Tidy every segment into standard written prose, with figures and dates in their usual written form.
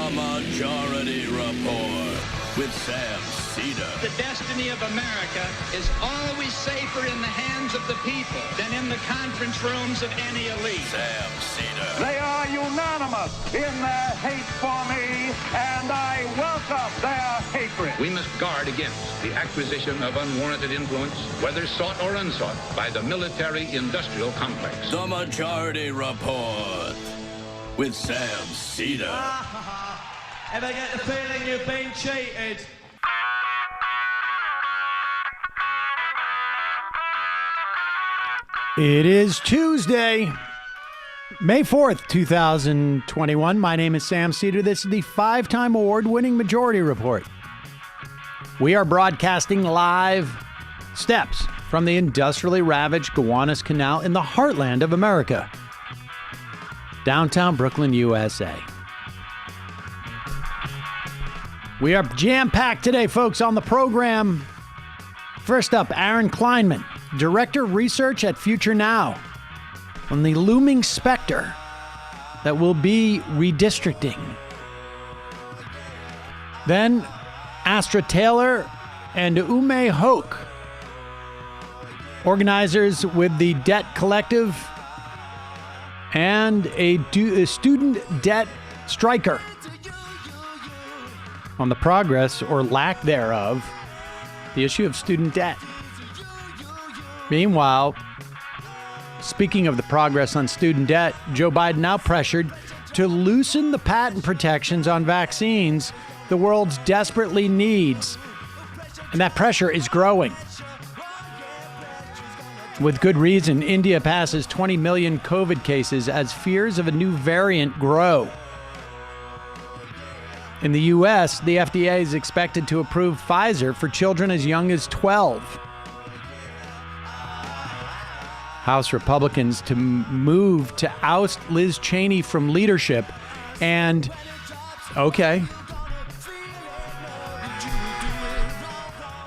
The Majority Report with Sam Seder. The destiny of America is always safer in the hands of the people than in the conference rooms of any elite. Sam Seder. They are unanimous in their hate for me, and I welcome their hatred. We must guard against the acquisition of unwarranted influence, whether sought or unsought, by the military-industrial complex. The Majority Report with Sam Seder. Ever get the feeling you've been cheated? It is Tuesday, May 4th, 2021. My name is Sam Seder. This is the 5-time award-winning Majority Report. We are broadcasting live steps from the industrially ravaged Gowanus Canal in the heartland of America, downtown Brooklyn, USA. We are jam-packed today, folks, on the program. First up, Aaron Kleinman, Director of Research at Future Now, on the looming specter that will be redistricting. Then, Astra Taylor and Umme Hoque, organizers with the Debt Collective and a student debt striker, on the progress or lack thereof, the issue of student debt. Meanwhile, speaking of the progress on student debt, Joe Biden now pressured to loosen the patent protections on vaccines the world desperately needs. And that pressure is growing. With good reason, India passes 20 million COVID cases as fears of a new variant grow. In the U.S., the FDA is expected to approve Pfizer for children as young as 12. House Republicans to move to oust Liz Cheney from leadership. And, okay.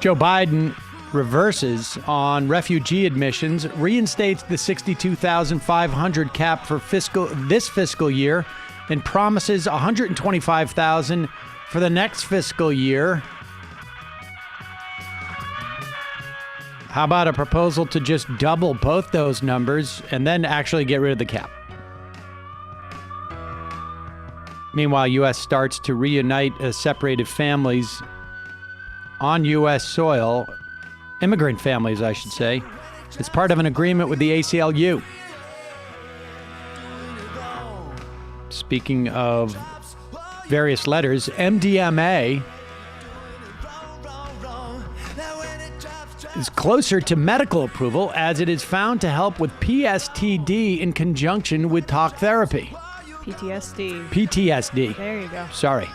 Joe Biden reverses on refugee admissions, reinstates the 62,500 cap for this fiscal year, and promises 125,000 for the next fiscal year. How about a proposal to just double both those numbers and then actually get rid of the cap? Meanwhile, U.S. starts to reunite separated families on U.S. soil, immigrant families, I should say, as part of an agreement with the ACLU. Speaking of various letters, MDMA is closer to medical approval as it is found to help with PSTD in conjunction with talk therapy. PTSD. There you go. Sorry.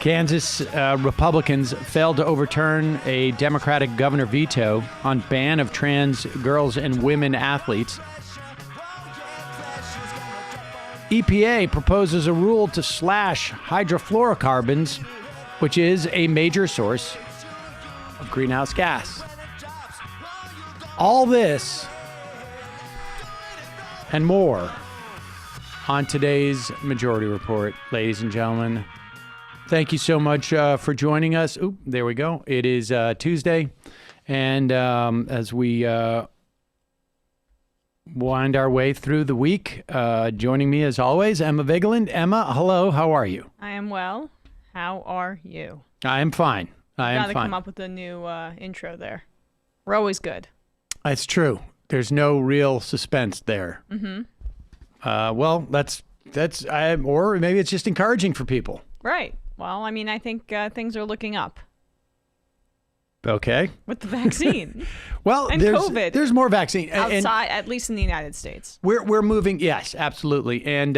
Kansas Republicans failed to overturn a Democratic governor veto on ban of trans girls and women athletes. EPA proposes a rule to slash hydrofluorocarbons, which is a major source of greenhouse gas. All this and more on today's Majority Report, ladies and gentlemen. Thank you so much for joining us. Oop, there we go. It is Tuesday, and as we wind our way through the week, joining me as always, Emma Vigeland. Emma, hello. How are you? I am well. How are you? I am fine. I am fine. Got to come up with a new intro there. We're always good. It's true. There's no real suspense there. Mm-hmm. Well, that's or maybe it's just encouraging for people. Right. Well, I mean, I think things are looking up. Okay. With the vaccine. Well, and COVID. There's more vaccine. Outside, at least in the United States. We're moving, yes, absolutely. And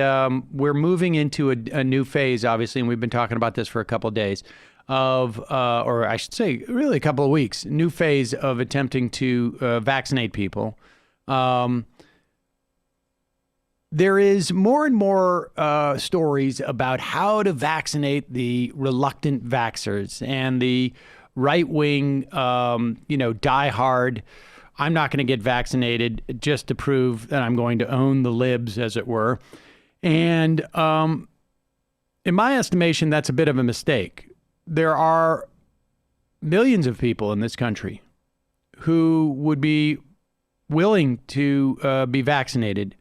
we're moving into a new phase, obviously, and we've been talking about this for a couple of days, or I should say, really a couple of weeks, new phase of attempting to vaccinate people. There is more and more stories about how to vaccinate the reluctant vaxxers and the right-wing, diehard, I'm not going to get vaccinated just to prove that I'm going to own the libs, as it were. And in my estimation, that's a bit of a mistake. There are millions of people in this country who would be willing to be vaccinated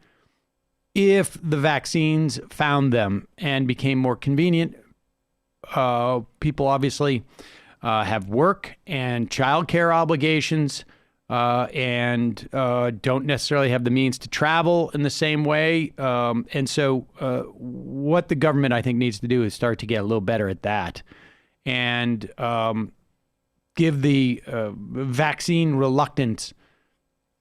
if the vaccines found them and became more convenient. People obviously have work and childcare obligations and don't necessarily have the means to travel in the same way. And so what the government, I think, needs to do is start to get a little better at that and give the vaccine reluctance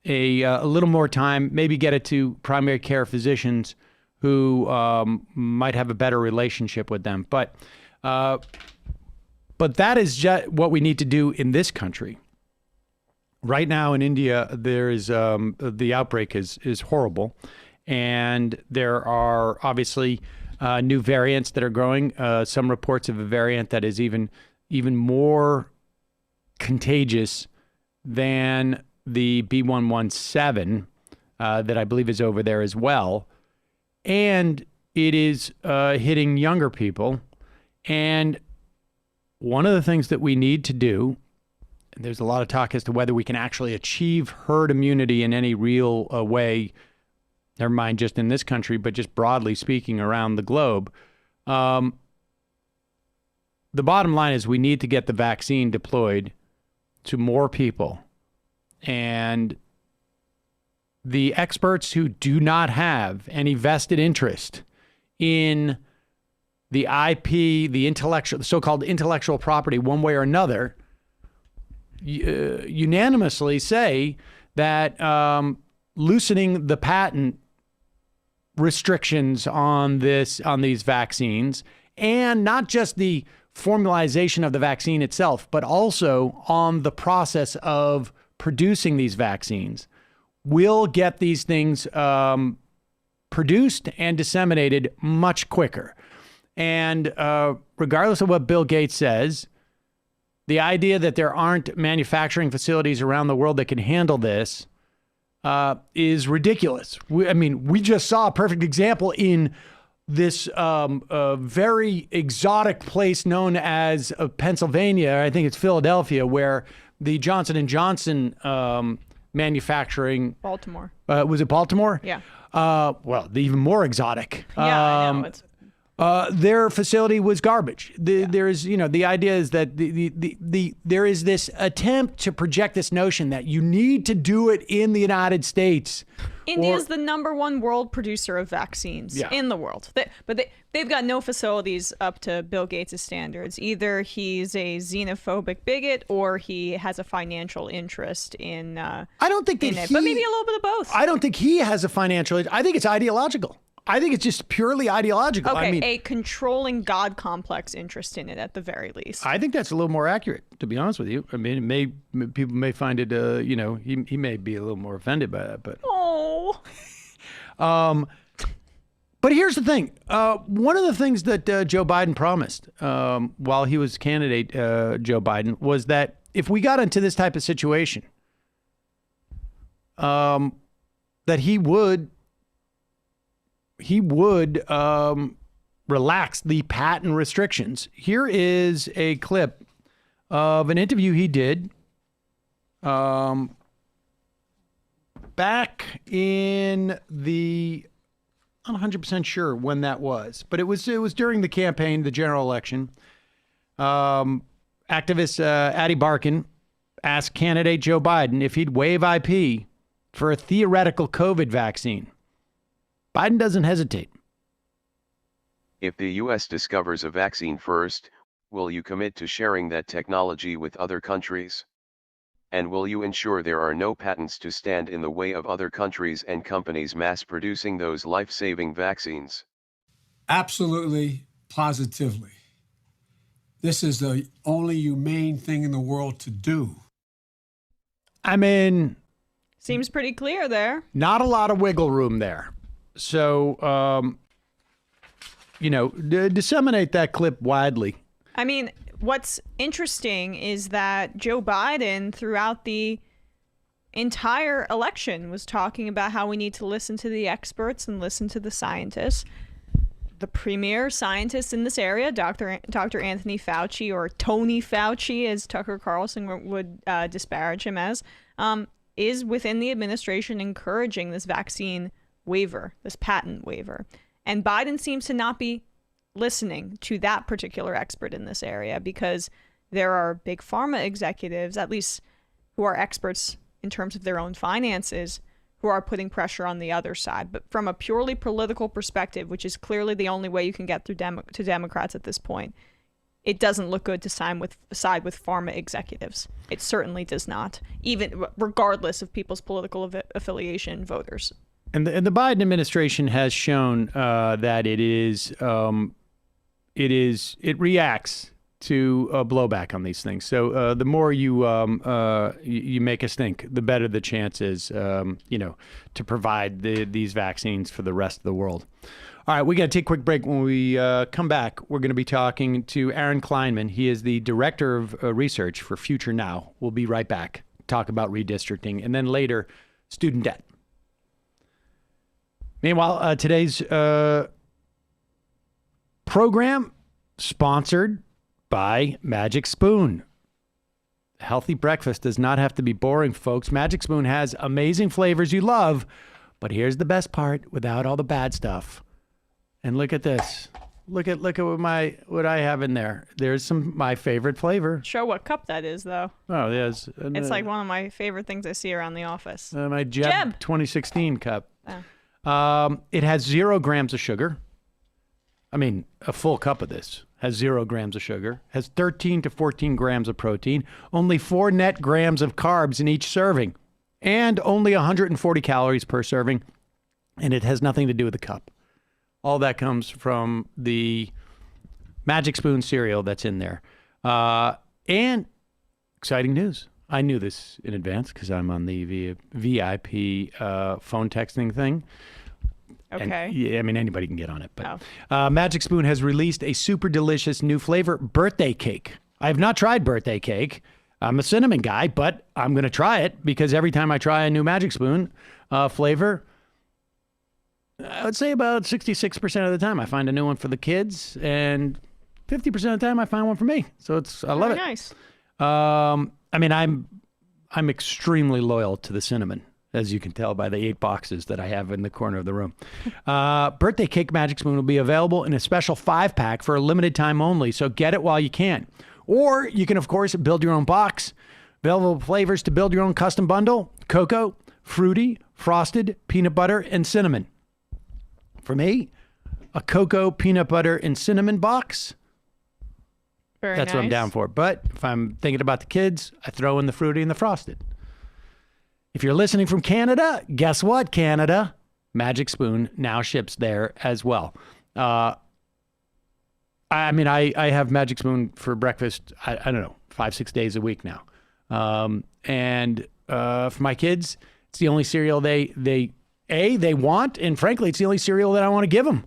a little more time, maybe get it to primary care physicians who might have a better relationship with them. But that is just what we need to do in this country. Right now in India, there is the outbreak is horrible, and there are obviously new variants that are growing. Some reports of a variant that is even more contagious than the B117 that I believe is over there as well. And it is hitting younger people. And one of the things that we need to do, and there's a lot of talk as to whether we can actually achieve herd immunity in any real way, never mind just in this country, but just broadly speaking around the globe. The bottom line is we need to get the vaccine deployed to more people. And the experts who do not have any vested interest in the IP, the intellectual, the so-called intellectual property, one way or another, unanimously say that loosening the patent restrictions on these vaccines, and not just the formalization of the vaccine itself, but also on the process of producing these vaccines, will get these things produced and disseminated much quicker. And regardless of what Bill Gates says, the idea that there aren't manufacturing facilities around the world that can handle this is ridiculous. We just saw a perfect example in this very exotic place known as Pennsylvania. I think it's Philadelphia, where the Johnson & Johnson manufacturing... Baltimore. Was it Baltimore? Yeah. Well, the even more exotic. Yeah, I know. Their facility was garbage. There's, the idea is that there is this attempt to project this notion that you need to do it in the United States. India is the #1 world producer of vaccines in the world. They've got no facilities up to Bill Gates' standards. Either he's a xenophobic bigot or he has a financial interest in I don't think that but maybe a little bit of both. I don't think he has a financial. I think it's ideological. I think it's just purely ideological. Okay, a controlling God complex interest in it at the very least. I think that's a little more accurate, to be honest with you. I mean, people may find it, he may be a little more offended by that, but. Oh. But here's the thing. One of the things that Joe Biden promised while he was candidate, Joe Biden, was that if we got into this type of situation, that he would relax the patent restrictions. Here is a clip of an interview he did back in the, I'm not 100% sure when that was, but it was during the campaign, the general election. Activist Addie Barkan asked candidate Joe Biden if he'd waive IP for a theoretical COVID vaccine. Biden doesn't hesitate. If the U.S. discovers a vaccine first, will you commit to sharing that technology with other countries? And will you ensure there are no patents to stand in the way of other countries and companies mass producing those life-saving vaccines? Absolutely, positively. This is the only humane thing in the world to do. I mean... Seems pretty clear there. Not a lot of wiggle room there. So, disseminate that clip widely. I mean, what's interesting is that Joe Biden, throughout the entire election, was talking about how we need to listen to the experts and listen to the scientists. the premier scientist in this area, Dr. Anthony Fauci, or Tony Fauci, as Tucker Carlson would disparage him as, is within the administration encouraging this vaccine waiver, this patent waiver. And Biden seems to not be listening to that particular expert in this area, because there are big pharma executives, at least who are experts in terms of their own finances, who are putting pressure on the other side. But from a purely political perspective, which is clearly the only way you can get through to Democrats at this point, it doesn't look good to side with pharma executives. It certainly does not, even regardless of people's political affiliation, voters. And the Biden administration has shown that it reacts to blowback on these things. So the more you make us think, the better the chance is, to provide these vaccines for the rest of the world. All right, we got to take a quick break. When we come back, we're going to be talking to Aaron Kleinman. He is the director of research for Future Now. We'll be right back. Talk about redistricting, and then later, student debt. Meanwhile, today's program sponsored by Magic Spoon. Healthy breakfast does not have to be boring, folks. Magic Spoon has amazing flavors you love, but here's the best part: without all the bad stuff. And look at this. Look at what I have in there. There's my favorite flavor. Show what cup that is, though. Oh, yes. It's like one of my favorite things I see around the office. My Jeb 2016 cup. Oh. It has 0 grams of sugar. I mean, a full cup of this has 0 grams of sugar, has 13 to 14 grams of protein, only 4 net grams of carbs in each serving, and only 140 calories per serving. And it has nothing to do with the cup. All that comes from the Magic Spoon cereal that's in there. And exciting news. I knew this in advance because I'm on the VIP phone texting thing. Okay. And, yeah, I mean, anybody can get on it. But Magic Spoon has released a super delicious new flavor, birthday cake. I have not tried birthday cake. I'm a cinnamon guy, but I'm going to try it because every time I try a new Magic Spoon flavor, I would say about 66% of the time I find a new one for the kids, and 50% of the time I find one for me. So I love it. Nice. I mean, I'm extremely loyal to the cinnamon, as you can tell by the 8 boxes that I have in the corner of the room. Birthday Cake Magic Spoon will be available in a special 5-pack for a limited time only, so get it while you can. Or you can, of course, build your own box. Available flavors to build your own custom bundle: cocoa, fruity, frosted, peanut butter, and cinnamon. For me, a cocoa, peanut butter, and cinnamon box. That's what I'm down for. But if I'm thinking about the kids, I throw in the fruity and the frosted. If you're listening from Canada, guess what, Canada? Magic Spoon now ships there as well. I mean, I have Magic Spoon for breakfast, I don't know, 5-6 days a week now. And for my kids, it's the only cereal they want, and frankly, it's the only cereal that I want to give them.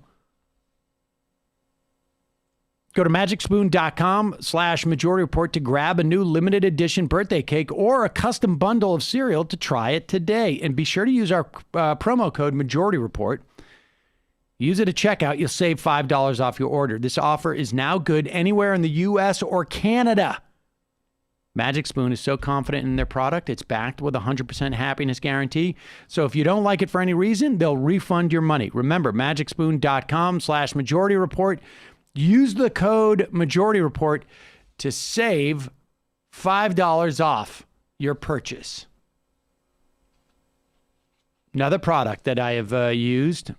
Go to magicspoon.com/Majority Report to grab a new limited edition birthday cake or a custom bundle of cereal to try it today. And be sure to use our promo code Majority Report. Use it at checkout. You'll save $5 off your order. This offer is now good anywhere in the U.S. or Canada. Magic Spoon is so confident in their product, it's backed with a 100% happiness guarantee. So if you don't like it for any reason, they'll refund your money. Remember, magicspoon.com/Majority Report. Use the code Majority Report to save $5 off your purchase. Another product that I have used. In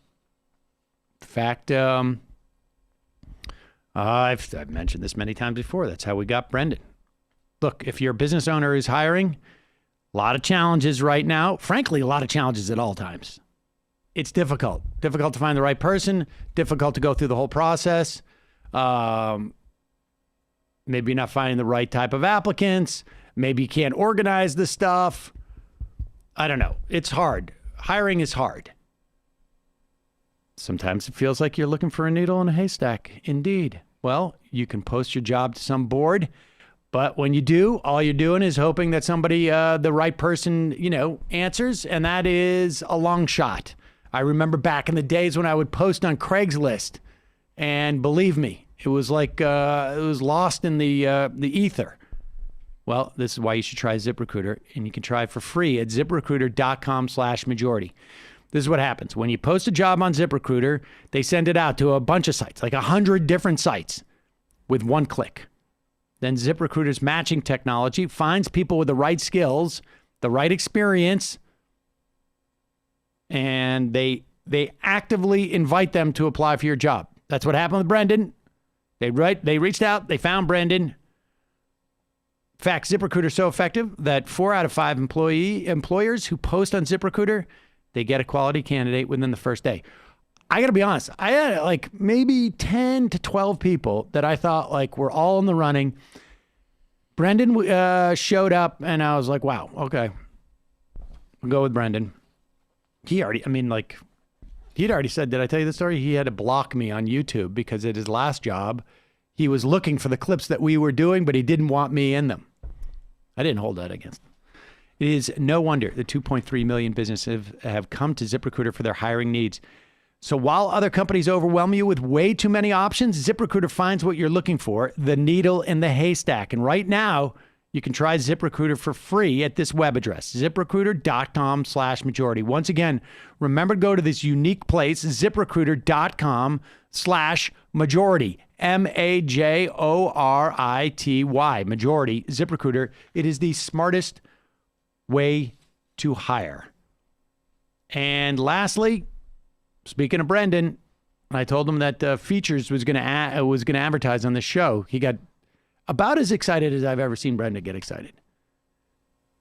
fact, I've mentioned this many times before. That's how we got Brendan. Look, if your business owner is hiring, a lot of challenges right now. Frankly, a lot of challenges at all times. It's difficult. Difficult to find the right person. Difficult to go through the whole process. Maybe you're not finding the right type of applicants. Maybe you can't organize the stuff. I don't know. It's hard. Hiring is hard. Sometimes it feels like you're looking for a needle in a haystack. Indeed. Well, you can post your job to some board, but when you do, all you're doing is hoping that somebody, the right person, answers, and that is a long shot. I remember back in the days when I would post on Craigslist. And believe me, it was like it was lost in the ether. Well, this is why you should try ZipRecruiter, and you can try it for free at ZipRecruiter.com/majority. This is what happens. When you post a job on ZipRecruiter, they send it out to a bunch of sites, like 100 different sites with one click. Then ZipRecruiter's matching technology finds people with the right skills, the right experience, and they actively invite them to apply for your job. That's what happened with Brendan. They reached out, they found Brendan. In fact, ZipRecruiter is so effective that 4 out of 5 employers who post on ZipRecruiter, they get a quality candidate within the first day. I got to be honest. I had like maybe 10 to 12 people that I thought like were all in the running. Brendan showed up and I was like, wow, okay. We'll go with Brendan. He'd already said, did I tell you the story? He had to block me on YouTube because at his last job, he was looking for the clips that we were doing, but he didn't want me in them. I didn't hold that against him. It is no wonder the 2.3 million businesses have come to ZipRecruiter for their hiring needs. So while other companies overwhelm you with way too many options, ZipRecruiter finds what you're looking for, the needle in the haystack. And right now, you can try ZipRecruiter for free at this web address, ZipRecruiter.com/majority. Once again, remember to go to this unique place, ZipRecruiter.com/majority. MAJORITY, majority, ZipRecruiter. It is the smartest way to hire. And lastly, speaking of Brendan, I told him that Features was going to advertise on the show. He got about as excited as I've ever seen Brendan get excited.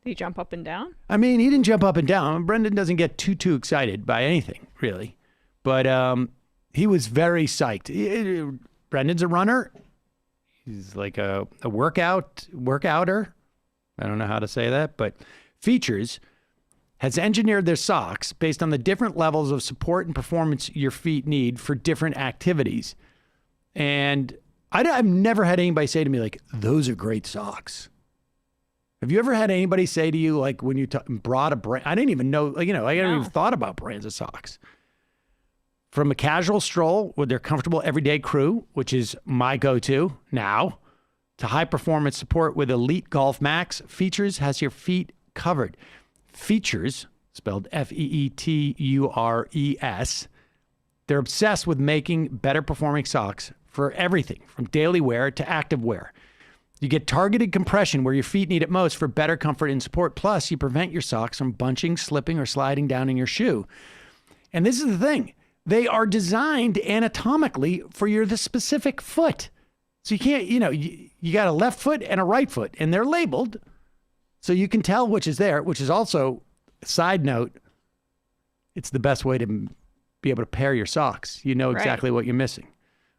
Did he jump up and down? I mean, he didn't jump up and down. Brendan doesn't get too excited by anything, really. But he was very psyched. Brendan's a runner. He's like a workouter. I don't know how to say that, but Features has engineered their socks based on the different levels of support and performance your feet need for different activities. And I've never had anybody say to me, like, those are great socks. Have you ever had anybody say to you, like, when you brought a brand? I didn't even know, like, I hadn't even thought about brands of socks. From a casual stroll with their comfortable everyday crew, which is my go-to now, to high-performance support with Elite Golf Max, Features has your feet covered. Features, spelled Feetures, they're obsessed with making better performing socks for everything from daily wear to active wear. You get targeted compression where your feet need it most for better comfort and support. Plus, you prevent your socks from bunching, slipping, or sliding down in your shoe. And this is the thing. They are designed anatomically for the specific foot. So you can't, you got a left foot and a right foot, and they're labeled so you can tell which is there, which is also, side note, it's the best way to be able to pair your socks. You know exactly what you're missing.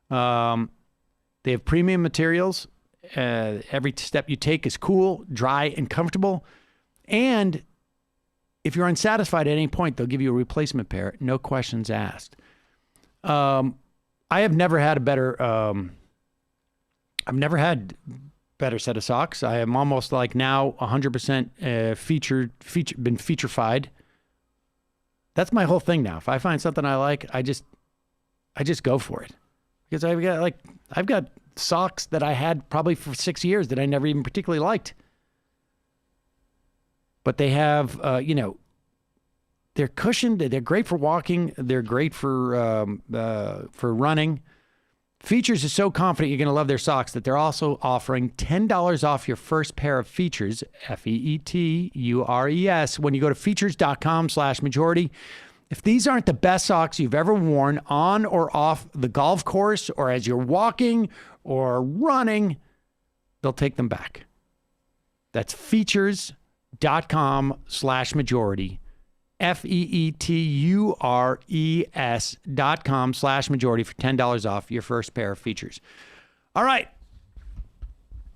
They have premium materials. Every step you take is cool, dry, and comfortable. And if you're unsatisfied at any point, they'll give you a replacement pair, no questions asked. I have never had a better, I've never had better set of socks. I am almost like now 100% been feature-fied. That's my whole thing now. If I find something I like, I just go for it. Because I've got socks that I had probably for 6 years that I never even particularly liked. But they have, they're cushioned. They're great for walking. They're great for running. Features is so confident you're going to love their socks that they're also offering $10 off your first pair of Features, Feetures, when you go to features.com/majority. If these aren't the best socks you've ever worn on or off the golf course or as you're walking or running, they'll take them back. That's features.com/majority. FEETURES.com/majority for $10 off your first pair of Features. All right.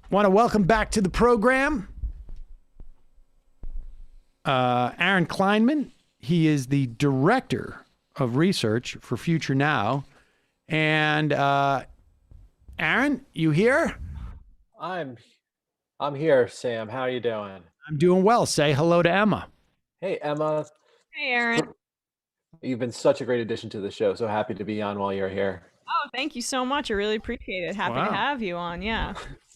Want to welcome back to the program Aaron Kleinman. He is the director of research for Future Now. And Aaron, you here? I'm here, Sam. How are you doing? I'm doing well. Say hello to Emma. Hey, Emma. Hey, Aaron. You've been such a great addition to the show. So happy to be on while you're here. Oh, thank you so much. I really appreciate it. Happy to have you on. Yeah.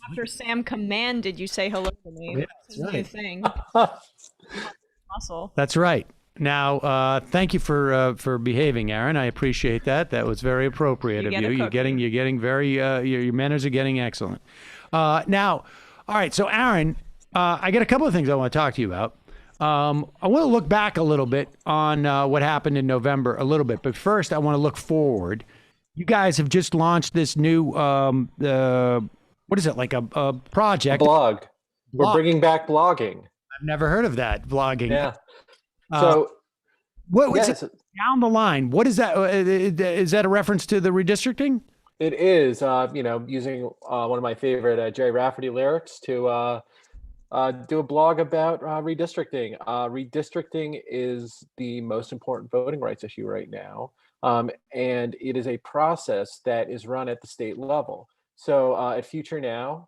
After Sam commanded you say hello to me. Yeah, That's right. New thing. Muscle. That's right. Now, thank you for behaving, Aaron. I appreciate that. That was very appropriate of you. You're getting very your manners are getting excellent. Now, all right. So, Aaron, I got a couple of things I want to talk to you about. I want to look back a little bit on what happened in November a little bit, but first I want to look forward. You guys have just launched this new what is it, like a project? A blog. We're bringing back blogging. I've never heard of that, vlogging. Yeah. So what was it down the line? What is that? Is that a reference to the redistricting? It is, using one of my favorite Jerry Rafferty lyrics to do a blog about redistricting. Redistricting is the most important voting rights issue right now. And it is a process that is run at the state level. So at Future Now,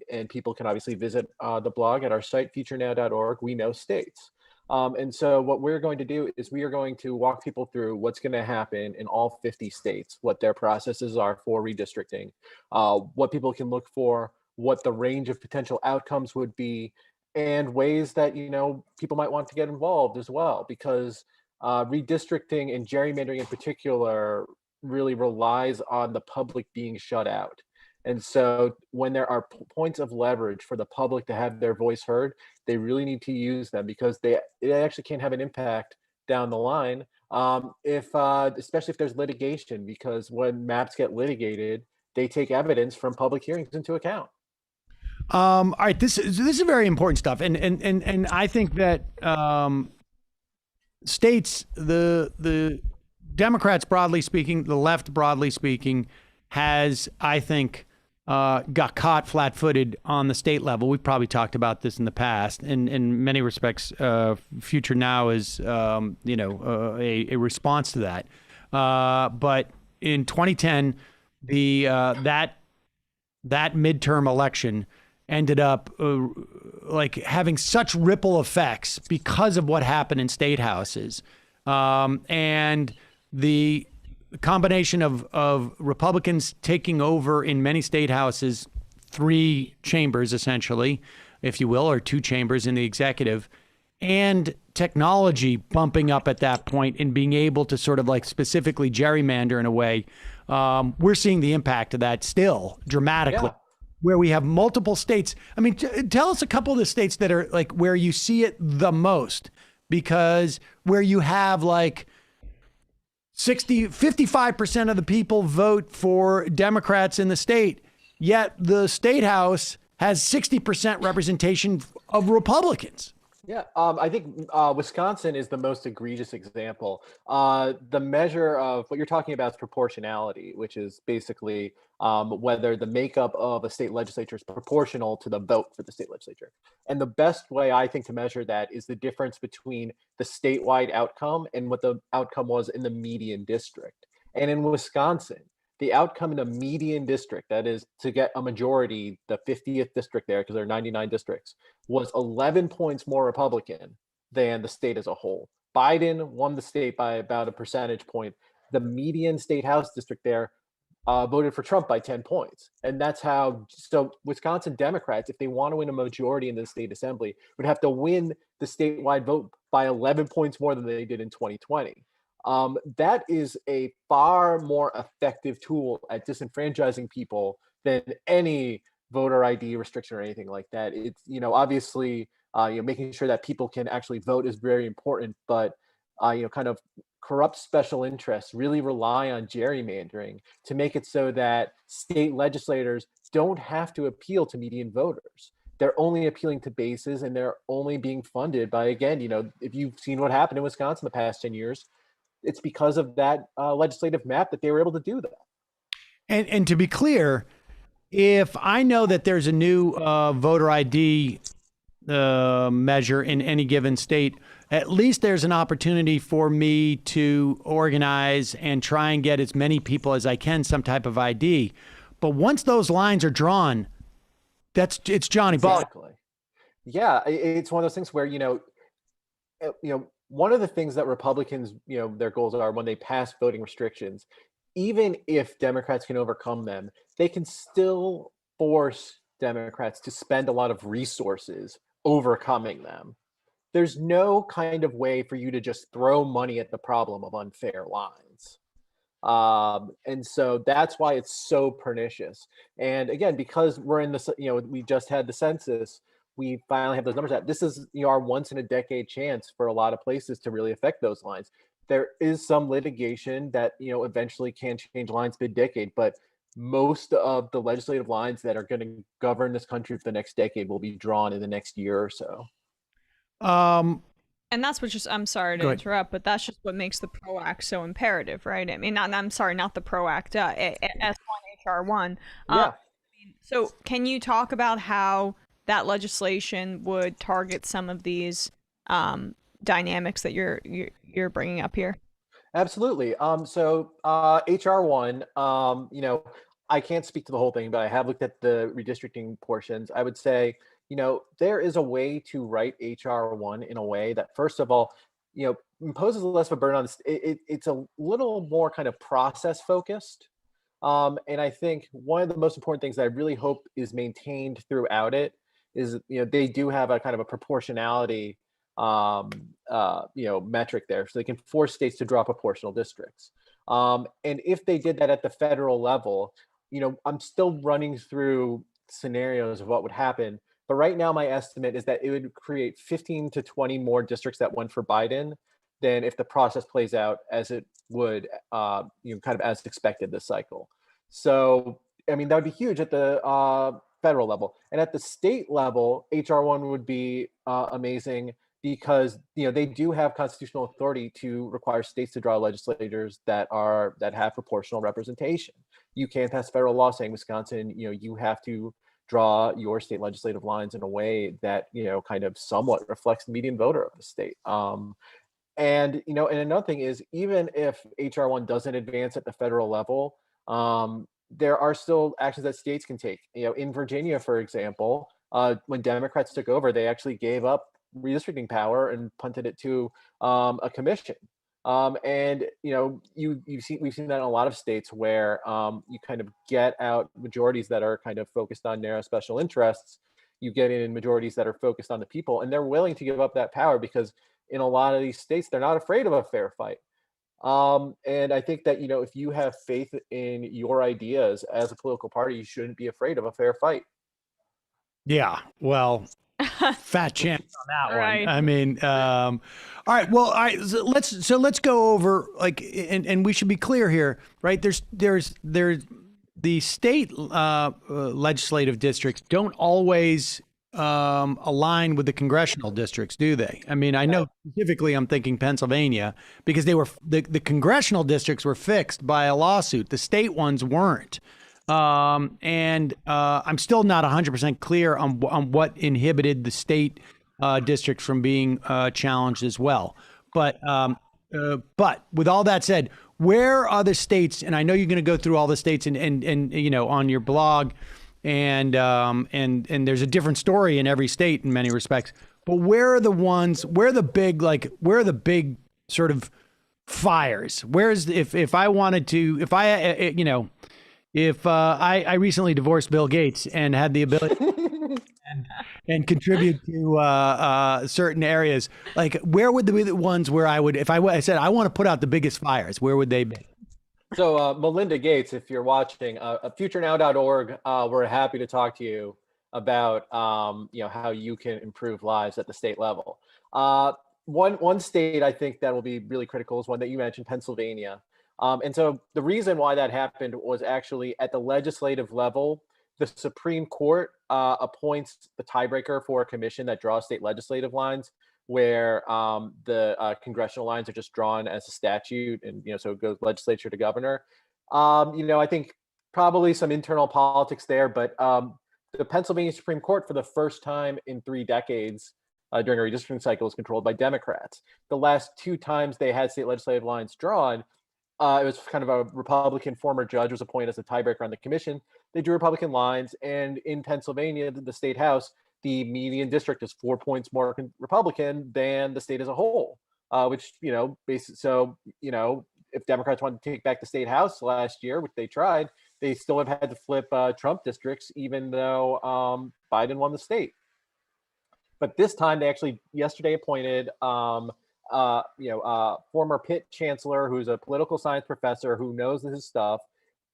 and people can obviously visit the blog at our site, futurenow.org, we know states. And so what we're going to do is we are going to walk people through what's going to happen in all 50 states, what their processes are for redistricting, what people can look for, what the range of potential outcomes would be, and ways that, people might want to get involved as well, because redistricting and gerrymandering in particular really relies on the public being shut out. And so when there are points of leverage for the public to have their voice heard, they really need to use them, because it actually can have an impact down the line, especially if there's litigation, because when maps get litigated, they take evidence from public hearings into account. All right, this is very important stuff, and I think that states, the Democrats broadly speaking, the left broadly speaking, has, I think, got caught flat-footed on the state level. We've probably talked about this in the past. In many respects, Future Now is a response to that. But in 2010, that midterm election ended up like having such ripple effects because of what happened in state houses, and the combination of Republicans taking over in many state houses, 3 chambers essentially, if you will, or 2 chambers in the executive, and technology bumping up at that point and being able to sort of like specifically gerrymander in a way. We're seeing the impact of that still dramatically. Yeah. Where we have multiple states. I mean, tell us a couple of the states that are like where you see it the most, because where you have like 55% of the people vote for Democrats in the state, yet the state house has 60% representation of Republicans. Yeah, I think Wisconsin is the most egregious example. The measure of what you're talking about is proportionality, which is basically whether the makeup of a state legislature is proportional to the vote for the state legislature. And the best way, I think, to measure that is the difference between the statewide outcome and what the outcome was in the median district. And in Wisconsin, the outcome in a median district, that is to get a majority, the 50th district there, because there are 99 districts, was 11 points more Republican than the state as a whole. Biden won the state by about a percentage point. The median state house district there voted for Trump by 10 points. And that's how, so Wisconsin Democrats, if they want to win a majority in the state assembly, would have to win the statewide vote by 11 points more than they did in 2020. That is a far more effective tool at disenfranchising people than any voter ID restriction or anything like that. It's, obviously, making sure that people can actually vote is very important, but, kind of corrupt special interests really rely on gerrymandering to make it so that state legislators don't have to appeal to median voters. They're only appealing to bases, and they're only being funded by, again, if you've seen what happened in Wisconsin the past 10 years, it's because of that legislative map that they were able to do that. And to be clear, if I know that there's a new voter ID measure in any given state, at least there's an opportunity for me to organize and try and get as many people as I can some type of ID. But once those lines are drawn, it's Johnny Ball. Exactly. Yeah, it's one of those things where, one of the things that Republicans, their goals are when they pass voting restrictions even if Democrats can overcome them, they can still force Democrats to spend a lot of resources overcoming them. There's no kind of way for you to just throw money at the problem of unfair lines. And so that's why it's so pernicious. And again, because we're in this, we just had the census, we finally have those numbers out. This is, our once in a decade chance for a lot of places to really affect those lines. There is some litigation that, eventually can change lines mid-decade, but most of the legislative lines that are going to govern this country for the next decade will be drawn in the next year or so. And that's what I'm sorry to interrupt, but that's just what makes the PRO Act so imperative, right? I mean, not the PRO Act, S1, HR1. So can you talk about how that legislation would target some of these dynamics that you're bringing up here? Absolutely. So HR1, I can't speak to the whole thing, but I have looked at the redistricting portions. I would say, there is a way to write HR1 in a way that, first of all, imposes less of a burden on it's a little more kind of process focused. And I think one of the most important things that I really hope is maintained throughout it is, they do have a kind of a proportionality metric there, so they can force states to draw proportional districts. And if they did that at the federal level, I'm still running through scenarios of what would happen. But right now, my estimate is that it would create 15 to 20 more districts that went for Biden than if the process plays out as it would, kind of as expected this cycle. So, I mean, that would be huge at the federal level. And at the state level, HR1 would be amazing because, they do have constitutional authority to require states to draw legislators that have proportional representation. You can't pass federal law saying, Wisconsin, you have to draw your state legislative lines in a way that, kind of somewhat reflects the median voter of the state. And another thing is, even if HR1 doesn't advance at the federal level, there are still actions that states can take. In Virginia, for example, when Democrats took over, they actually gave up redistricting power and punted it to a commission. And we've seen that in a lot of states where you kind of get out majorities that are kind of focused on narrow special interests. You get in majorities that are focused on the people, and they're willing to give up that power because in a lot of these states, they're not afraid of a fair fight. And I think that, if you have faith in your ideas as a political party, you shouldn't be afraid of a fair fight. Yeah, well, fat chance on that Right. one. I mean, all right. Well, all right. So let's go over and we should be clear here, right? There's the state legislative districts don't always align with the congressional districts, do they? I mean, I know specifically I'm thinking Pennsylvania because the congressional districts were fixed by a lawsuit. The state ones weren't. And I'm still not 100% clear on what inhibited the state districts from being challenged as well. But with all that said, where are the states? And I know you're going to go through all the states and on your blog, and there's a different story in every state in many respects. But where are the ones? Where are the big sort of fires? Where's if I wanted to, if I recently divorced Bill Gates and had the ability and contribute to certain areas, like where would be the ones where I would, if I said I want to put out the biggest fires, where would they be? So Melinda Gates, if you're watching, futurenow.org, we're happy to talk to you about how you can improve lives at the state level. One state I think that will be really critical is one that you mentioned, Pennsylvania. And so the reason why that happened was actually at the legislative level, the Supreme Court appoints the tiebreaker for a commission that draws state legislative lines, where the congressional lines are just drawn as a statute, and so it goes legislature to governor. I think probably some internal politics there, but the Pennsylvania Supreme Court, for the first time in 3 decades during a redistricting cycle, is controlled by Democrats. The last 2 times they had state legislative lines drawn, it was kind of a Republican former judge was appointed as a tiebreaker on the commission. They drew Republican lines, and in Pennsylvania, the state house, the median district is 4 points more Republican than the state as a whole, which, if Democrats wanted to take back the state house last year, which they tried, they still have had to flip Trump districts, even though Biden won the state. But this time, they actually yesterday appointed, former Pitt chancellor, who's a political science professor who knows his stuff.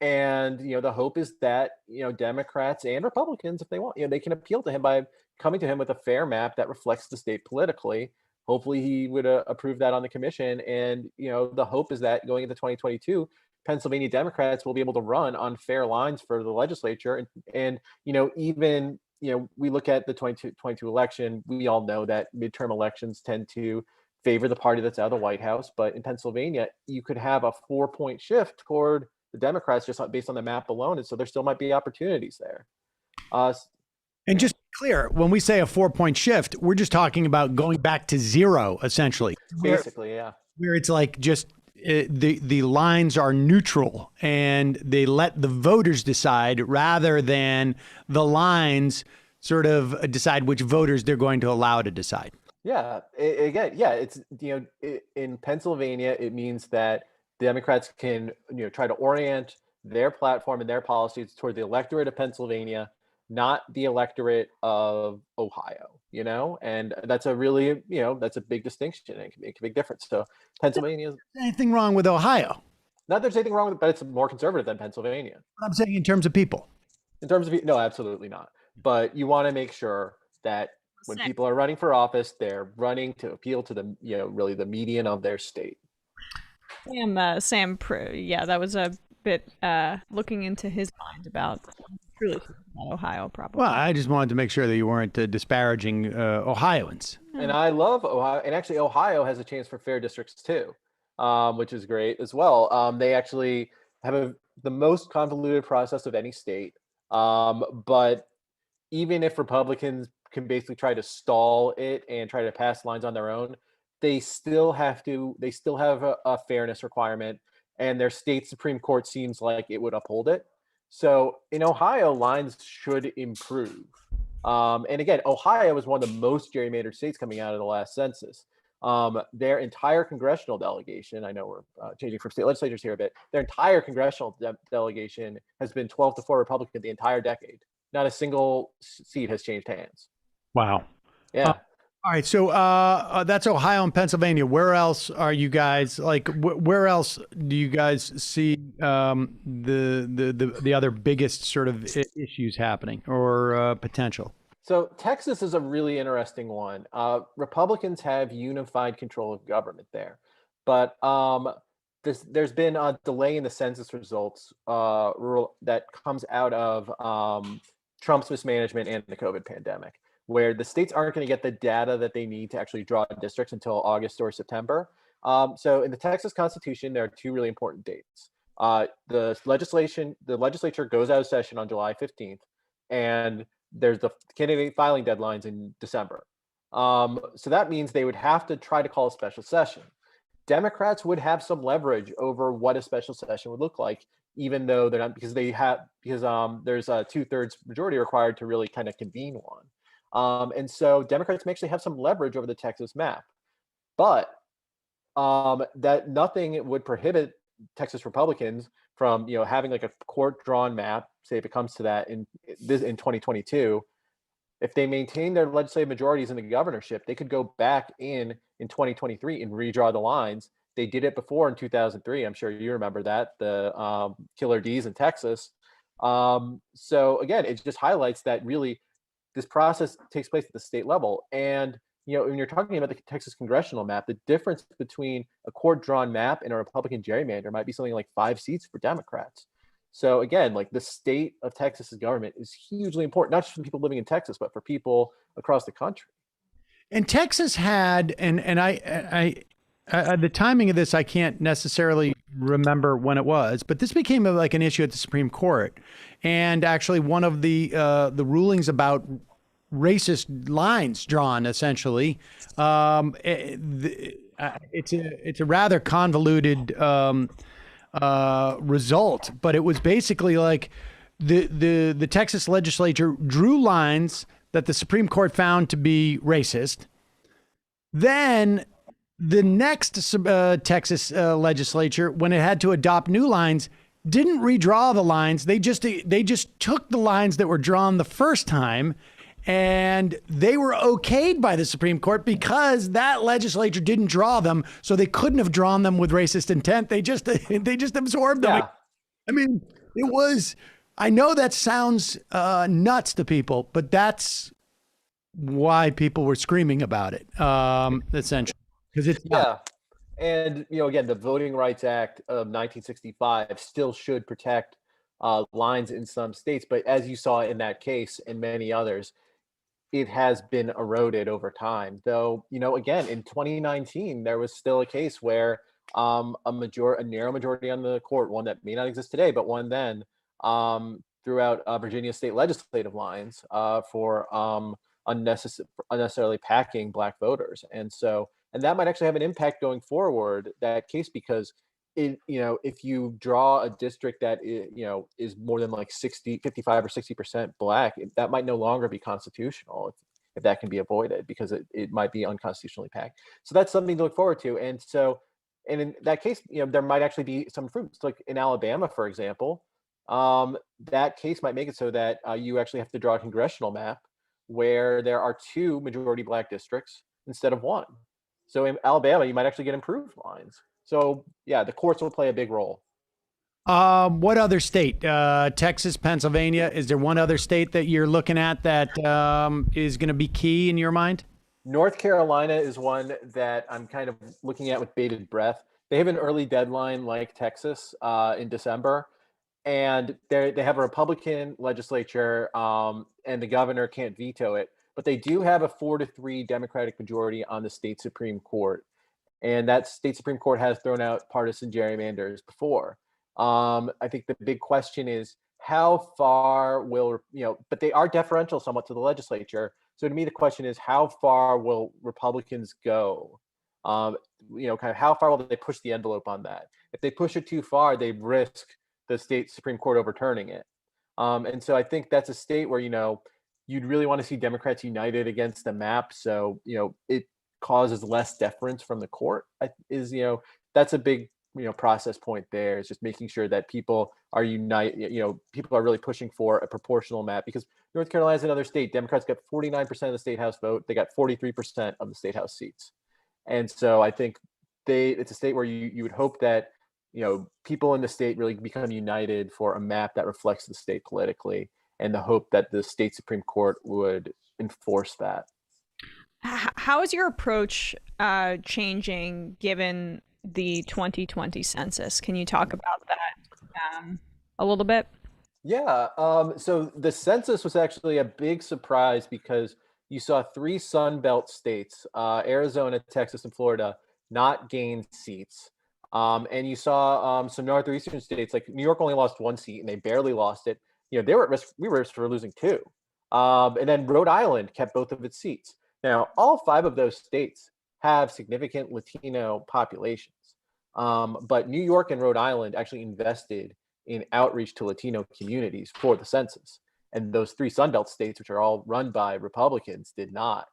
And, the hope is that, Democrats and Republicans, if they want, they can appeal to him by coming to him with a fair map that reflects the state politically. Hopefully he would approve that on the commission. And, the hope is that going into 2022, Pennsylvania Democrats will be able to run on fair lines for the legislature. And even, we look at the 2022 election, we all know that midterm elections tend to favor the party that's out of the White House. But in Pennsylvania, you could have a 4-point shift toward the Democrats just based on the map alone. And so there still might be opportunities there. And just to be clear, when we say a 4-point shift, we're just talking about going back to zero, essentially. Basically, yeah. Where it's like just the lines are neutral and they let the voters decide rather than the lines sort of decide which voters they're going to allow to decide. Yeah. It's, in Pennsylvania, it means that Democrats can, try to orient their platform and their policies toward the electorate of Pennsylvania, not the electorate of Ohio, and that's a really, that's a big distinction and it can make a big difference. So Pennsylvania. Anything wrong with Ohio? Not that there's anything wrong with it, but it's more conservative than Pennsylvania. I'm saying in terms of people. In terms of, no, absolutely not. But you want to make sure that when people are running for office, they're running to appeal to the, really the median of their state. Sam, that was a bit looking into his mind about Ohio, probably. Well, I just wanted to make sure that you weren't disparaging Ohioans. And I love Ohio, and actually Ohio has a chance for fair districts too, which is great as well. They actually have the most convoluted process of any state, but even if Republicans can basically try to stall it and try to pass lines on their own, they still have a fairness requirement, and their state Supreme Court seems like it would uphold it. So in Ohio, lines should improve. And again, Ohio is one of the most gerrymandered states coming out of the last census. Their entire congressional delegation, I know we're changing from state legislatures here a bit, their entire congressional delegation has been 12-4 Republican the entire decade. Not a single seat has changed hands. Wow. Yeah. All right, so that's Ohio and Pennsylvania. Where else are you guys where else do you guys see the other biggest sort of issues happening or potential? So Texas is a really interesting one. Republicans have unified control of government there, but there's been a delay in the census results that comes out of Trump's mismanagement and the COVID pandemic, where the states aren't going to get the data that they need to actually draw districts until August or September. So in the Texas Constitution, there are two really important dates. The legislature goes out of session on July 15th, and there's the candidate filing deadlines in December. So that means they would have to try to call a special session. Democrats would have some leverage over what a special session would look like, even though they're not, because there's a 2/3 majority required to really kind of convene one. And so Democrats may actually have some leverage over the Texas map, but that nothing would prohibit Texas Republicans from having like a court-drawn map, say if it comes to that in 2022. If they maintain their legislative majorities in the governorship, they could go back in 2023 and redraw the lines. They did it before in 2003. I'm sure you remember that, the Killer D's in Texas. So again, it just highlights that really this process takes place at the state level. And when you're talking about the Texas congressional map, the difference between a court-drawn map and a Republican gerrymander might be something like 5 seats for Democrats. So again, like the state of Texas's government is hugely important, not just for people living in Texas, but for people across the country. And Texas had, and I the timing of this, I can't necessarily remember when it was, but this became like an issue at the Supreme Court. And actually one of the rulings about racist lines drawn, essentially, it's a rather convoluted result, but it was basically like the Texas legislature drew lines that the Supreme Court found to be racist. Then The next Texas legislature, when it had to adopt new lines, didn't redraw the lines. They just took the lines that were drawn the first time, and they were okayed by the Supreme Court because that legislature didn't draw them, so they couldn't have drawn them with racist intent. They just absorbed them. Yeah. I mean, it was. I know that sounds nuts to people, but that's why people were screaming about it, essentially, because it's not. And, again, the Voting Rights Act of 1965 still should protect lines in some states. But as you saw in that case and many others, it has been eroded over time. Though, again, in 2019, there was still a case where a narrow majority on the court, one that may not exist today, but one then, threw out Virginia state legislative lines for unnecessarily packing Black voters. And that might actually have an impact going forward, that case, because if you draw a district that is more than like 55 or 60% Black, that might no longer be constitutional if that can be avoided, because it might be unconstitutionally packed. So that's something to look forward to. And in that case, there might actually be some fruits, like in Alabama, for example. That case might make it so that you actually have to draw a congressional map where there are 2 majority Black districts instead of 1. So in Alabama, you might actually get improved lines. So yeah, the courts will play a big role. What other state? Texas, Pennsylvania. Is there one other state that you're looking at that is going to be key in your mind? North Carolina is one that I'm kind of looking at with bated breath. They have an early deadline like Texas in December. And they have a Republican legislature, and the governor can't veto it. But they do have a 4-3 Democratic majority on the state Supreme Court. And that state Supreme Court has thrown out partisan gerrymanders before. I think the big question is how far will, but they are deferential somewhat to the legislature. So to me, the question is, how far will Republicans go? Kind of how far will they push the envelope on that? If they push it too far, they risk the state Supreme Court overturning it. And so I think that's a state where, you'd really want to see Democrats united against the map. So, it causes less deference from the court that's a big, process point there, is just making sure that people are people are really pushing for a proportional map, because North Carolina is another state. Democrats got 49% of the state house vote. They got 43% of the state house seats. And so I think it's a state where you would hope that, people in the state really become united for a map that reflects the state politically, and the hope that the state Supreme Court would enforce that. How is your approach changing given the 2020 census? Can you talk about that a little bit? Yeah. So the census was actually a big surprise because you saw 3 Sun Belt states, Arizona, Texas, and Florida, not gain seats. And you saw some northeastern states, like New York only lost 1 seat and they barely lost it. They were at risk. We were at risk for losing 2. And then Rhode Island kept both of its seats. Now, all 5 of those states have significant Latino populations. But New York and Rhode Island actually invested in outreach to Latino communities for the census. And those 3 Sunbelt states, which are all run by Republicans, did not.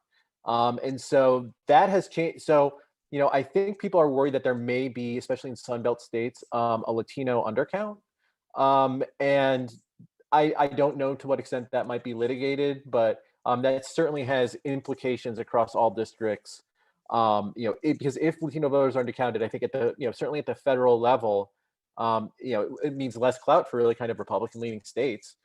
And so that has changed. So, I think people are worried that there may be, especially in Sunbelt states, a Latino undercount. And I don't know to what extent that might be litigated, but that certainly has implications across all districts. Because if Latino voters are undercounted, I think at the, certainly at the federal level, it means less clout for really kind of Republican-leaning states.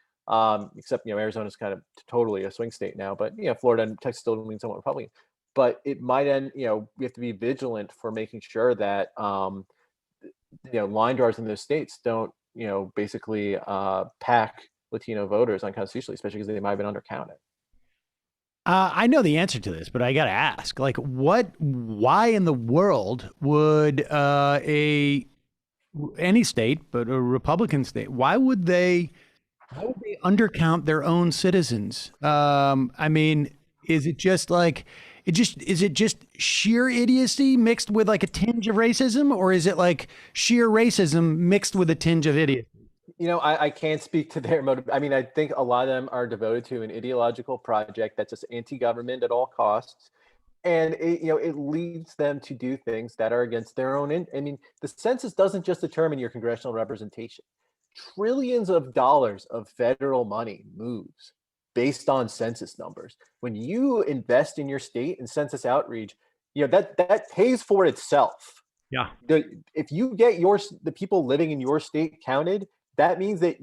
Except, Arizona's kind of totally a swing state now, but, Florida and Texas still lean somewhat Republican. But it might end, we have to be vigilant for making sure that, line drawers in those states don't, basically pack Latino voters unconstitutionally, especially because they might have been undercounted. I know the answer to this, but I got to ask, why in the world would any state, but a Republican state, why would they undercount their own citizens? I mean, is it just is it just sheer idiocy mixed with like a tinge of racism, or is it like sheer racism mixed with a tinge of idiocy? I can't speak to their motive. I mean, I think a lot of them are devoted to an ideological project that's just anti-government at all costs. And it leads them to do things that are against their own. I mean, the census doesn't just determine your congressional representation. Trillions of dollars of federal money moves based on census numbers. When you invest in your state in census outreach, that pays for itself. Yeah. If you get the people living in your state counted, that means that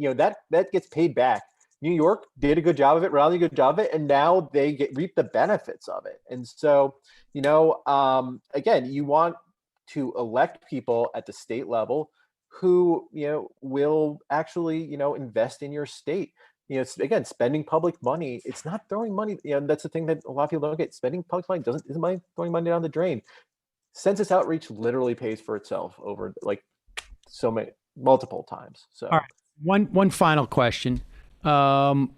that gets paid back. New York did a good job of it, Raleigh did a good job of it, and now they reap the benefits of it. And so, again, you want to elect people at the state level who, will actually, invest in your state. Again, spending public money, it's not throwing money. That's the thing that a lot of people don't get. Spending public money isn't money throwing money down the drain. Census outreach literally pays for itself over multiple times. So, all right, one final question. And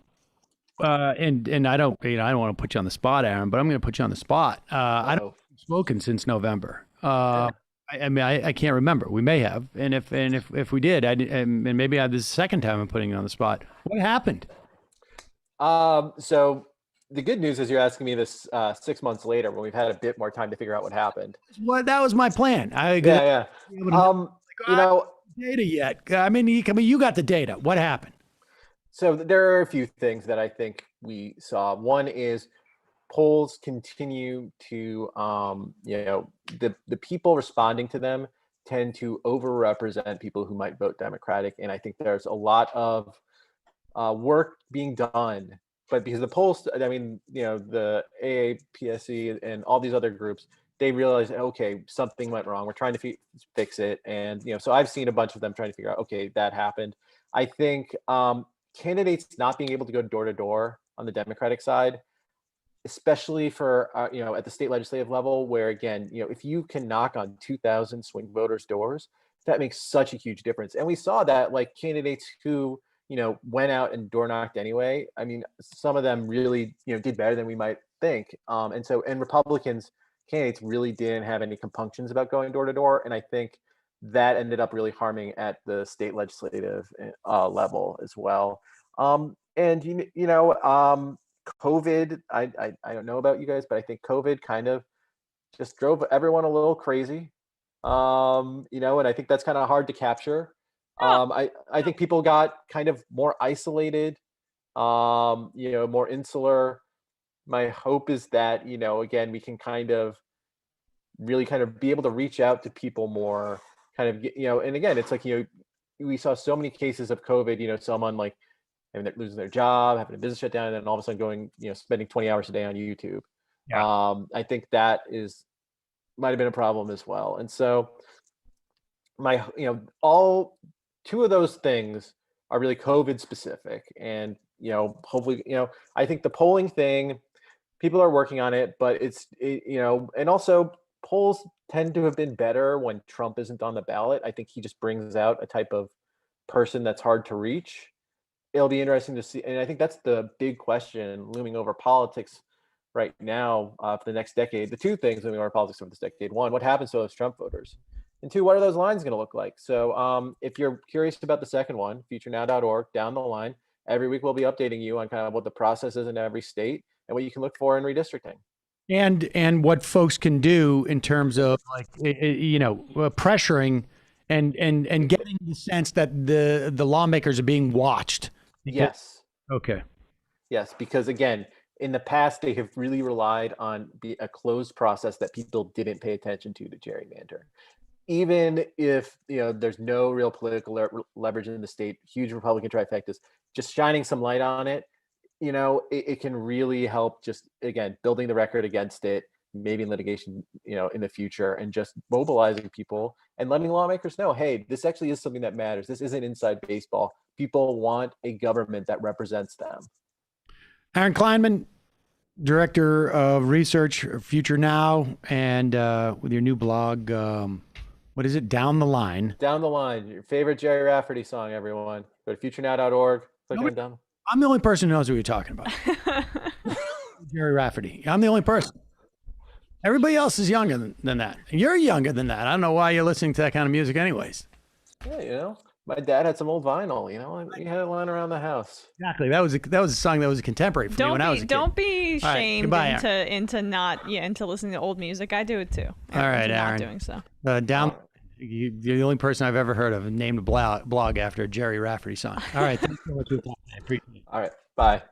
I don't want to put you on the spot, Aaron, but I'm going to put you on the spot. I don't spoken since November. I mean, I can't remember. We may have, and if we did, and maybe this is the second time I'm putting you on the spot. What happened? So the good news is you're asking me this 6 months later when we've had a bit more time to figure out what happened. Well, that was my plan. Yeah. Data yet? I mean, you got the data. What happened? So there are a few things that I think we saw. One is polls continue to, the people responding to them tend to overrepresent people who might vote Democratic. And I think there's a lot of work being done. But because the polls, I mean, the AAPSC and all these other groups, they realize, okay, something went wrong. We're trying to fix it. And, so I've seen a bunch of them trying to figure out, okay, that happened. I think candidates not being able to go door to door on the Democratic side, especially for, at the state legislative level, where, again, if you can knock on 2,000 swing voters' doors, that makes such a huge difference. And we saw that, like, candidates who, went out and door knocked anyway. I mean, some of them really, did better than we might think. And Republicans candidates really didn't have any compunctions about going door to door. And I think that ended up really harming at the state legislative level as well. COVID, I don't know about you guys, but I think COVID kind of just drove everyone a little crazy. And I think that's kind of hard to capture. I think people got kind of more isolated, more insular. My hope is that, again, we can kind of really kind of be able to reach out to people more, kind of, and again, it's like, we saw so many cases of COVID, someone like, they're losing their job, having a business shut down, and then all of a sudden going, spending 20 hours a day on YouTube. Yeah. I think that might have been a problem as well. And so all two of those things are really COVID specific. And, hopefully, I think the polling thing, people are working on it, but and also polls tend to have been better when Trump isn't on the ballot. I think he just brings out a type of person that's hard to reach. It'll be interesting to see. And I think that's the big question looming over politics right now for the next decade. The two things looming over politics over this decade: one, what happens to those Trump voters? And two, what are those lines going to look like? So if you're curious about the second one, futurenow.org, down the line, every week we'll be updating you on kind of what the process is in every state and what you can look for in redistricting. And what folks can do in terms of, like, pressuring and getting the sense that the lawmakers are being watched. Yes. Okay. Yes, because again, in the past, they have really relied on a closed process that people didn't pay attention to gerrymander. Even if there's no real political leverage in the state, huge Republican trifectas, just shining some light on it, it can really help. Just again, building the record against it, maybe in litigation, in the future, and just mobilizing people and letting lawmakers know, hey, this actually is something that matters. This isn't inside baseball. People want a government that represents them. Aaron Kleinman, Director of Research, Future Now, and with your new blog, what is it? Down the Line. Down the Line, your favorite Jerry Rafferty song, everyone. Go to futurenow.org. Click on down. I'm the only person who knows what you're talking about. Jerry Rafferty. I'm the only person. Everybody else is younger than that. You're younger than that. I don't know why you're listening to that kind of music anyways. Yeah, My dad had some old vinyl, he had it lying around the house. Exactly. That was a song that was a contemporary for me when I was a kid. Don't be shamed right, into listening to old music. I do it too. All right, Aaron. Not doing so. You're the only person I've ever heard of named a blog after a Jerry Rafferty song. All right. Thanks so much for your time. I appreciate it. All right. Bye.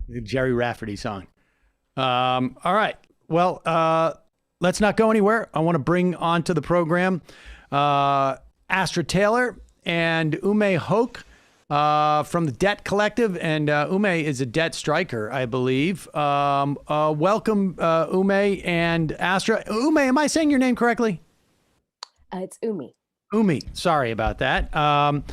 The Jerry Rafferty song. All right. Well, let's not go anywhere. I want to bring onto the program Astra Taylor and Umme Hoque from the Debt Collective. And Umme is a debt striker, I believe. Welcome, Umme and Astra. Umme, am I saying your name correctly? It's Umme. Umme, sorry about that. Welcome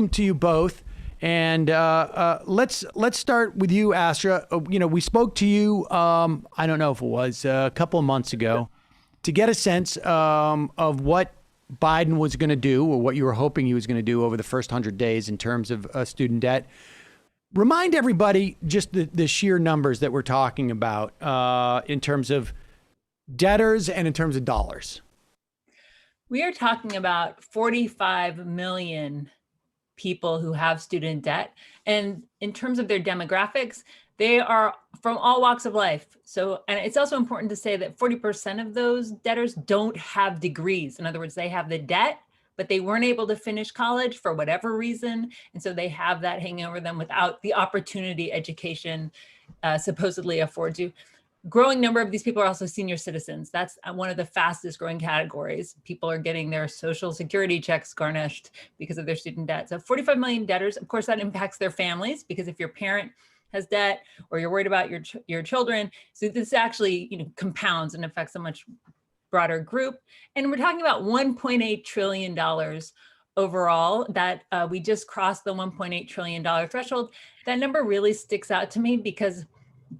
to you both. And let's start with you, Astra. We spoke to you, I don't know if it was a couple of months ago, to get a sense of what Biden was going to do, or what you were hoping he was going to do over the first 100 days in terms of student debt. Remind everybody just the sheer numbers that we're talking about in terms of debtors and in terms of dollars. We are talking about 45 million people who have student debt. And in terms of their demographics, they are from all walks of life. And it's also important to say that 40% of those debtors don't have degrees. In other words, they have the debt, but they weren't able to finish college for whatever reason. And so they have that hanging over them without the opportunity education supposedly affords you. Growing number of these people are also senior citizens. That's one of the fastest growing categories. People are getting their Social Security checks garnished because of their student debt. So 45 million debtors. Of course, that impacts their families, because if your parent has debt or you're worried about your children, so this actually compounds and affects a much broader group. And we're talking about $1.8 trillion overall, that we just crossed the $1.8 trillion threshold. That number really sticks out to me because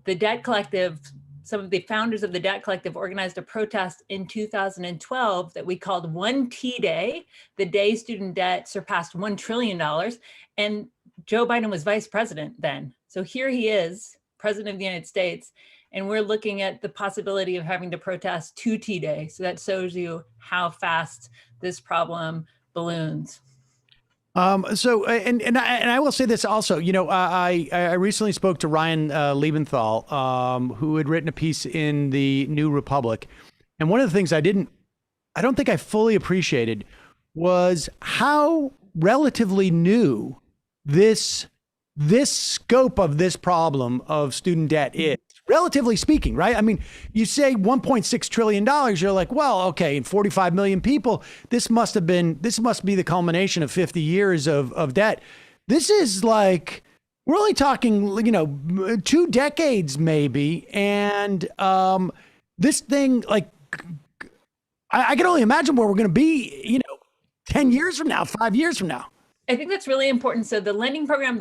the Debt Collective, some of the founders of the Debt Collective, organized a protest in 2012 that we called One T Day, the day student debt surpassed $1 trillion. And Joe Biden was vice president then. So here he is, president of the United States, and we're looking at the possibility of having to protest 2 T Day. So that shows you how fast this problem balloons. And I will say this also, I recently spoke to Ryan Liebenthal, who had written a piece in the New Republic. And one of the things I don't think I fully appreciated was how relatively new this scope of this problem of student debt is, relatively speaking, right? I mean, you say $1.6 trillion, you're like, well, okay, and 45 million people, this must be the culmination of 50 years of debt. This is like, we're only talking, 2 decades maybe. And this thing, like, I can only imagine where we're going to be, 10 years from now, 5 years from now. I think that's really important. So the lending program,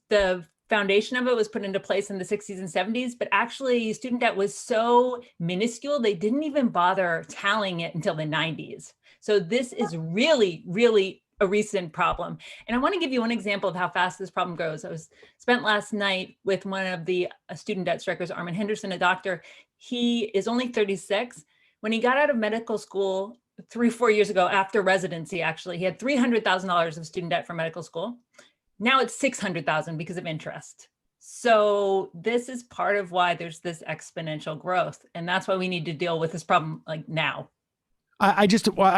the foundation of it was put into place in the 60s and 70s, but actually student debt was so minuscule, they didn't even bother tallying it until the 90s. So this is really, really a recent problem. And I want to give you one example of how fast this problem grows. I spent last night with one of the student debt strikers, Armin Henderson, a doctor. He is only 36. When he got out of medical school 3-4 years ago, after residency, actually, he had $300,000 of student debt for medical school. Now it's $600,000 because of interest. So this is part of why there's this exponential growth. And that's why we need to deal with this problem like now. I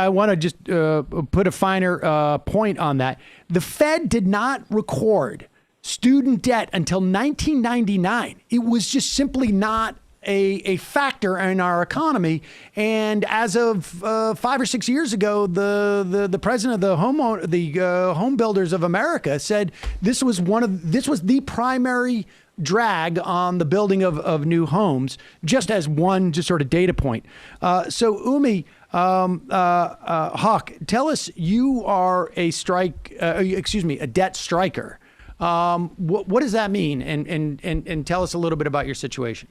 want to just put a finer point on that. The Fed did not record student debt until 1999. It was just simply not a factor in our economy. And as of 5 or 6 years ago, the president of the Home Builders of America said this was the primary drag on the building of new homes, just as one just sort of data point. So Umme Hoque, tell us, you are a debt striker. What does that mean? And tell us a little bit about your situation.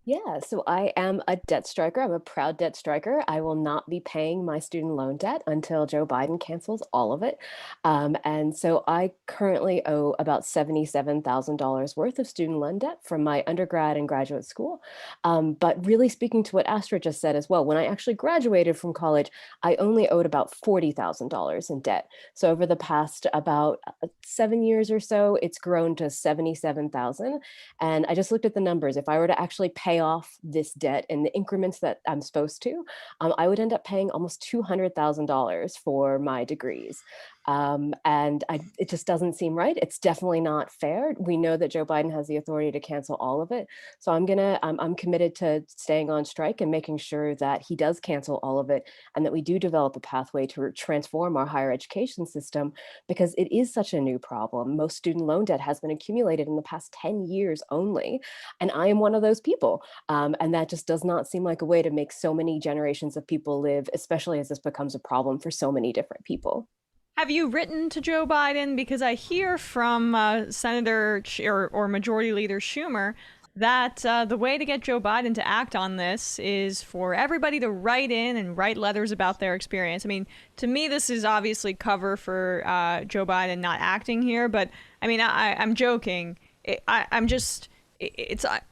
Yeah, so I am a debt striker. I'm a proud debt striker. I will not be paying my student loan debt until Joe Biden cancels all of it. And so I currently owe about $77,000 worth of student loan debt from my undergrad and graduate school. But really speaking to what Astra just said as well, when I actually graduated from college, I only owed about $40,000 in debt. So over the past about 7 years or so, it's grown to 77,000. And I just looked at the numbers. If I were to actually pay off this debt in the increments that I'm supposed to, I would end up paying almost $200,000 for my degrees. It just doesn't seem right. It's definitely not fair. We know that Joe Biden has the authority to cancel all of it. So I'm committed to staying on strike and making sure that he does cancel all of it and that we do develop a pathway to transform our higher education system, because it is such a new problem. Most student loan debt has been accumulated in the past 10 years only. And I am one of those people. And that just does not seem like a way to make so many generations of people live, especially as this becomes a problem for so many different people. Have you written to Joe Biden? Because I hear from Senator or Majority Leader Schumer that the way to get Joe Biden to act on this is for everybody to write in and write letters about their experience. I mean, to me, this is obviously cover for Joe Biden not acting here. But I mean, I'm joking.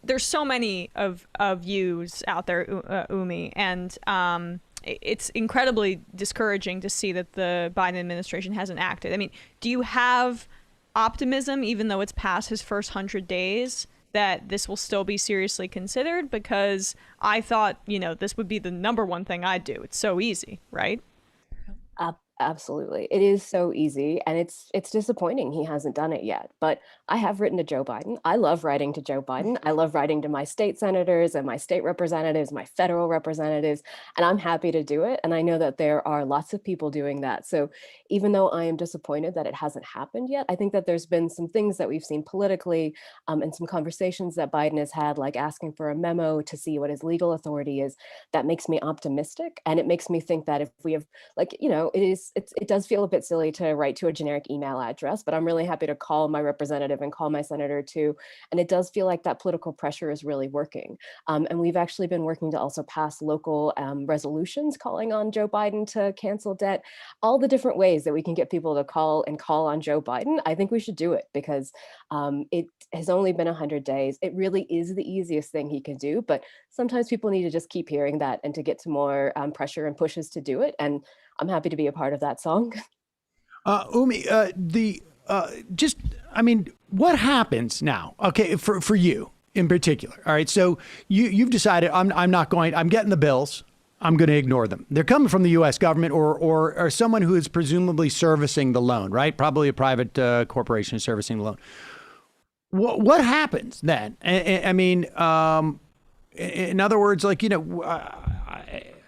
There's so many of yous out there, Umme, and it's incredibly discouraging to see that the Biden administration hasn't acted. I mean, do you have optimism, even though it's past his first 100 days, that this will still be seriously considered? Because I thought, this would be the number one thing I'd do. It's so easy, right? Absolutely. It is so easy, and it's disappointing he hasn't done it yet. But I have written to Joe Biden. I love writing to Joe Biden. I love writing to my state senators and my state representatives, my federal representatives, and I'm happy to do it. And I know that there are lots of people doing that. So even though I am disappointed that it hasn't happened yet, I think that there's been some things that we've seen politically and some conversations that Biden has had, like asking for a memo to see what his legal authority is, that makes me optimistic. And it makes me think that if we have, it does feel a bit silly to write to a generic email address, but I'm really happy to call my representative and call my senator too. And it does feel like that political pressure is really working. And we've actually been working to also pass local resolutions calling on Joe Biden to cancel debt. All the different ways that we can get people to call on Joe Biden, I think we should do it, because it has only been 100 days. It really is the easiest thing he can do, but sometimes people need to just keep hearing that and to get some more pressure and pushes to do it. And I'm happy to be a part of that song. Umme, what happens now? Okay, for you in particular. All right, so you've decided I'm getting the bills. I'm going to ignore them. They're coming from the U.S. government or someone who is presumably servicing the loan, right? Probably a private corporation servicing the loan. What happens then? I mean, in other words,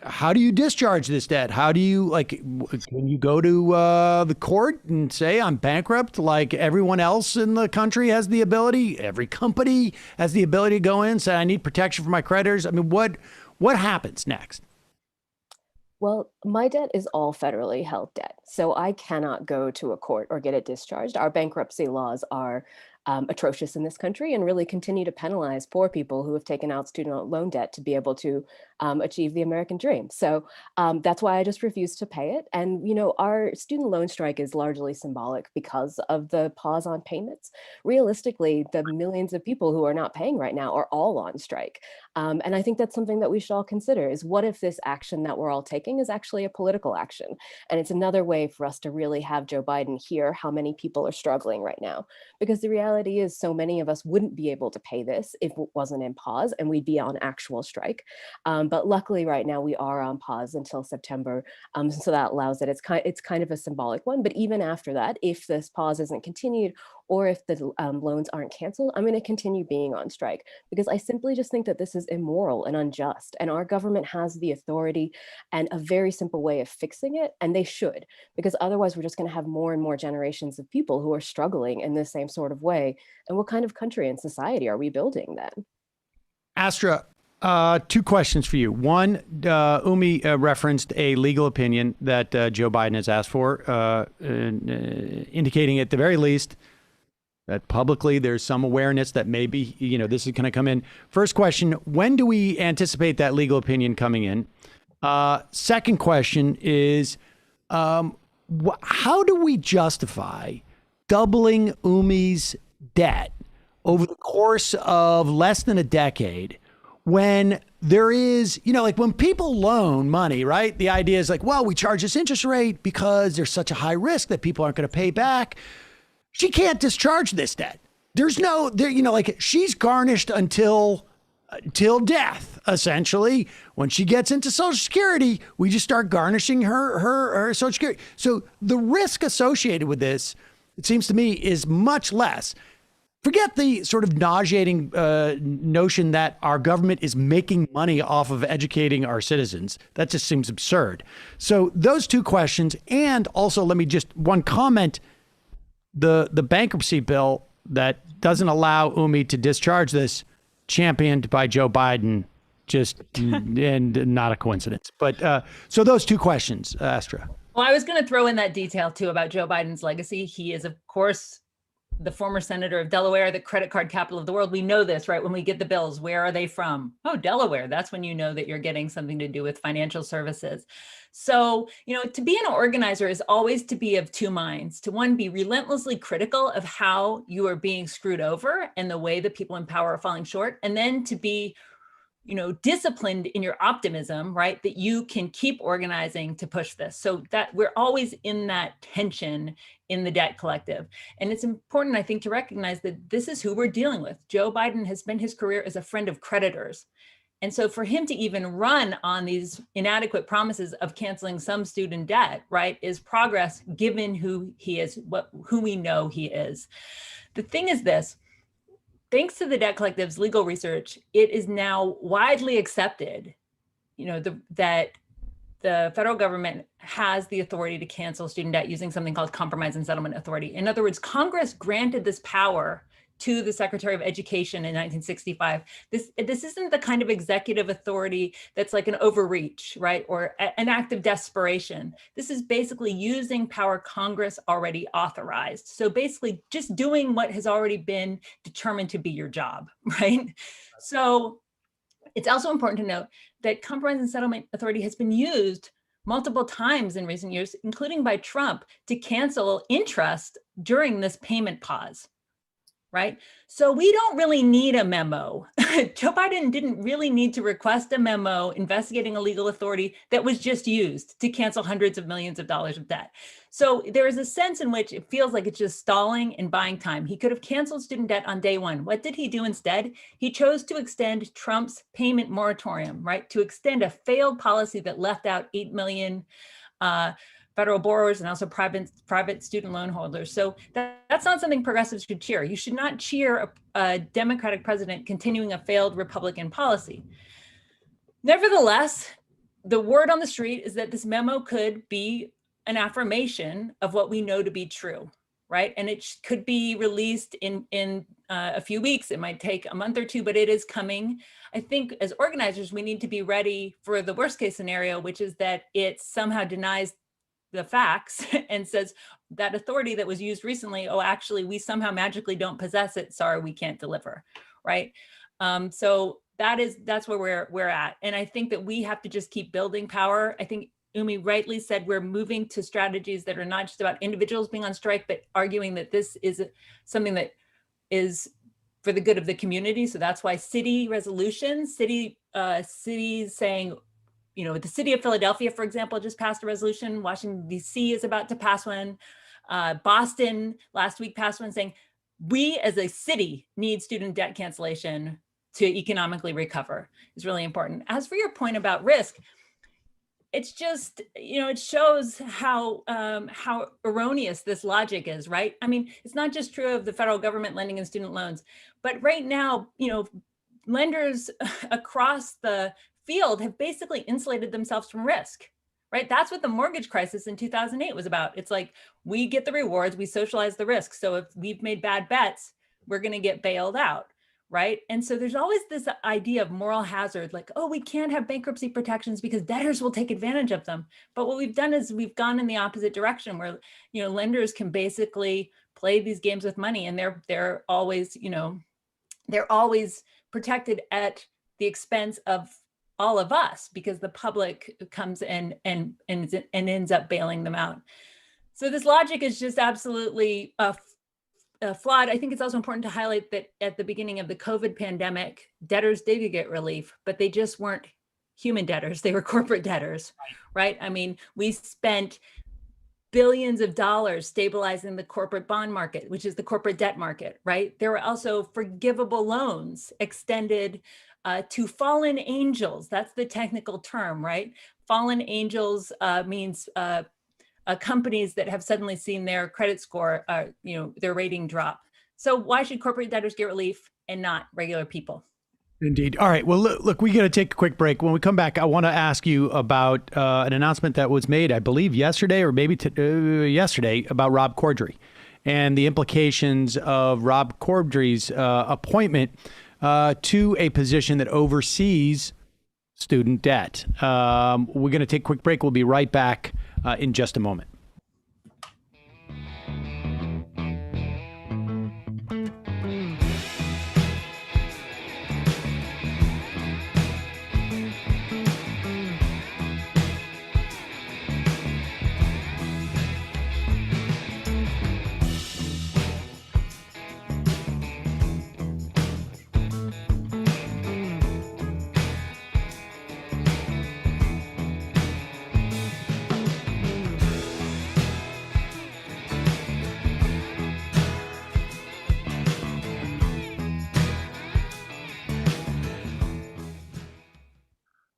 how do you discharge this debt? How do you, can you go to the court and say I'm bankrupt like everyone else in the country has the ability? Every company has the ability to go in and say I need protection for my creditors. I mean, what happens next? Well, my debt is all federally held debt, so I cannot go to a court or get it discharged. Our bankruptcy laws are atrocious in this country and really continue to penalize poor people who have taken out student loan debt to be able to achieve the American dream. So that's why I just refuse to pay it. And, our student loan strike is largely symbolic because of the pause on payments. Realistically, the millions of people who are not paying right now are all on strike. And I think that's something that we should all consider is what if this action that we're all taking is actually a political action? And it's another way for us to really have Joe Biden hear how many people are struggling right now. Because the reality is so many of us wouldn't be able to pay this if it wasn't in pause and we'd be on actual strike. But luckily right now we are on pause until September. So that allows it. It's kind of a symbolic one. But even after that, if this pause isn't continued or if the loans aren't canceled, I'm going to continue being on strike because I simply just think that this is immoral and unjust. And our government has the authority and a very simple way of fixing it. And they should, because otherwise we're just going to have more and more generations of people who are struggling in the same sort of way. And what kind of country and society are we building then? Astra, two questions for you. One, Umme referenced a legal opinion that Joe Biden has asked for, indicating at the very least that publicly there's some awareness that maybe, this is going to come in. First question, when do we anticipate that legal opinion coming in? Second question is, how do we justify doubling Umme's debt over the course of less than a decade when there is, when people loan money, right? The idea is like, well, we charge this interest rate because there's such a high risk that people aren't going to pay back. She can't discharge this debt. There's no, she's garnished until death, essentially. When she gets into Social Security, we just start garnishing her Social Security. So the risk associated with this, it seems to me, is much less. Forget the sort of nauseating notion that our government is making money off of educating our citizens. That just seems absurd. So those two questions, and also let me just one comment. The bankruptcy bill that doesn't allow Umme to discharge this, championed by Joe Biden, just and not a coincidence. But so those two questions, Astra. Well, I was going to throw in that detail too about Joe Biden's legacy. He is, of course, the former senator of Delaware, the credit card capital of the world. We know this, right? When we get the bills, where are they from? Oh, Delaware. That's when you know that you're getting something to do with financial services. So, to be an organizer is always to be of two minds. To one, be relentlessly critical of how you are being screwed over and the way that people in power are falling short. And then to be, disciplined in your optimism, right? That you can keep organizing to push this. So that we're always in that tension in the debt collective. And it's important, I think, to recognize that this is who we're dealing with. Joe Biden has spent his career as a friend of creditors. And so for him to even run on these inadequate promises of canceling some student debt, right, is progress given who he is, who we know he is. The thing is this, thanks to the debt collective's legal research, it is now widely accepted, that the federal government has the authority to cancel student debt using something called compromise and settlement authority. In other words, Congress granted this power to the Secretary of Education in 1965. This isn't the kind of executive authority that's like an overreach, right? Or an act of desperation. This is basically using power Congress already authorized. So basically just doing what has already been determined to be your job, right? So it's also important to note that compromise and settlement authority has been used multiple times in recent years, including by Trump, to cancel interest during this payment pause. Right? So we don't really need a memo. Joe Biden didn't really need to request a memo investigating a legal authority that was just used to cancel hundreds of millions of dollars of debt. So there is a sense in which it feels like it's just stalling and buying time. He could have canceled student debt on day one. What did he do instead? He chose to extend Trump's payment moratorium, right? To extend a failed policy that left out 8 million federal borrowers and also private student loan holders. So that's not something progressives should cheer. You should not cheer a Democratic president continuing a failed Republican policy. Nevertheless, the word on the street is that this memo could be an affirmation of what we know to be true, right? And it could be released in a few weeks. It might take a month or two, but it is coming. I think as organizers, we need to be ready for the worst case scenario, which is that it somehow denies the facts and says that authority that was used recently, oh, actually, we somehow magically don't possess it. Sorry, we can't deliver, right? So that's where we're at. And I think that we have to just keep building power. I think Umme rightly said we're moving to strategies that are not just about individuals being on strike, but arguing that this is something that is for the good of the community. So that's why city resolutions, cities saying, the city of Philadelphia, for example, just passed a resolution. Washington, D.C. is about to pass one. Boston last week passed one saying, we as a city need student debt cancellation to economically recover. Is really important. As for your point about risk, it's just, it shows how erroneous this logic is, right? I mean, it's not just true of the federal government lending in student loans, but right now, lenders across the field have basically insulated themselves from risk, right? That's what the mortgage crisis in 2008 was about. It's like, we get the rewards, we socialize the risk. So if we've made bad bets, we're going to get bailed out, right? And so there's always this idea of moral hazard, like, oh, we can't have bankruptcy protections because debtors will take advantage of them. But what we've done is we've gone in the opposite direction where, lenders can basically play these games with money, and they're always, they're always protected at the expense of all of us, because the public comes in and ends up bailing them out. So this logic is just absolutely flawed. I think it's also important to highlight that at the beginning of the COVID pandemic, debtors did get relief, but they just weren't human debtors. They were corporate debtors, right? I mean, we spent billions of dollars stabilizing the corporate bond market, which is the corporate debt market, right? There were also forgivable loans extended to fallen angels. That's the technical term, right? Fallen angels means companies that have suddenly seen their credit score, their rating drop. So why should corporate debtors get relief and not regular people? Indeed. All right. Well, look, we got to take a quick break. When we come back, I want to ask you about an announcement that was made, I believe, yesterday or maybe yesterday about Rob Cordray and the implications of Rob Cordray's appointment to a position that oversees student debt. We're going to take a quick break. We'll be right back in just a moment.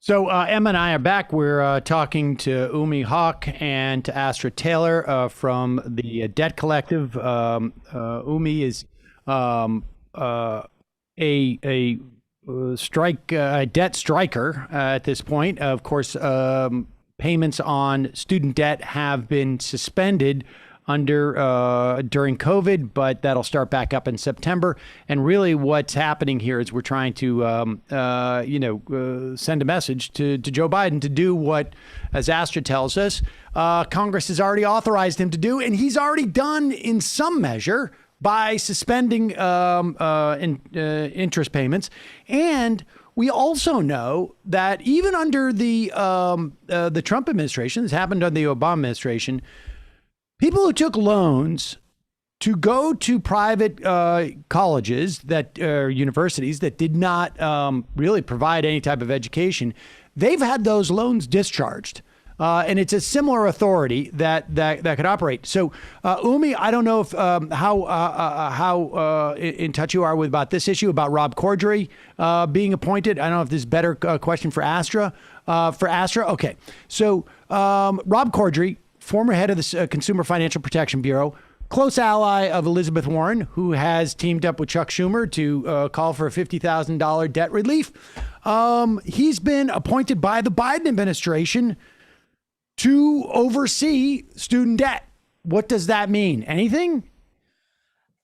So Emma and I are back. We're talking to Umme Hoque and to Astra Taylor from the Debt Collective. Umme is a debt striker at this point. Of course, payments on student debt have been suspended during COVID, but that'll start back up in September. And really what's happening here is we're trying to, send a message to Joe Biden to do what, as Astra tells us, Congress has already authorized him to do. And he's already done in some measure by suspending interest payments. And we also know that even under the Trump administration, this happened under the Obama administration, people who took loans to go to private colleges universities that did not really provide any type of education, they've had those loans discharged. And it's a similar authority that could operate. So, Umme, I don't know if how in touch you are about this issue about Rob Cordray being appointed. I don't know if this is a better question for Astra. Okay. So, Rob Cordray, former head of the Consumer Financial Protection Bureau, close ally of Elizabeth Warren, who has teamed up with Chuck Schumer to call for a $50,000 debt relief. He's been appointed by the Biden administration to oversee student debt. What does that mean? Anything?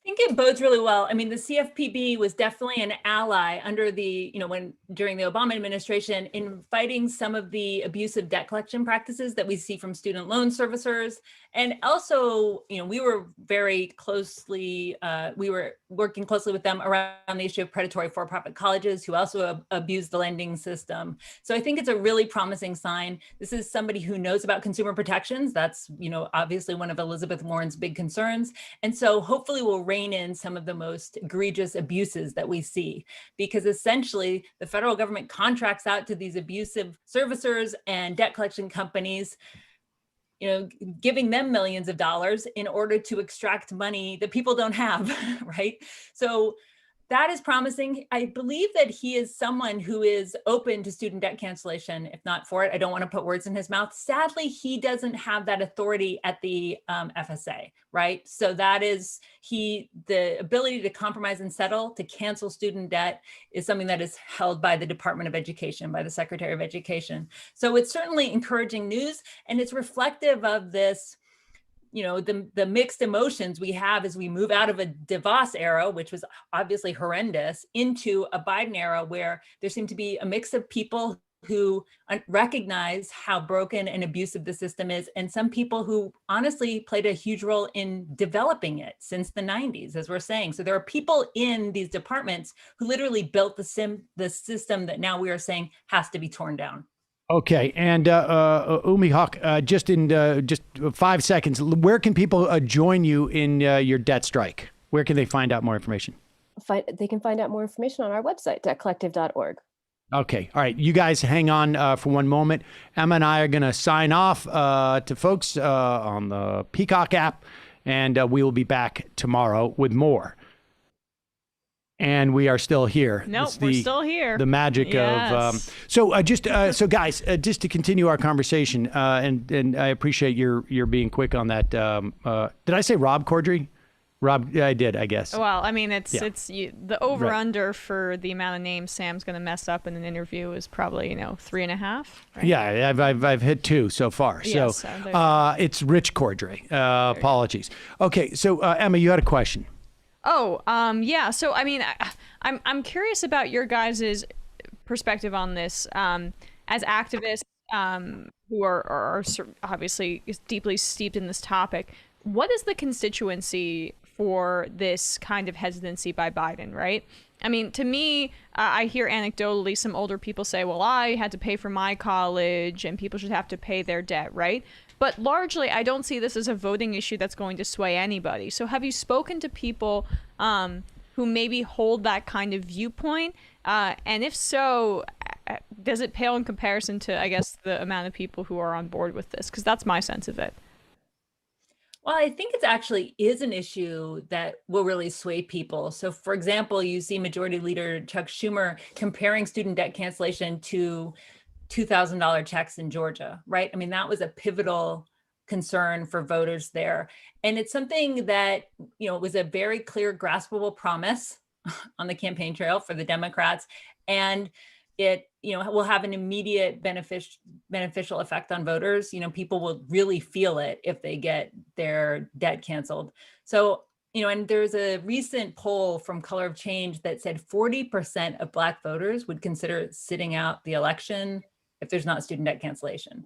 I think it bodes really well. I mean, the CFPB was definitely an ally under during the Obama administration in fighting some of the abusive debt collection practices that we see from student loan servicers. And also, we were very closely, we were working closely with them around the issue of predatory for-profit colleges who also abuse the lending system. So I think it's a really promising sign. This is somebody who knows about consumer protections. That's, obviously one of Elizabeth Warren's big concerns. And so hopefully we'll rein in some of the most egregious abuses that we see, because essentially the federal government contracts out to these abusive servicers and debt collection companies, giving them millions of dollars in order to extract money that people don't have, right? So that is promising. I believe that he is someone who is open to student debt cancellation, if not for it. I don't want to put words in his mouth. Sadly, he doesn't have that authority at the FSA, right? So that is the ability to compromise and settle, to cancel student debt is something that is held by the Department of Education, by the Secretary of Education. So it's certainly encouraging news, and it's reflective of this, the mixed emotions we have as we move out of a DeVos era, which was obviously horrendous, into a Biden era where there seemed to be a mix of people who recognize how broken and abusive the system is, and some people who honestly played a huge role in developing it since the 90s, as we're saying. So there are people in these departments who literally built the system that now we are saying has to be torn down. Okay, and Umme Hoque, just 5 seconds, where can people join you in your debt strike? Where can they find out more information? They can find out more information on our website, debtcollective.org. Okay. All right. You guys hang on for one moment. Emma and I are going to sign off to folks on the Peacock app, and we will be back tomorrow with more. And we are still here. Nope, we're still here. The magic of so guys, just to continue our conversation, and I appreciate your being quick on that. Did I say Rob Cordray? Rob, I did, I guess. Well, I mean, the over under for the amount of names Sam's going to mess up in an interview is probably 3.5. Right? Yeah, I've hit 2 so far. Yes, so it's Rich Cordray. Apologies. Okay, so Emma, you had a question. Oh, yeah. So I mean, I'm curious about your guys' perspective on this as activists who are obviously deeply steeped in this topic. What is the constituency for this kind of hesitancy by Biden, right? I mean, to me, I hear anecdotally some older people say, well, I had to pay for my college and people should have to pay their debt, right? But largely, I don't see this as a voting issue that's going to sway anybody. So have you spoken to people who maybe hold that kind of viewpoint? And if so, does it pale in comparison to, I guess, the amount of people who are on board with this? Because that's my sense of it. Well, I think it actually is an issue that will really sway people. So, for example, you see Majority Leader Chuck Schumer comparing student debt cancellation to $2,000 checks in Georgia, right? I mean, that was a pivotal concern for voters there. And it's something that, was a very clear, graspable promise on the campaign trail for the Democrats. And it, will have an immediate beneficial effect on voters. People will really feel it if they get their debt canceled. So, and there's a recent poll from Color of Change that said 40% of Black voters would consider sitting out the election if there's not student debt cancellation.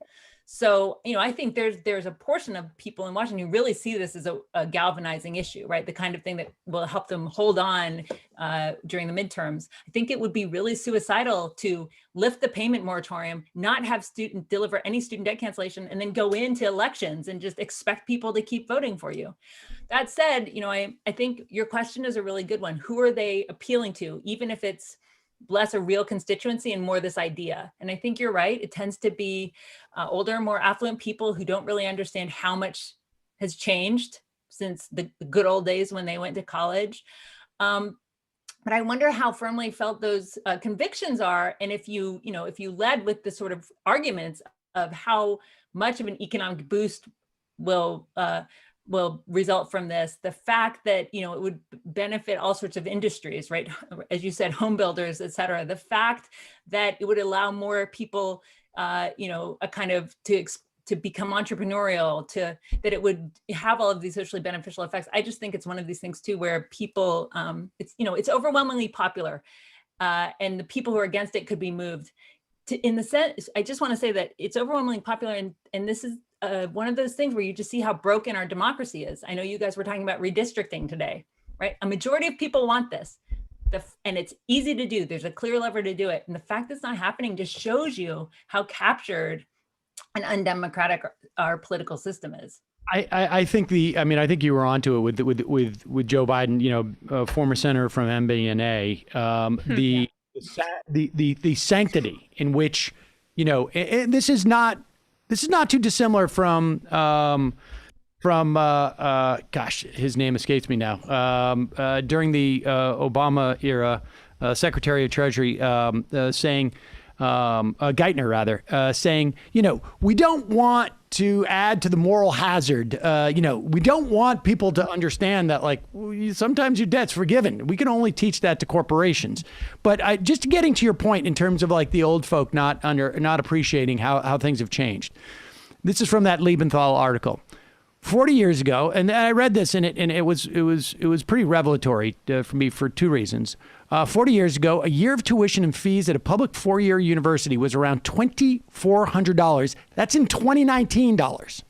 So, I think there's a portion of people in Washington who really see this as a galvanizing issue, right? The kind of thing that will help them hold on during the midterms. I think it would be really suicidal to lift the payment moratorium, not have deliver any student debt cancellation, and then go into elections and just expect people to keep voting for you. That said, I think your question is a really good one. Who are they appealing to, even if it's less a real constituency and more this idea? And I think you're right. It tends to be older, more affluent people who don't really understand how much has changed since the good old days when they went to college. But I wonder how firmly felt those convictions are. And if you led with the sort of arguments of how much of an economic boost will result from this, the fact that, it would benefit all sorts of industries, right? As you said, home builders, et cetera. The fact that it would allow more people, a kind of to become entrepreneurial, that it would have all of these socially beneficial effects. I just think it's one of these things too, where people, it's overwhelmingly popular, and the people who are against it could be moved. In the sense, I just want to say that it's overwhelmingly popular, and this is one of those things where you just see how broken our democracy is. I know you guys were talking about redistricting today, right? A majority of people want this, and it's easy to do. There's a clear lever to do it. And the fact that it's not happening just shows you how captured and undemocratic our political system is. I think I think you were onto it with Joe Biden, former senator from MBNA, the sanctity in which, this is not too dissimilar from gosh, his name escapes me now. During the Obama era, Secretary of Treasury saying, Geithner rather, saying, we don't want to add to the moral hazard. We don't want people to understand that, like, sometimes your debt's forgiven. We can only teach that to corporations. But just getting to your point in terms of like the old folk not appreciating how things have changed. This is from that Liebenthal article. 40 years ago, and I read this and it was pretty revelatory for me for two reasons. 40 years ago, a year of tuition and fees at a public four-year university was around $2,400. That's in 2019 dollars.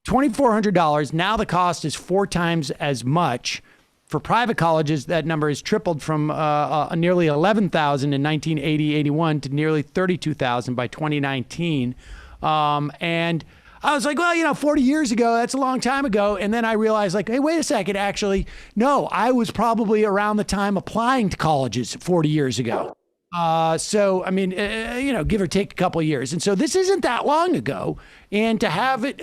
$2,400. Now the cost is 4 times as much. For private colleges, that number has tripled from nearly $11,000 in 1980-81 to nearly $32,000 by 2019. And I was like, well, 40 years ago, that's a long time ago. And then I realized, like, hey, wait a second. Actually, no, I was probably around the time applying to colleges 40 years ago. So, I mean, give or take a couple of years. And so this isn't that long ago. And to have it,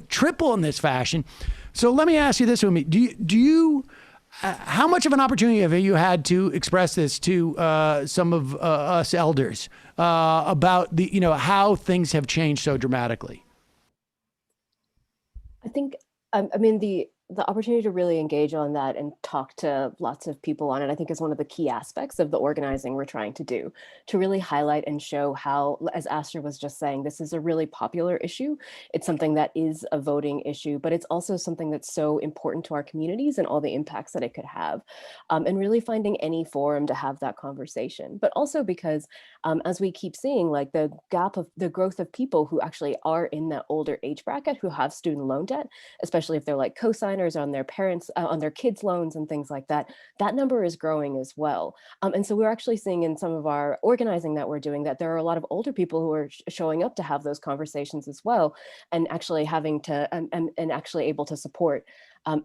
triple in this fashion. So let me ask you this, Umme. Do you how much of an opportunity have you had to express this to some of us elders about how things have changed so dramatically? I think, the opportunity to really engage on that and talk to lots of people on it, I think is one of the key aspects of the organizing we're trying to do, to really highlight and show how, as Astra was just saying, this is a really popular issue. It's something that is a voting issue, but it's also something that's so important to our communities and all the impacts that it could have, and really finding any forum to have that conversation. But also because, as we keep seeing, like the gap of the growth of people who actually are in that older age bracket who have student loan debt, especially if they're like co-signers on their parents, on their kids' loans and things like that, that number is growing as well. And so we're actually seeing in some of our organizing that we're doing that there are a lot of older people who are showing up to have those conversations as well, and actually having to, and actually able to support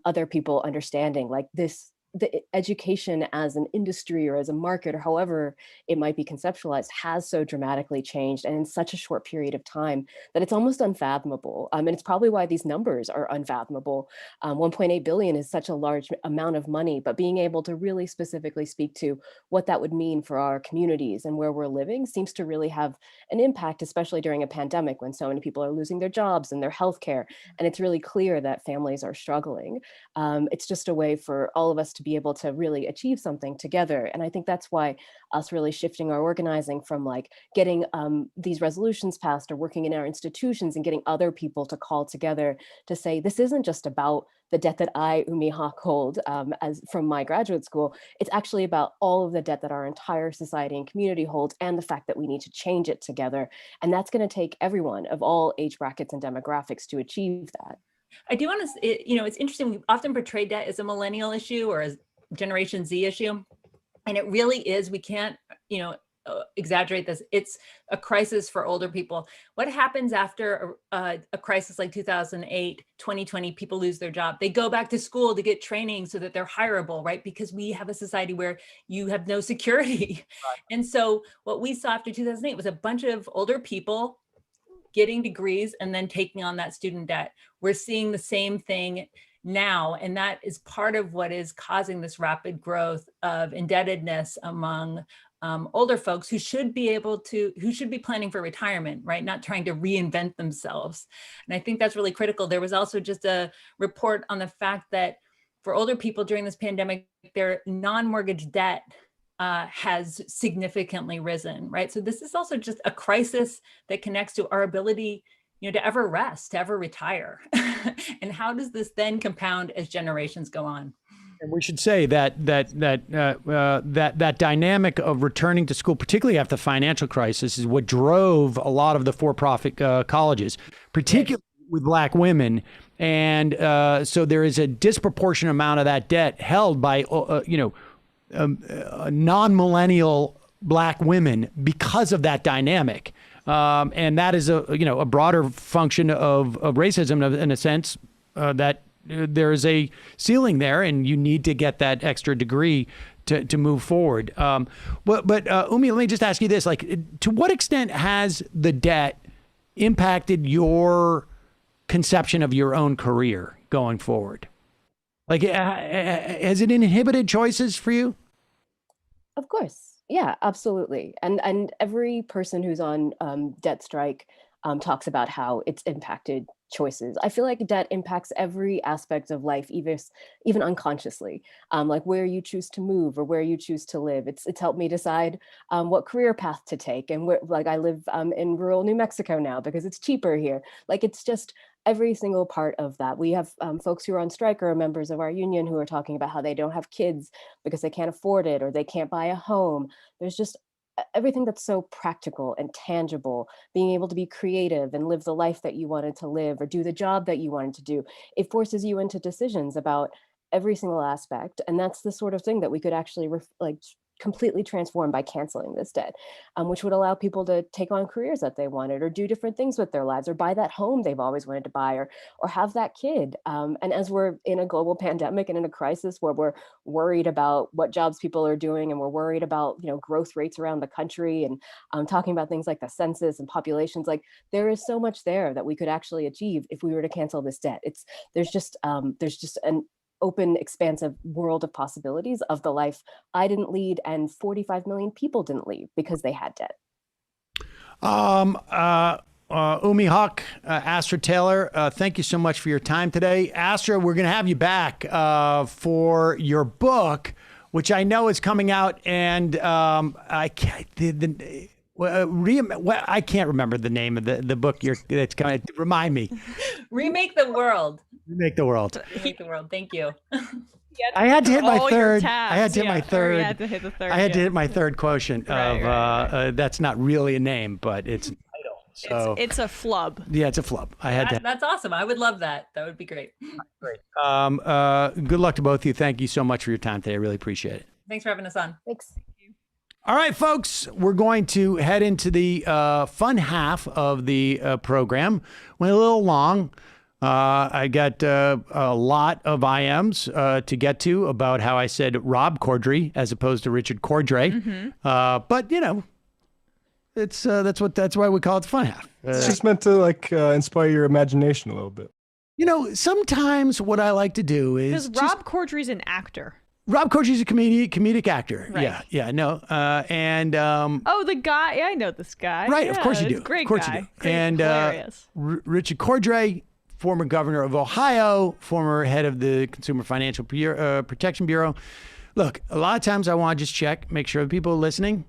other people understanding like this, the education as an industry or as a market or however it might be conceptualized has so dramatically changed and in such a short period of time that it's almost unfathomable. And it's probably why these numbers are unfathomable. 1.8 billion is such a large amount of money, but being able to really specifically speak to what that would mean for our communities and where we're living seems to really have an impact, especially during a pandemic when so many people are losing their jobs and their healthcare. And it's really clear that families are struggling. It's just a way for all of us to be able to really achieve something together. And I think that's why us really shifting our organizing from like getting these resolutions passed or working in our institutions and getting other people to call together to say, this isn't just about the debt that I, Umme Hoque, hold as from my graduate school. It's actually about all of the debt that our entire society and community holds and the fact that we need to change it together. And that's going to take everyone of all age brackets and demographics to achieve that. I do want to, it's interesting. We often portray debt as a millennial issue or as Generation Z issue. And it really is, we can't, exaggerate this. It's a crisis for older people. What happens after a crisis like 2008, 2020, people lose their job. They go back to school to get training so that they're hireable, right? Because we have a society where you have no security. Right. And so what we saw after 2008 was a bunch of older people getting degrees and then taking on that student debt. We're seeing the same thing now, and that is part of what is causing this rapid growth of indebtedness among older folks who should be planning for retirement, right? Not trying to reinvent themselves. And I think that's really critical. There was also just a report on the fact that for older people during this pandemic, their non-mortgage debt has significantly risen, right? So this is also just a crisis that connects to our ability, to ever rest, to ever retire. And how does this then compound as generations go on? And we should say that dynamic of returning to school, particularly after the financial crisis, is what drove a lot of the for-profit colleges, particularly with Black women. And so there is a disproportionate amount of that debt held by, non-millennial Black women because of that dynamic. And that is a broader function of racism in a sense that there is a ceiling there and you need to get that extra degree to move forward. But Umme, let me just ask you this, to what extent has the debt impacted your conception of your own career going forward? Has it inhibited choices for you? Of course. Yeah, absolutely. And every person who's on debt strike talks about how it's impacted choices. I feel like debt impacts every aspect of life, even unconsciously, like where you choose to move or where you choose to live. It's helped me decide what career path to take. And I live in rural New Mexico now because it's cheaper here. It's just every single part of that. We have folks who are on strike or are members of our union who are talking about how they don't have kids because they can't afford it or they can't buy a home. There's just everything that's so practical and tangible, being able to be creative and live the life that you wanted to live or do the job that you wanted to do. It forces you into decisions about every single aspect. And that's the sort of thing that we could actually completely transform by canceling this debt, which would allow people to take on careers that they wanted or do different things with their lives or buy that home they've always wanted to buy or have that kid. And as we're in a global pandemic and in a crisis where we're worried about what jobs people are doing and we're worried about, growth rates around the country and talking about things like the census and populations, like there is so much there that we could actually achieve if we were to cancel this debt. There's just an open, expansive world of possibilities of the life I didn't lead and 45 million people didn't lead because they had debt. Umme Hoque, Astra Taylor, thank you so much for your time today. Astra, we're going to have you back for your book, which I know is coming out, and I can't remember the name of the book that's coming. Remind me. Remake the World. Remake the World. Remake the World. Thank you. I had to hit my third. I had to hit my third. You had to hit the third. I had to hit my third quotient of right. That's not really a name, but it's a title. So it's a flub. Yeah, it's a flub. That's awesome. I would love that. That would be great. Great. Good luck to both of you. Thank you so much for your time today. I really appreciate it. Thanks for having us on. Thanks. All right, folks, we're going to head into the fun half of the program. Went a little long. I got a lot of IMs to get to about how I said Rob Cordray as opposed to Richard Cordray. Mm-hmm. But that's why we call it the fun half. It's just meant to inspire your imagination a little bit. Sometimes what I like to do is because Rob Corddry's an actor. Rob Corddry's a comedic actor. Right. Yeah, no. The guy. Yeah, I know this guy. Right, yeah, of course you do. Great of course guy. you do. Great, and hilarious. Richard Cordray, former governor of Ohio, former head of the Consumer Financial Protection Bureau. Look, a lot of times I want to just check, make sure the people are listening.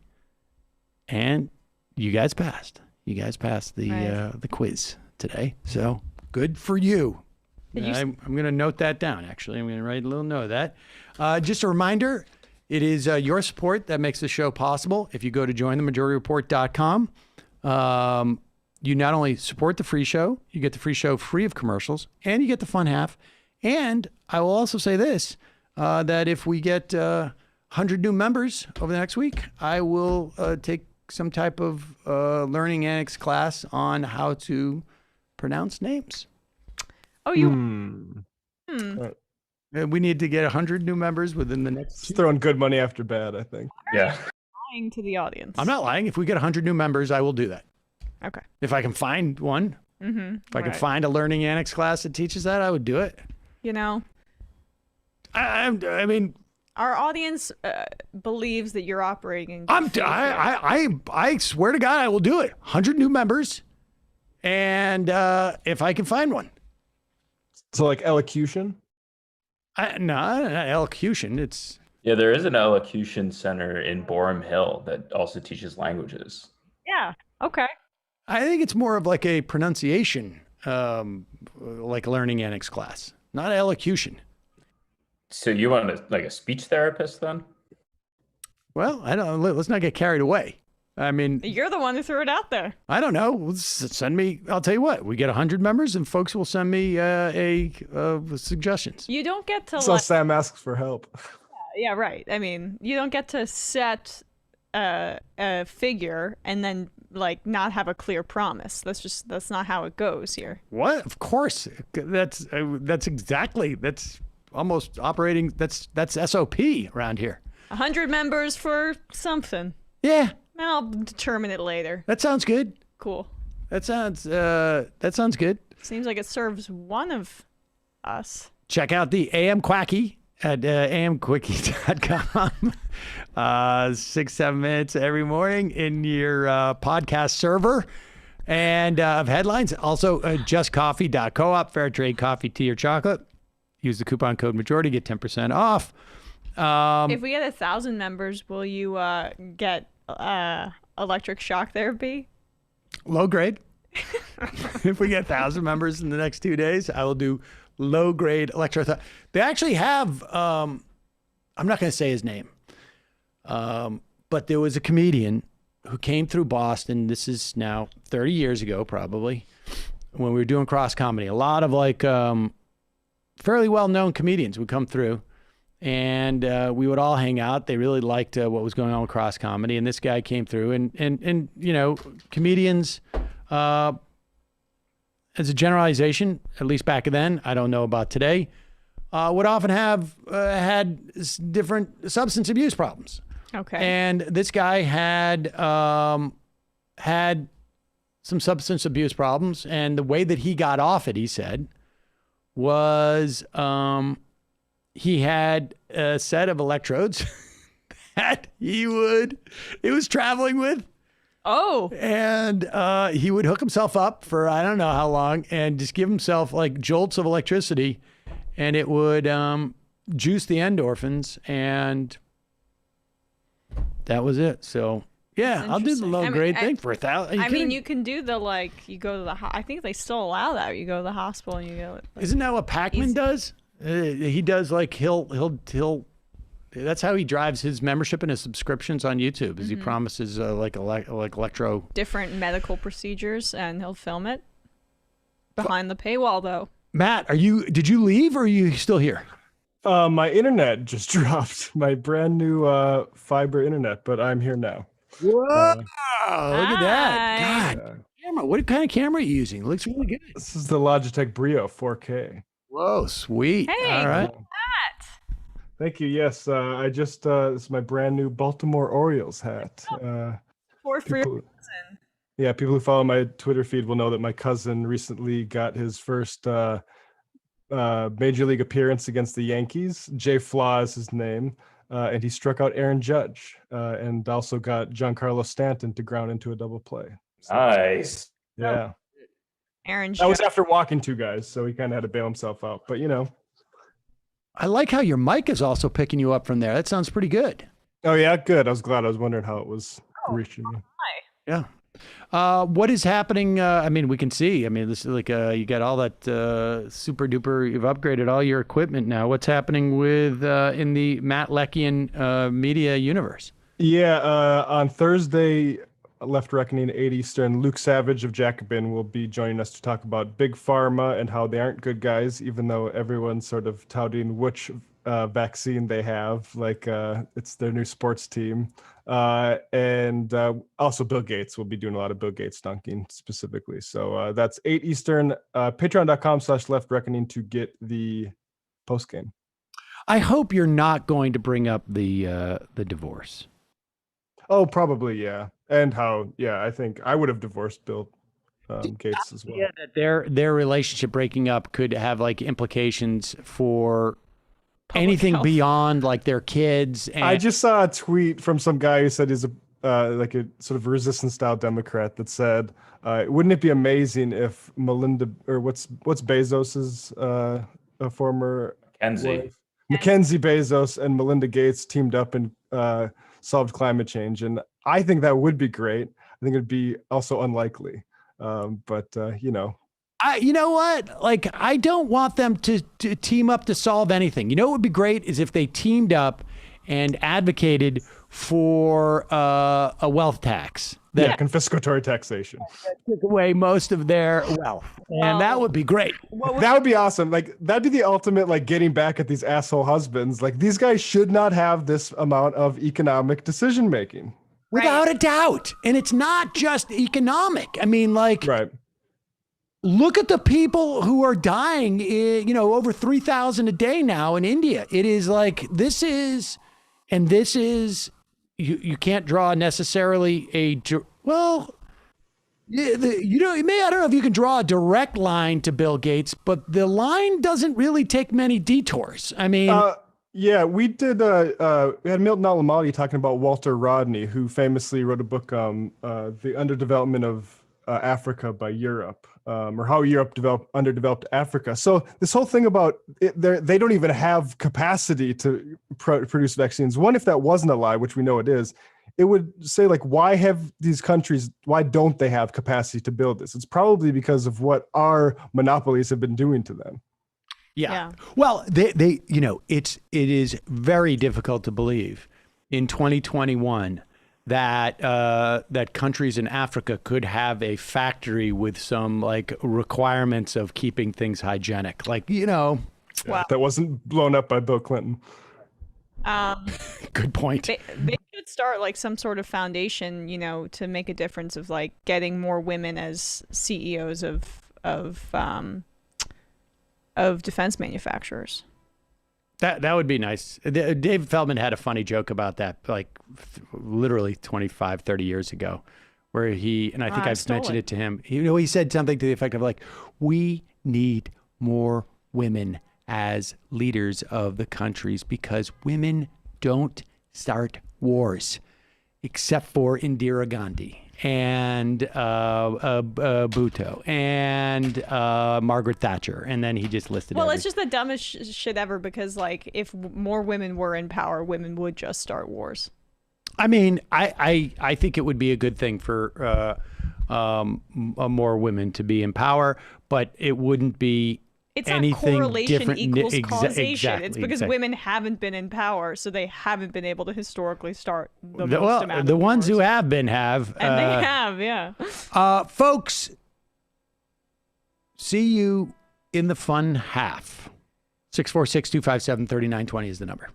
And you guys passed. You guys passed the quiz today. So good for you. I'm going to note that down, actually. I'm going to write a little note of that. Just a reminder, it is your support that makes the show possible. If you go to jointhemajorityreport.com, you not only support the free show, you get the free show free of commercials, and you get the fun half. And I will also say this, that if we get 100 new members over the next week, I will take some type of learning annex class on how to pronounce names. Oh, you... We need to get 100 new members within the next... Just throwing good money after bad, I think. Yeah. Lying to the audience. I'm not lying. If we get 100 new members, I will do that. Okay. If I can find one, if I can find a learning annex class that teaches that, I would do it. I mean, our audience believes that you're operating. I swear to God, I will do it. 100 new members, and if I can find one. So like elocution? No, not elocution. It's there is an elocution center in Borum Hill that also teaches languages. Yeah. Okay. I think it's more of like a pronunciation, like learning annex class, not elocution. So you want a speech therapist then? Well, I don't. Let's not get carried away. I mean, you're the one who threw it out there. I don't know. Send me. I'll tell you what. We get 100 members, and folks will send me suggestions. You don't get to. So Sam asks for help. Yeah, right. I mean, you don't get to set a figure and then not have a clear promise. That's not how it goes here. What? Of course. That's almost operating. That's SOP around here. 100 members for something. Yeah. I'll determine it later. That sounds good. Cool. That sounds good. Seems like it serves one of us. Check out the AM Quickie at amquickie.com. 6-7 minutes every morning in your podcast server. And of headlines, also justcoffee.coop, fair trade coffee, tea, or chocolate. Use the coupon code majority, get 10% off. If we get 1,000 members, will you get electric shock therapy? Low grade. If we get 1,000 members in the next 2 days, I will do low-grade electro. They actually have, I'm not going to say his name, but there was a comedian who came through Boston. This is now 30 years ago, probably, when we were doing cross comedy. A lot of like fairly well-known comedians would come through, and we would all hang out. They really liked what was going on with cross comedy, and this guy came through, and you know, comedians, as a generalization, at least back then, I don't know about today, would often have had different substance abuse problems. Okay. And this guy had had some substance abuse problems, and the way that he got off it, he said, was he had a set of electrodes that he was traveling with. Oh. And he would hook himself up for I don't know how long and just give himself like jolts of electricity, and it would juice the endorphins, and that was it. So yeah, I'll do the low grade thing for 1,000. I mean, you can do the you go to the. I think they still allow that. You go to the hospital and you go. Isn't that what Pacman does? He does like he'll. That's how he drives his membership and his subscriptions on YouTube. Is he promises like electro different medical procedures, and he'll film it behind the paywall though. Matt, did you leave or are you still here? My internet just dropped. My brand new fiber internet, but I'm here now. Whoa! Look at that! God, camera. What kind of camera are you using? It looks really good. This is the Logitech Brio 4K. Whoa, sweet! Hey, all right. Thank you. Yes, I just this is my brand new Baltimore Orioles hat. For your cousin. Yeah, people who follow my Twitter feed will know that my cousin recently got his first major league appearance against the Yankees. Jay Flaw is his name, and he struck out Aaron Judge, and also got Giancarlo Stanton to ground into a double play. So, nice. Yeah. Aaron Judge. That was after walking two guys, so he kind of had to bail himself out. But you know, I like how your mic is also picking you up from there. That sounds pretty good. Oh yeah, good. I was glad. I was wondering how it was reaching me. Yeah. What is happening? I mean, we can see. I mean, this is like you got all that super duper. You've upgraded all your equipment now. What's happening with in the Matt Leckian media universe? Yeah, on Thursday, Left Reckoning 8 Eastern, Luke Savage of Jacobin will be joining us to talk about Big Pharma and how they aren't good guys, even though everyone's sort of touting which vaccine they have, like it's their new sports team. And also Bill Gates will be doing a lot of Bill Gates dunking specifically. So that's 8 Eastern, patreon.com/Left Reckoning to get the post game. I hope you're not going to bring up the divorce. Oh, probably, yeah. And how, yeah, I think I would have divorced Bill Gates as well. Yeah, that their relationship breaking up could have like implications for public anything health beyond like their kids. And I just saw a tweet from some guy who said he's like a sort of resistance style Democrat that said, wouldn't it be amazing if Melinda, or what's Bezos's former wife? Mackenzie Bezos and Melinda Gates teamed up and solved climate change. And I think that would be great. I think it'd be also unlikely. But you know. You know what? Like, I don't want them to team up to solve anything. You know what would be great is if they teamed up and advocated for a wealth tax. That confiscatory taxation. That took away most of their wealth. And that would be great. That would be awesome. Like, that'd be the ultimate, like, getting back at these asshole husbands. Like, these guys should not have this amount of economic decision making. Without a doubt. And it's not just economic. I mean, like, look at the people who are dying, you know, over 3,000 a day now in India. It is like, you can't draw necessarily I don't know if you can draw a direct line to Bill Gates, but the line doesn't really take many detours. I mean, yeah, we did. We had Milton Alamati talking about Walter Rodney, who famously wrote a book, The Underdevelopment of Africa by Europe, or how Europe underdeveloped Africa. So this whole thing about they don't even have capacity to produce vaccines. One, if that wasn't a lie, which we know it is it would say like, why don't they have capacity to build this? It's probably because of what our monopolies have been doing to them. Yeah. Well, it is very difficult to believe in 2021 that countries in Africa could have a factory with some like requirements of keeping things hygienic. Like, Wow. That wasn't blown up by Bill Clinton. Good point. They should start like some sort of foundation, to make a difference of like getting more women as CEOs of defense manufacturers. That would be nice. Dave Feldman had a funny joke about that, like literally 25, 30 years ago, where I think I've mentioned it to him. He said something to the effect of like, we need more women as leaders of the countries because women don't start wars, except for Indira Gandhi and Bhutto and Margaret Thatcher, and then he just listed. Well, it's just the dumbest shit ever because, like, if more women were in power, women would just start wars. I mean, I think it would be a good thing for more women to be in power, but it wouldn't be. It's anything not correlation different. equals causation. Exactly, it's because women haven't been in power, so they haven't been able to historically start the most well, amount the of ones wars. who have been have. And they have, yeah. Folks, see you in the fun half. 646-257-3920 is the number.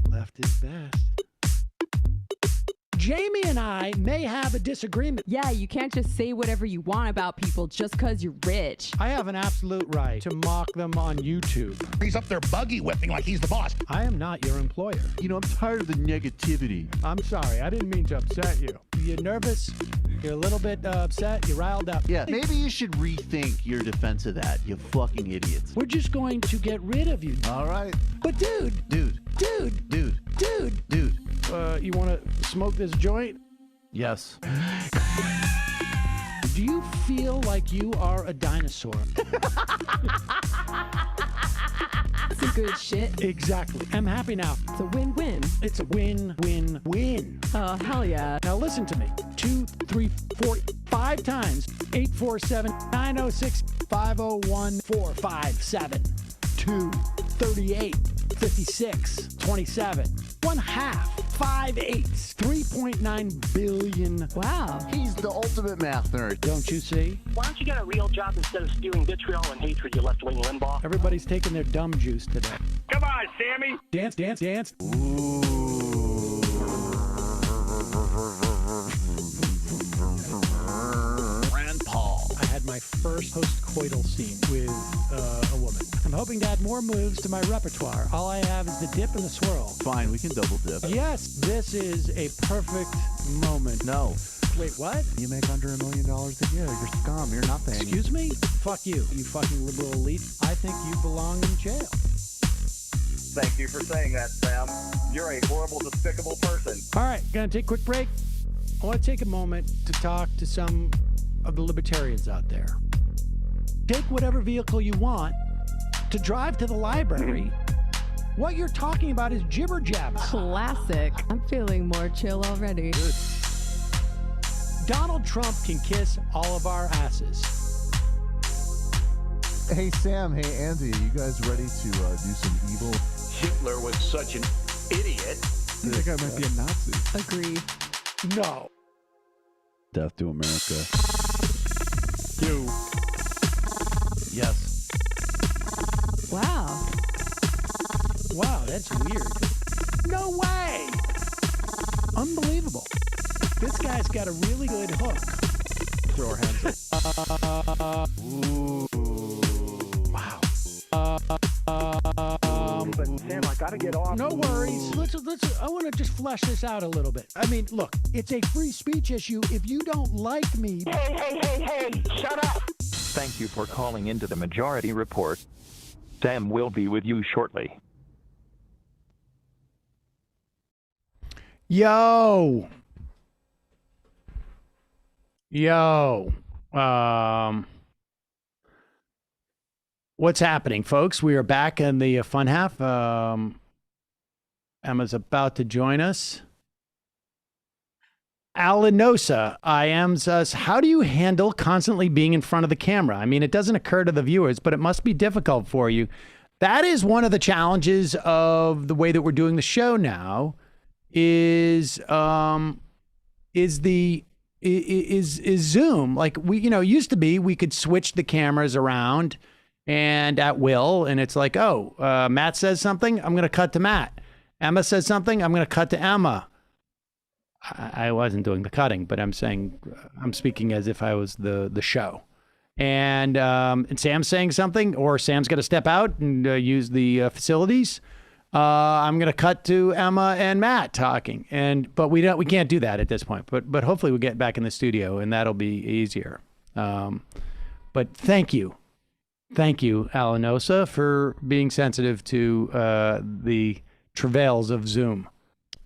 Left is best. Jamie and I may have a disagreement. Yeah, you can't just say whatever you want about people just because you're rich. I have an absolute right to mock them on YouTube. He's up there buggy whipping like he's the boss. I am not your employer. I'm tired of the negativity. I'm sorry. I didn't mean to upset you. You're nervous. You're a little bit upset. You're riled up. Yeah, maybe you should rethink your defense of that, you fucking idiots. We're just going to get rid of you. All right. But dude. You want to smoke this joint? Yes. Do you feel like you are a dinosaur? Some good shit. Exactly. I'm happy now. It's a win-win. It's a win-win-win. Oh, hell yeah. Now listen to me. 2, 3, 4, 5 times. 847-906-501-457. 2, 38, 56, 27. 1/2. 5 8s. 3.9 billion. Wow. He's the ultimate math nerd. Don't you see? Why don't you get a real job instead of spewing vitriol and hatred, you left-wing Limbaugh? Everybody's taking their dumb juice today. Come on, Sammy. Dance, dance, dance. Ooh. Rand Paul. I had my first post-coital scene with a woman. I'm hoping to add more moves to my repertoire. All I have is the dip and the swirl. Fine, we can double dip. Yes, this is a perfect moment. No. Wait, what? You make under $1 million a year. You're scum. You're nothing. Excuse me? Fuck you, you fucking liberal elite. I think you belong in jail. Thank you for saying that, Sam. You're a horrible, despicable person. All right, gonna take a quick break. I want to take a moment to talk to some of the libertarians out there. Take whatever vehicle you want to drive to the library. What you're talking about is jibber jabber. Classic. I'm feeling more chill already. Good. Donald Trump can kiss all of our asses. Hey, Sam. Hey, Andy. You guys ready to do some evil? Hitler was such an idiot. That guy might be a Nazi. Agree. No. Death to America. You. Yes. Wow. Wow, that's weird. No way! Unbelievable. This guy's got a really good hook. Throw our hands up. Ooh. Wow. But Sam, I gotta get off. No worries. Let's. I want to just flesh this out a little bit. I mean, look, it's a free speech issue. If you don't like me... Hey, shut up! Thank you for calling into the Majority Report. Sam will be with you shortly. Yo. What's happening, folks? We are back in the fun half. Emma's about to join us. Alinosa, IMs us. How do you handle constantly being in front of the camera? I mean, it doesn't occur to the viewers, but it must be difficult for you. That is one of the challenges of the way that we're doing the show now. Is Zoom. Like we, used to be, we could switch the cameras around and at will. And it's like, Matt says something, I'm going to cut to Matt. Emma says something, I'm going to cut to Emma. I wasn't doing the cutting, but I'm speaking as if I was the show. And Sam's saying something, or Sam's going to step out and use the facilities. I'm going to cut to Emma and Matt talking, but we can't do that at this point. But hopefully we'll get back in the studio, and that'll be easier. But thank you, Alinosa, for being sensitive to the travails of Zoom.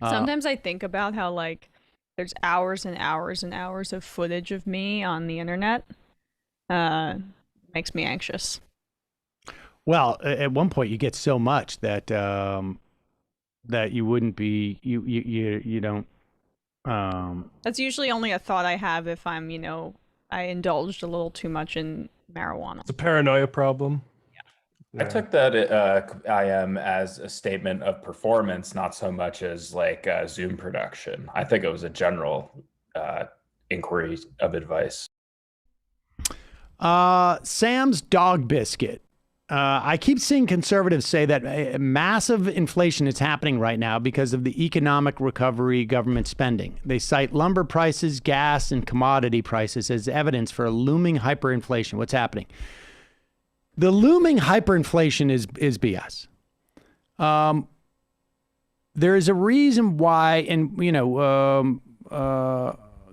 Sometimes I think about how there's hours and hours and hours of footage of me on the internet. Makes me anxious. Well, at one point you get so much that that you wouldn't be you don't. That's usually only a thought I have if I'm I indulged a little too much in marijuana. It's a paranoia problem. I took that IM as a statement of performance, not so much as Zoom production. I think it was a general inquiry of advice. Sam's dog biscuit. I keep seeing conservatives say that massive inflation is happening right now because of the economic recovery government spending. They cite lumber prices, gas, and commodity prices as evidence for a looming hyperinflation. What's happening? The looming hyperinflation is BS. There is a reason why, and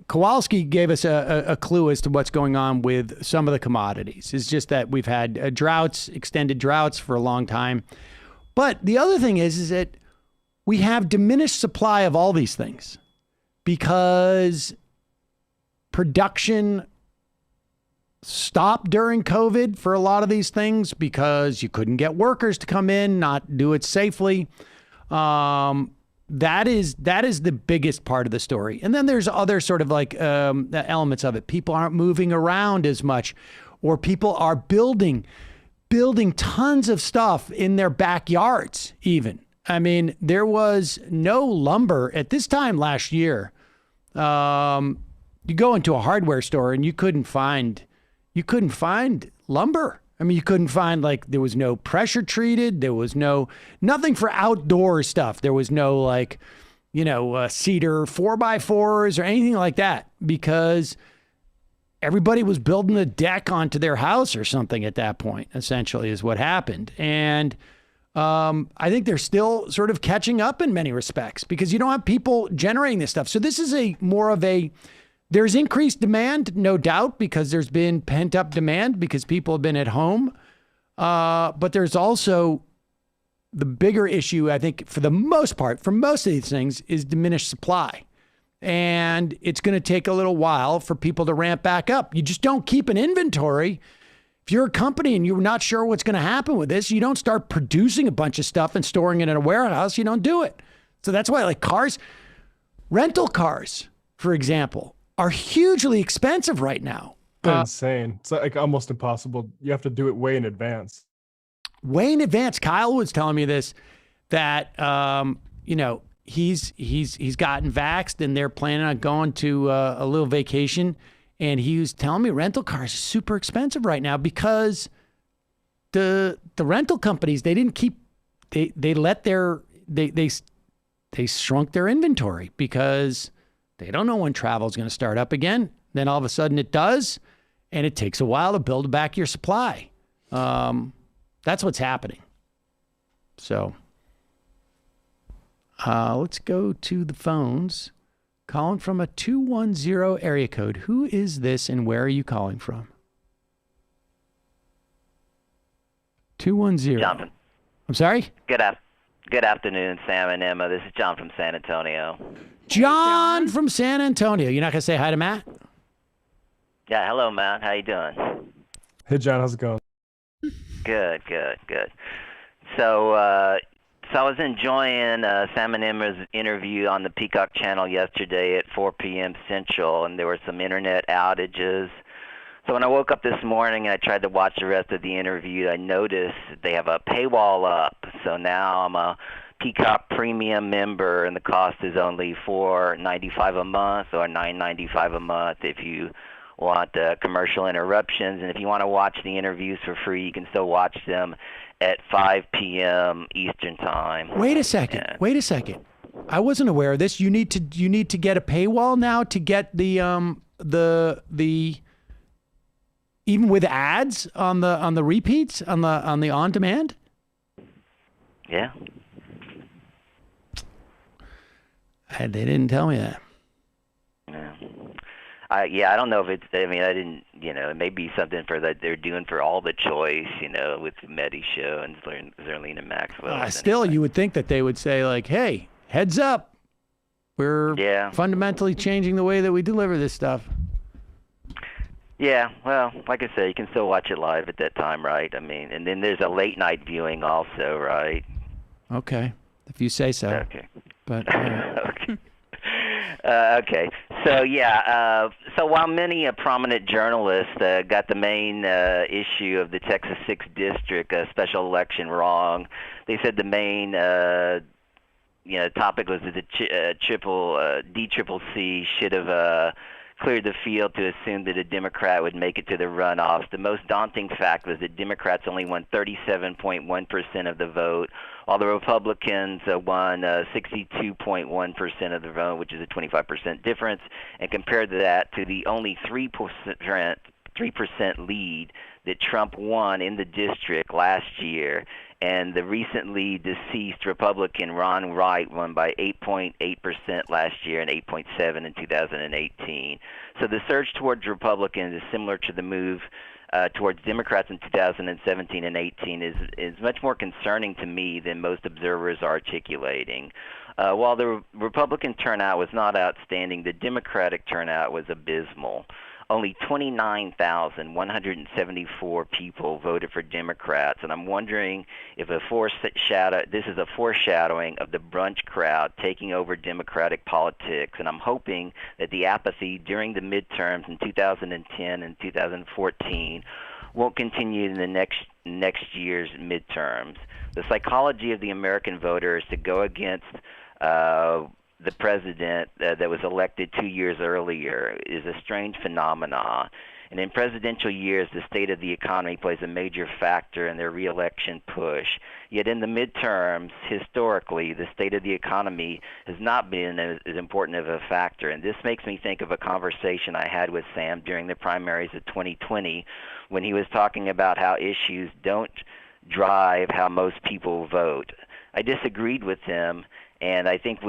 Kowalski gave us a clue as to what's going on with some of the commodities. It's just that we've had extended droughts for a long time. But the other thing is that we have diminished supply of all these things because production stopped during COVID for a lot of these things because you couldn't get workers to come in, not do it safely. That is the biggest part of the story. And then there's other sort of elements of it. People aren't moving around as much, or people are building tons of stuff in their backyards even. I mean, there was no lumber at this time last year. You go into a hardware store and you couldn't find lumber. I mean, you couldn't find there was no pressure treated. There was nothing for outdoor stuff. There was no Cedar 4x4s or anything like that because everybody was building a deck onto their house or something at that point, essentially is what happened. And I think they're still sort of catching up in many respects because you don't have people generating this stuff. So this is there's increased demand, no doubt, because there's been pent up demand because people have been at home. But there's also the bigger issue, I think, for the most part, for most of these things, is diminished supply. And it's going to take a little while for people to ramp back up. You just don't keep an inventory. If you're a company and you're not sure what's going to happen with this, you don't start producing a bunch of stuff and storing it in a warehouse. You don't do it. So that's why rental cars, for example, are hugely expensive right now. Insane. It's almost impossible. You have to do it way in advance. Way in advance. Kyle was telling me this, that, he's gotten vaxxed and they're planning on going to a little vacation. And he was telling me rental cars are super expensive right now because the rental companies, they shrunk their inventory because they don't know when travel is going to start up again. Then all of a sudden it does, and it takes a while to build back your supply. That's what's happening. So let's go to the phones. Calling from a 210 area code. Who is this and where are you calling from? 210. John. I'm sorry? Good afternoon, Sam and Emma. This is John from San Antonio. John from San Antonio. You're not going to say hi to Matt? Yeah, hello, Matt. How you doing? Hey, John. How's it going? Good. So I was enjoying Sam and Emma's interview on the Peacock channel yesterday at 4 p.m. Central, and there were some internet outages. So when I woke up this morning and I tried to watch the rest of the interview, I noticed they have a paywall up. So now I'm a Peacock Premium member, and the cost is only $4.95 a month or $9.95 a month if you want commercial interruptions. And if you want to watch the interviews for free, you can still watch them at 5 p.m. Eastern Time. Wait a second. I wasn't aware of this. You need to get a paywall now to get the even with ads on the repeats on the on demand. Yeah. They didn't tell me that. Yeah. I don't know if it's. I mean, I didn't. It may be something for that they're doing for all the choice. With Medi Show and Zerlina Maxwell. Still, you would think that they would say like, "Hey, heads up, we're fundamentally changing the way that we deliver this stuff." Yeah, well, like I said, you can still watch it live at that time, right? I mean, and then there's a late night viewing also, right? Okay, if you say so. Okay. But okay. Okay. So so while many prominent journalists got the main issue of the Texas 6th District special election wrong, they said the main topic was that the DCCC should have cleared the field to assume that a Democrat would make it to the runoffs. The most daunting fact was that Democrats only won 37.1% of the vote, while the Republicans won 62.1% of the vote, which is a 25% difference. And compared to that to the only 3% lead that Trump won in the district last year, and the recently deceased Republican Ron Wright won by 8.8% last year and 8.7% in 2018. So the surge towards Republicans is similar to the move towards Democrats in 2017 and 18 is much more concerning to me than most observers are articulating. While the Republican turnout was not outstanding, the Democratic turnout was abysmal. Only 29,174 people voted for Democrats, and I'm wondering if this is a foreshadowing of the brunch crowd taking over Democratic politics, and I'm hoping that the apathy during the midterms in 2010 and 2014 won't continue in the next year's midterms. The psychology of the American voter is to go against the president that was elected 2 years earlier is a strange phenomenon. And in presidential years, the state of the economy plays a major factor in their reelection push. Yet in the midterms, historically, the state of the economy has not been as important of a factor. And this makes me think of a conversation I had with Sam during the primaries of 2020 when he was talking about how issues don't drive how most people vote. I disagreed with him, and I think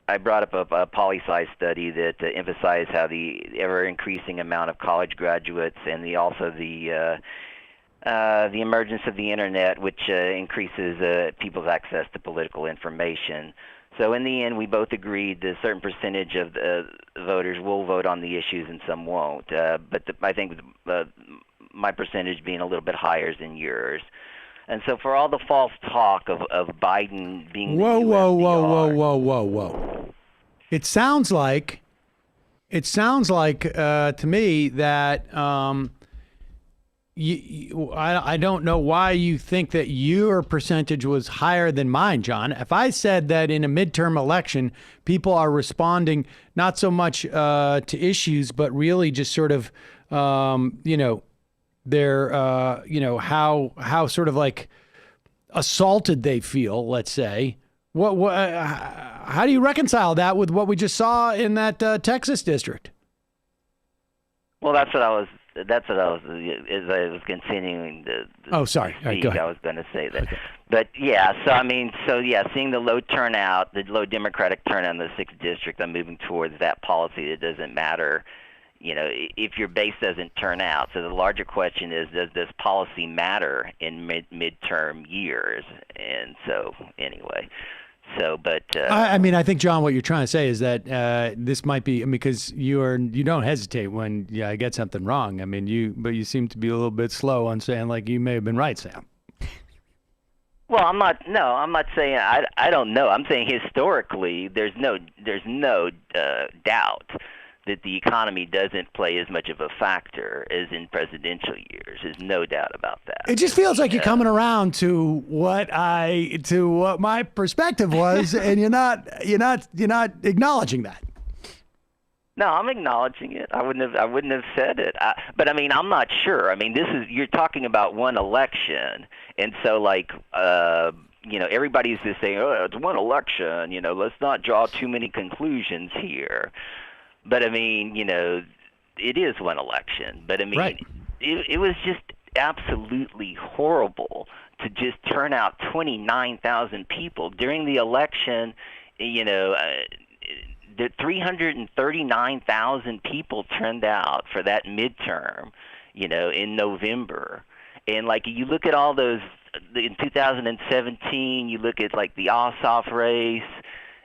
I brought up a poli-sci study that emphasized how the ever-increasing amount of college graduates and the emergence of the internet, which increases people's access to political information. So in the end, we both agreed that a certain percentage of the voters will vote on the issues and some won't. But I think my percentage being a little bit higher than yours. And so for all the false talk of Biden being whoa. It sounds like to me that I don't know why you think that your percentage was higher than mine, John. If I said that in a midterm election, people are responding not so much to issues, but really just sort of, their, how sort of like assaulted they feel, let's say. How do you reconcile that with what we just saw in that Texas district? Well, that's what I was as I was continuing to oh, sorry. speak, all right, go ahead. I was going to say that. Okay. But seeing the low turnout, the low Democratic turnout in the 6th District, I'm moving towards that policy that doesn't matter, if your base doesn't turn out. So the larger question is, does this policy matter in midterm years? And so, anyway. So, but I think, John, what you're trying to say is that this might be because you don't hesitate when I get something wrong. I mean, but you seem to be a little bit slow on saying like you may have been right, Sam. Well, I'm not saying I don't know. I'm saying historically, there's no doubt that the economy doesn't play as much of a factor as in presidential years. There's no doubt about that. It just feels like you're coming around to what my perspective was, and you're not acknowledging that. No, I'm acknowledging it. I wouldn't have said it. But I mean, I'm not sure. I mean, you're talking about one election, and so everybody's just saying, "Oh, it's one election." Let's not draw too many conclusions here. But I mean, it is one election. But I mean, right. it was just absolutely horrible to just turn out 29,000 people during the election. The 339,000 people turned out for that midterm, in November. And you look at all those in 2017, you look at the Ossoff race,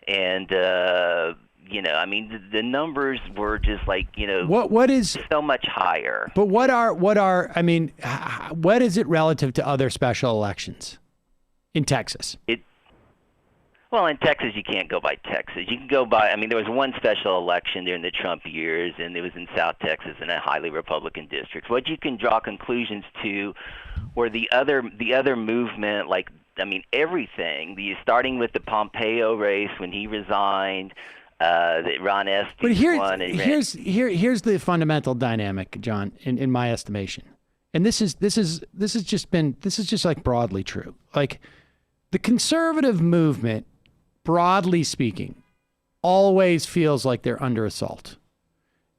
and I mean the numbers were just what is so much higher. But what is it relative to other special elections in Texas? Well, in Texas, you can't go by Texas. You can go by, there was one special election during the Trump years, and it was in South Texas in a highly Republican district. What you can draw conclusions to were the other movement, everything. Starting with the Pompeo race when he resigned, that Ron Estes won. Here's the fundamental dynamic, John, in my estimation. And this is just broadly true. The conservative movement, broadly speaking, always feels like they're under assault.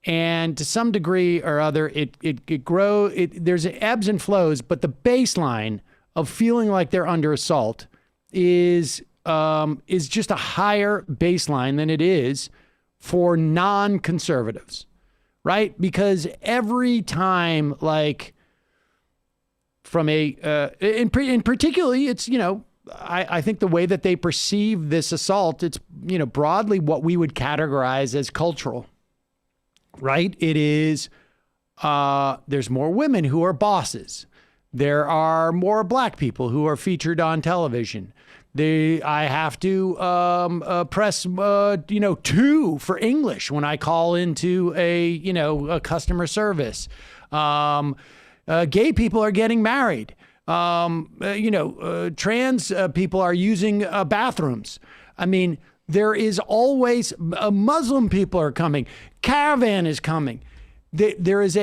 And to some degree or other, there's ebbs and flows, but the baseline of feeling like they're under assault is just a higher baseline than it is for non-conservatives, right? Because every time, from in particularly, it's, I think the way that they perceive this assault, it's, broadly what we would categorize as cultural, right? It is, there's more women who are bosses. There are more black people who are featured on television. I have to press, 2 for English when I call into a customer service. Gay people are getting married. Trans people are using bathrooms. I mean, there is always Muslim people are coming. Caravan is coming. There is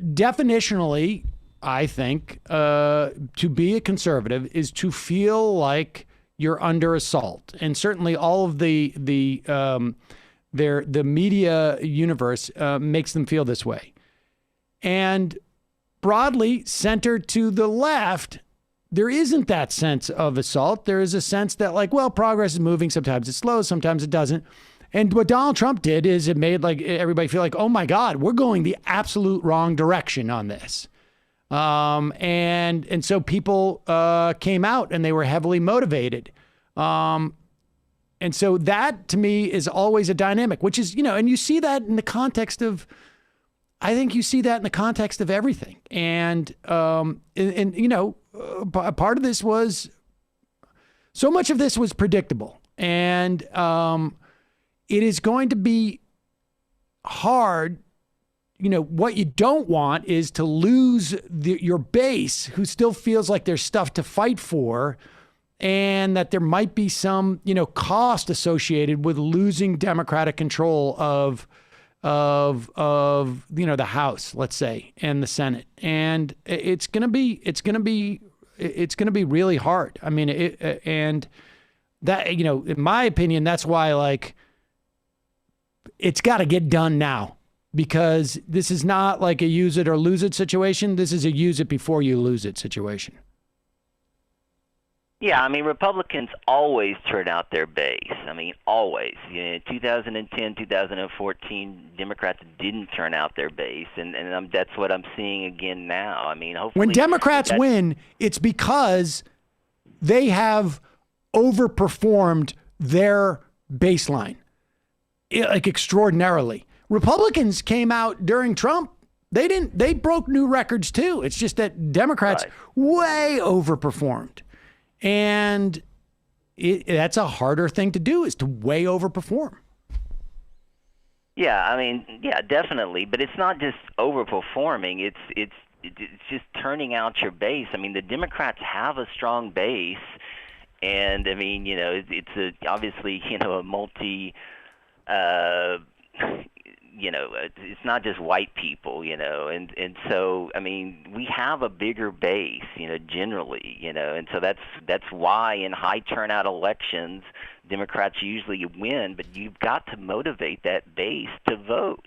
definitionally, I think, to be a conservative is to feel like you're under assault, and certainly all of the media universe makes them feel this way. And broadly centered to the left, there isn't that sense of assault. There is a sense that progress is moving. Sometimes it's slow, sometimes it doesn't. And what Donald Trump did is it made everybody feel like, oh my God, we're going the absolute wrong direction on this. And so people came out and they were heavily motivated. And so that to me is always a dynamic, which is, and you see that in the context of, I think you see that in the context of everything. And part of this was, so much of this was predictable. And it is going to be hard. What you don't want is to lose your base who still feels like there's stuff to fight for, and that there might be some, cost associated with losing Democratic control of the House, let's say, and the Senate. And it's going to be really hard. I mean, and that, in my opinion, that's why it's got to get done now, because this is not like a use it or lose it situation. This is a use it before you lose it situation. Yeah, I mean, Republicans always turn out their base. I mean, always. In 2010, 2014, Democrats didn't turn out their base, and that's what I'm seeing again now. I mean, hopefully, when Democrats win, it's because they have overperformed their baseline, extraordinarily. Republicans came out during Trump They broke new records too. It's just that Democrats way overperformed. And that's a harder thing to do, is to way overperform. Yeah, I mean, yeah, definitely. But it's not just overperforming. It's just turning out your base. I mean, the Democrats have a strong base, and I mean, you know, it's obviously, you know, a multi. You know, it's not just white people, you know, and so, I mean, we have a bigger base, you know, generally, you know, and so that's why in high turnout elections, Democrats usually win, but you've got to motivate that base to vote.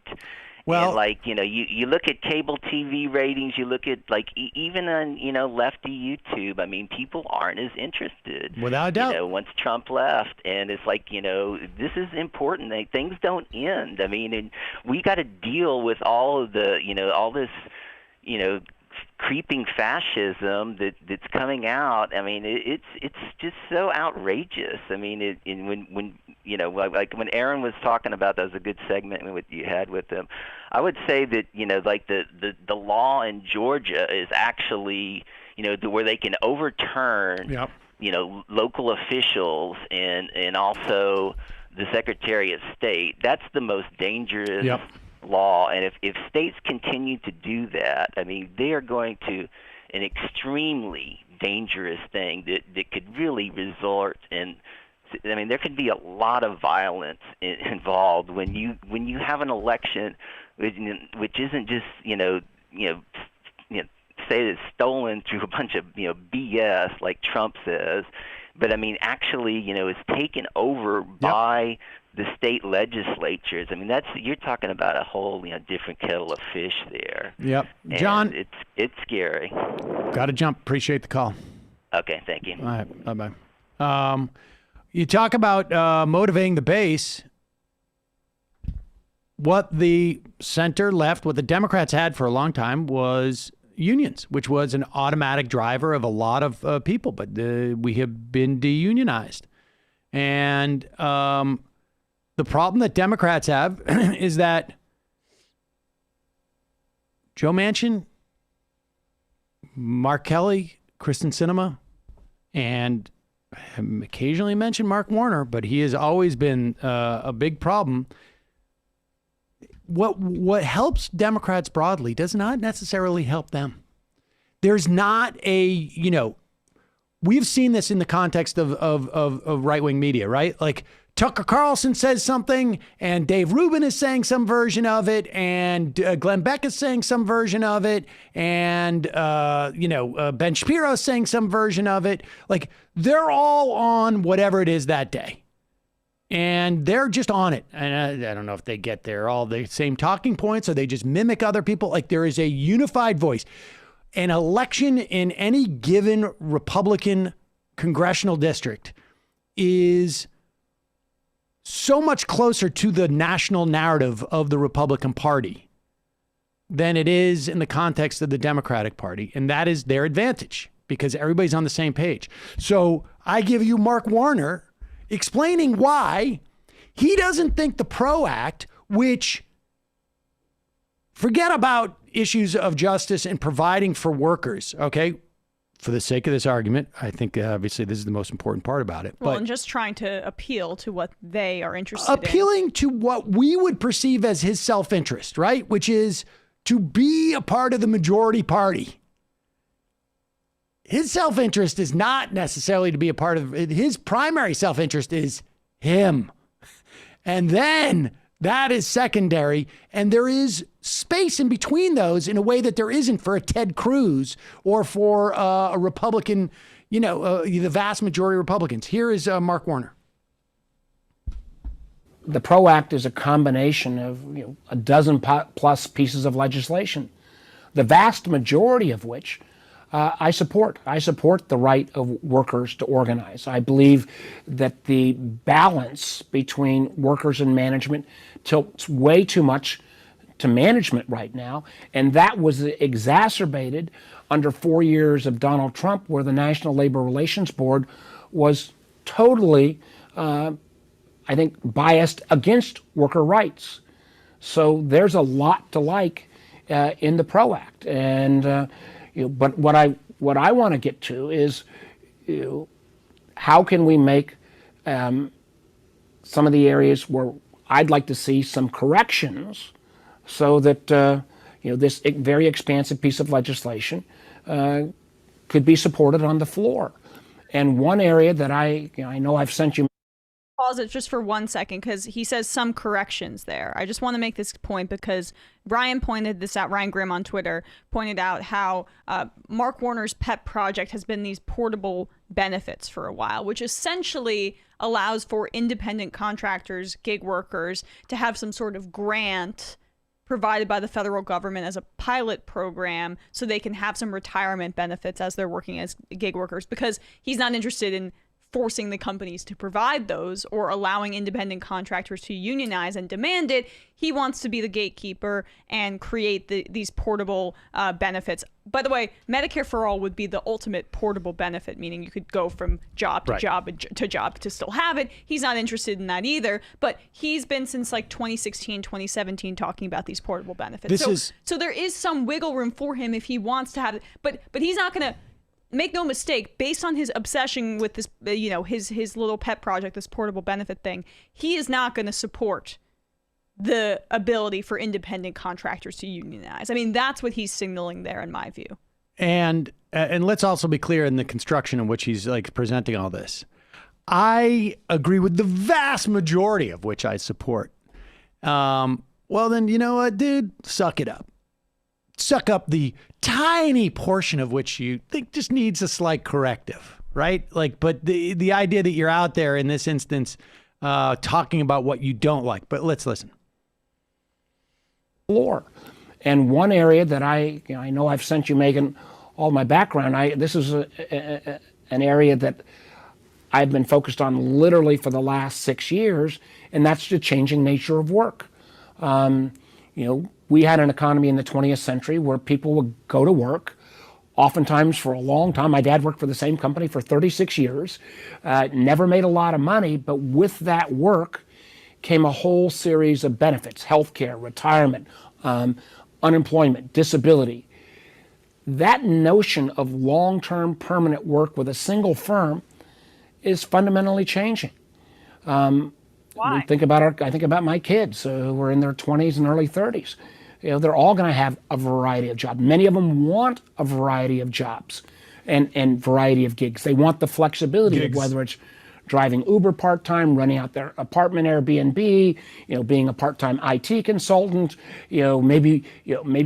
Well, and like, you know, you look at cable TV ratings, you look at like even on, you know, lefty YouTube, I mean, people aren't as interested. Without a doubt. You know, once Trump left, and it's like, you know, this is important. Things don't end. I mean, and we got to deal with all of the, you know, all this, you know, creeping fascism that's coming out. I mean, it's just so outrageous. I mean, when you know, like when Aaron was talking about, that was a good segment with you had with him. I would say that, you know, like the law in Georgia is actually, you know, where they can overturn, you know, local officials and also the Secretary of State. That's the most dangerous law, and if states continue to do that, I mean, they are going to an extremely dangerous thing that could really result in. I mean, there could be a lot of violence involved when you have an election which isn't just say it's stolen through a bunch of BS like Trump says, but I mean actually it's taken over by the state legislatures. I mean you're talking about a whole different kettle of fish there. Yep, and John, it's scary. Got to jump. Appreciate the call. Okay, thank you. All right, bye-bye. You talk about motivating the base. What the center left, what the Democrats had for a long time was unions, which was an automatic driver of a lot of people. But we have been deunionized. And the problem that Democrats have is that Joe Manchin, Mark Kelly, Kristen Sinema, and occasionally mention Mark Warner, but he has always been a big problem. What helps Democrats broadly does not necessarily help them. There's not we've seen this in the context of right-wing media, right? Like Tucker Carlson says something and Dave Rubin is saying some version of it and Glenn Beck is saying some version of it and, Ben Shapiro is saying some version of it. Like they're all on whatever it is that day. And they're just on it. And I don't know if they get there all the same talking points or they just mimic other people. Like there is a unified voice. An election in any given Republican congressional district is so much closer to the national narrative of the Republican Party than it is in the context of the Democratic Party. And that is their advantage because everybody's on the same page. So I give you Mark Warner explaining why he doesn't think the PRO Act, which forget about issues of justice and providing for workers, okay? For the sake of this argument, I think obviously this is the most important part about it. Well, but and just trying to appeal to what they are interested in. Appealing to what we would perceive as his self-interest, right? Which is to be a part of the majority party. His self-interest is not necessarily to be a part of his primary self-interest is him. And then that is secondary. And there is space in between those in a way that there isn't for a Ted Cruz or for a Republican, the vast majority of Republicans. Here is Mark Warner. The PRO Act is a combination of a dozen plus pieces of legislation, the vast majority of which I support. I support the right of workers to organize. I believe that the balance between workers and management tilts way too much to management right now, and that was exacerbated under 4 years of Donald Trump, where the National Labor Relations Board was totally, biased against worker rights. So there's a lot to like in the PRO Act. And but what I want to get to is how can we make some of the areas where I'd like to see some corrections so that this very expansive piece of legislation could be supported on the floor. And one area that I know I've sent you. Pause it just for 1 second because he says some corrections there. I just want to make this point because Ryan pointed this out. Ryan Grimm on Twitter pointed out how Mark Warner's pet project has been these portable benefits for a while, which essentially allows for independent contractors, gig workers, to have some sort of grant provided by the federal government as a pilot program so they can have some retirement benefits as they're working as gig workers, because he's not interested in forcing the companies to provide those or allowing independent contractors to unionize and demand it. He wants to be the gatekeeper and create these portable benefits. By the way, Medicare for All would be the ultimate portable benefit, meaning you could go from job to job to job to still have it. He's not interested in that either, but he's been since like 2016, 2017 talking about these portable benefits. So there is some wiggle room for him if he wants to have it, but he's not going to. Make no mistake, based on his obsession with this, his little pet project, this portable benefit thing, he is not going to support the ability for independent contractors to unionize. I mean, that's what he's signaling there, in my view. And let's also be clear in the construction in which he's like presenting all this. I agree with the vast majority of which I support. Well, then, you know what, dude? Suck it up. Suck up the tiny portion of which you think just needs a slight corrective, right? Like, but the idea that you're out there in this instance talking about what you don't like. But let's listen. And one area that I know I've sent you, Megan, all my background. This is an area that I've been focused on literally for the last 6 years, and that's the changing nature of work. We had an economy in the 20th century where people would go to work, oftentimes for a long time. My dad worked for the same company for 36 years, never made a lot of money, but with that work came a whole series of benefits: healthcare, retirement, unemployment, disability. That notion of long-term permanent work with a single firm is fundamentally changing. Why? I think about my kids who are in their 20s and early 30s. They're all going to have a variety of jobs. Many of them want a variety of jobs and variety of gigs. They want the flexibility of whether it's driving Uber part-time, running out their apartment Airbnb, being a part-time IT consultant, maybe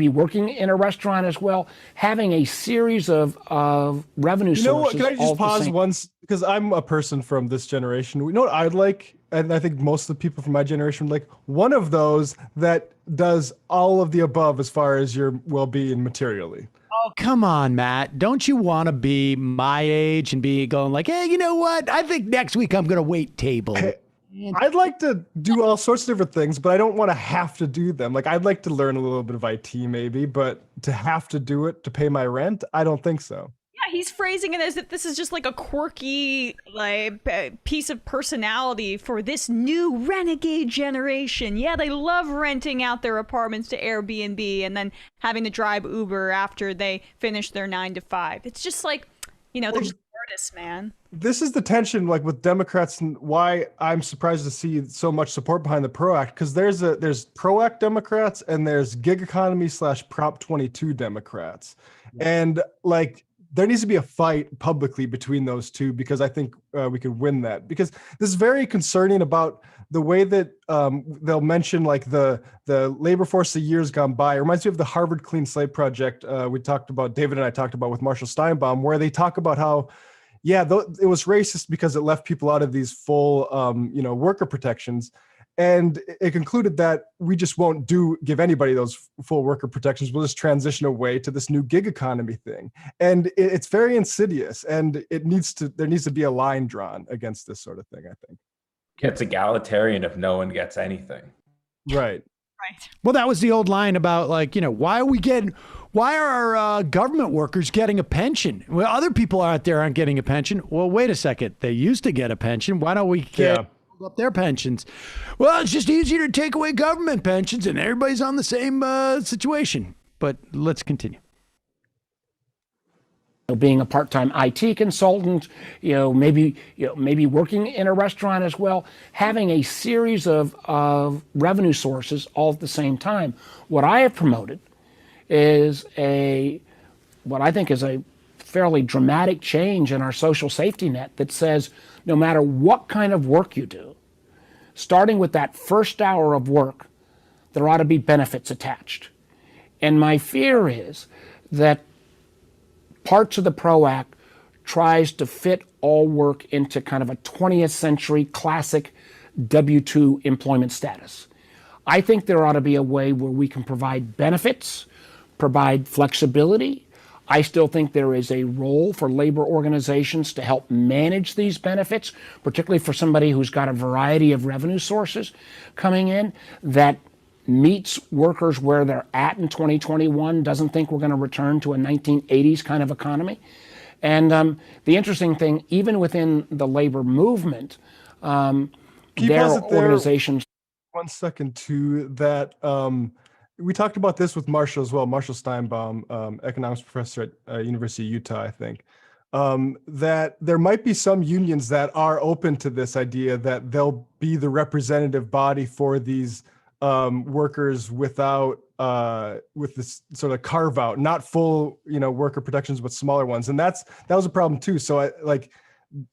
working in a restaurant as well, having a series of revenue sources. You know what? Can I just pause once? Because I'm a person from this generation. You know what I'd like? And I think most of the people from my generation would like one of those that does all of the above as far as your well-being materially. Oh, come on, Matt. Don't you want to be my age and be going like, hey, you know what? I think next week I'm going to wait table. I'd like to do all sorts of different things, but I don't want to have to do them. Like, I'd like to learn a little bit of IT maybe, but to have to do it to pay my rent, I don't think so. Yeah, he's phrasing it as if this is just like a quirky piece of personality for this new renegade generation. Yeah, they love renting out their apartments to Airbnb and then having to drive Uber after they finish their 9 to 5. It's just like, they're just artists, man. This is the tension, like with Democrats, and why I'm surprised to see so much support behind the PRO Act, because there's PRO Act Democrats and there's gig economy / Prop 22 Democrats, and like. There needs to be a fight publicly between those two, because I think we could win that. Because this is very concerning about the way that they'll mention like the labor force of years gone by. It reminds me of the Harvard Clean Slate project David and I talked about with Marshall Steinbaum, where they talk about how, it was racist because it left people out of these full, worker protections. And it concluded that we just won't give anybody those full worker protections. We'll just transition away to this new gig economy thing. And it's very insidious, and there needs to be a line drawn against this sort of thing, I think. It's egalitarian if no one gets anything. Right. Right. Well, that was the old line about why are our government workers getting a pension? Well, other people out there aren't getting a pension. Well, wait a second. They used to get a pension. Why don't we get up their pensions? Well, it's just easier to take away government pensions and everybody's on the same situation. But let's continue. Being a part-time IT consultant, maybe working in a restaurant as well, having a series of revenue sources all at the same time. What I have promoted is what I think is a fairly dramatic change in our social safety net that says no matter what kind of work you do, starting with that first hour of work, there ought to be benefits attached. And my fear is that parts of the PRO Act tries to fit all work into kind of a 20th century classic W-2 employment status. I think there ought to be a way where we can provide benefits, provide flexibility. I still think there is a role for labor organizations to help manage these benefits, particularly for somebody who's got a variety of revenue sources coming in that meets workers where they're at in 2021, doesn't think we're going to return to a 1980s kind of economy. And the interesting thing, even within the labor movement, there are organizations. 1 second to that. We talked about this with Marshall as well, Marshall Steinbaum, economics professor at University of Utah, I think, that there might be some unions that are open to this idea that they'll be the representative body for these workers without with this sort of carve out, not full worker protections but smaller ones, and that was a problem too. So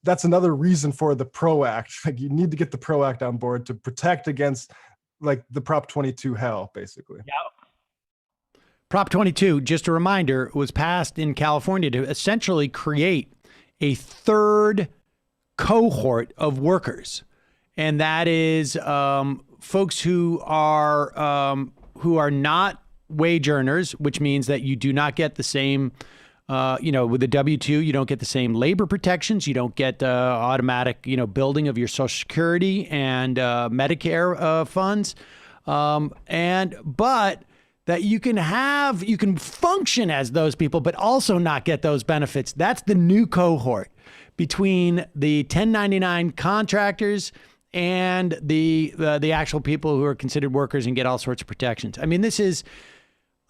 that's another reason for the PRO Act. Like, you need to get the PRO Act on board to protect against like the Prop 22 hell, basically. Yeah. Prop 22, just a reminder, was passed in California to essentially create a third cohort of workers, and that is folks who are not wage earners, which means that you do not get the same, with the W-2, you don't get the same labor protections. You don't get automatic, building of your Social Security and Medicare funds, but that you can function as those people, but also not get those benefits. That's the new cohort between the 1099 contractors and the actual people who are considered workers and get all sorts of protections. I mean, this is,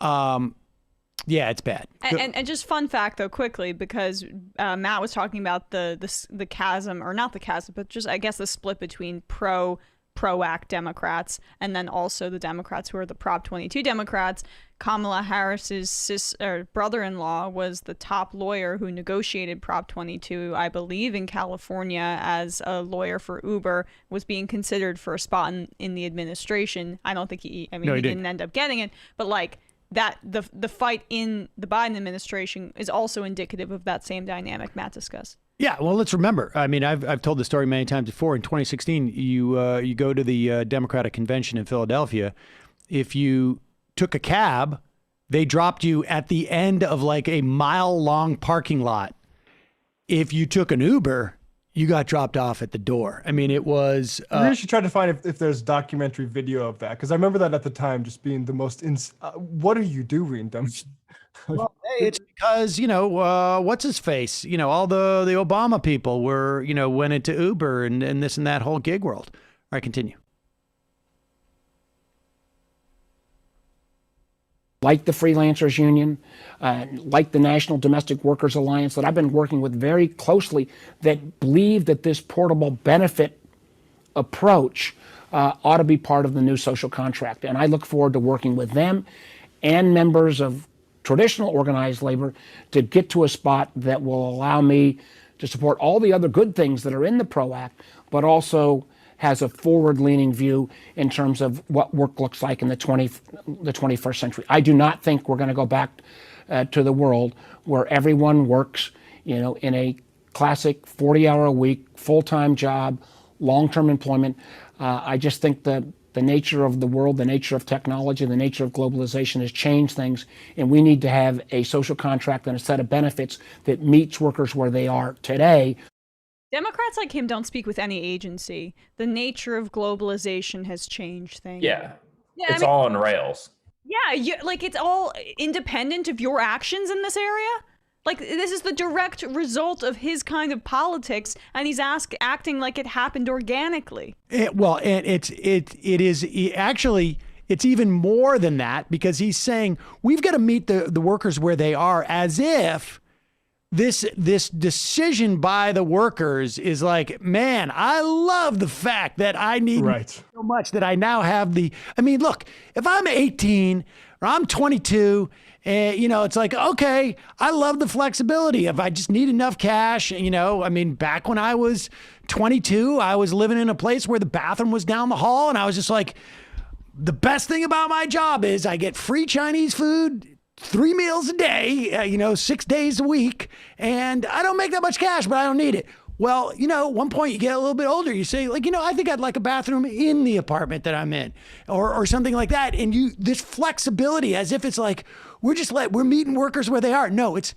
it's bad. And just fun fact though, quickly, because Matt was talking about the chasm, or not the chasm, but just I guess the split between pro-act Democrats and then also the Democrats who are the Prop 22 Democrats. Kamala Harris's brother-in-law was the top lawyer who negotiated Prop 22, I believe, in California as a lawyer for Uber, was being considered for a spot in the administration. I don't think he didn't end up getting it, but like that the fight in the Biden administration is also indicative of that same dynamic Matt discussed. Yeah, well, let's remember. I mean, I've told the story many times before. In 2016, you go to the Democratic convention in Philadelphia. If you took a cab, they dropped you at the end of like a mile-long parking lot. If you took an Uber, you got dropped off at the door. I mean, it was... we should try to find if there's documentary video of that, because I remember that at the time just being the most... what are you doing, dumb? Well, hey, it's because, what's his face? All the Obama people were, went into Uber and this and that whole gig world. All right, continue. Like the Freelancers Union, like the National Domestic Workers Alliance that I've been working with very closely, that believe that this portable benefit approach ought to be part of the new social contract. And I look forward to working with them and members of traditional organized labor to get to a spot that will allow me to support all the other good things that are in the PRO Act, but also has a forward-leaning view in terms of what work looks like in the 21st century. I do not think we're going to go back to the world where everyone works, in a classic 40-hour-a-week, full-time job, long-term employment. I just think the nature of the world, the nature of technology, the nature of globalization has changed things, and we need to have a social contract and a set of benefits that meets workers where they are today. Democrats like him don't speak with any agency. The nature of globalization has changed things. Yeah, it's all on rails. Yeah, it's all independent of your actions in this area. Like, this is the direct result of his kind of politics, and he's acting like it happened organically. It is actually, it's even more than that, because he's saying we've got to meet the workers where they are, as if this decision by the workers is like, man, I love the fact that I need so much that I now have look, if I'm 18 or I'm 22, it's like, okay, I love the flexibility. If I just need enough cash, back when I was 22, I was living in a place where the bathroom was down the hall, and I was just like, the best thing about my job is I get free Chinese food, 3 meals a day, 6 days a week, and I don't make that much cash, but I don't need it. Well, at one point you get a little bit older, you say I think I'd like a bathroom in the apartment that I'm in, or something like that. And this flexibility, as if it's like, we're meeting workers where they are. No, it's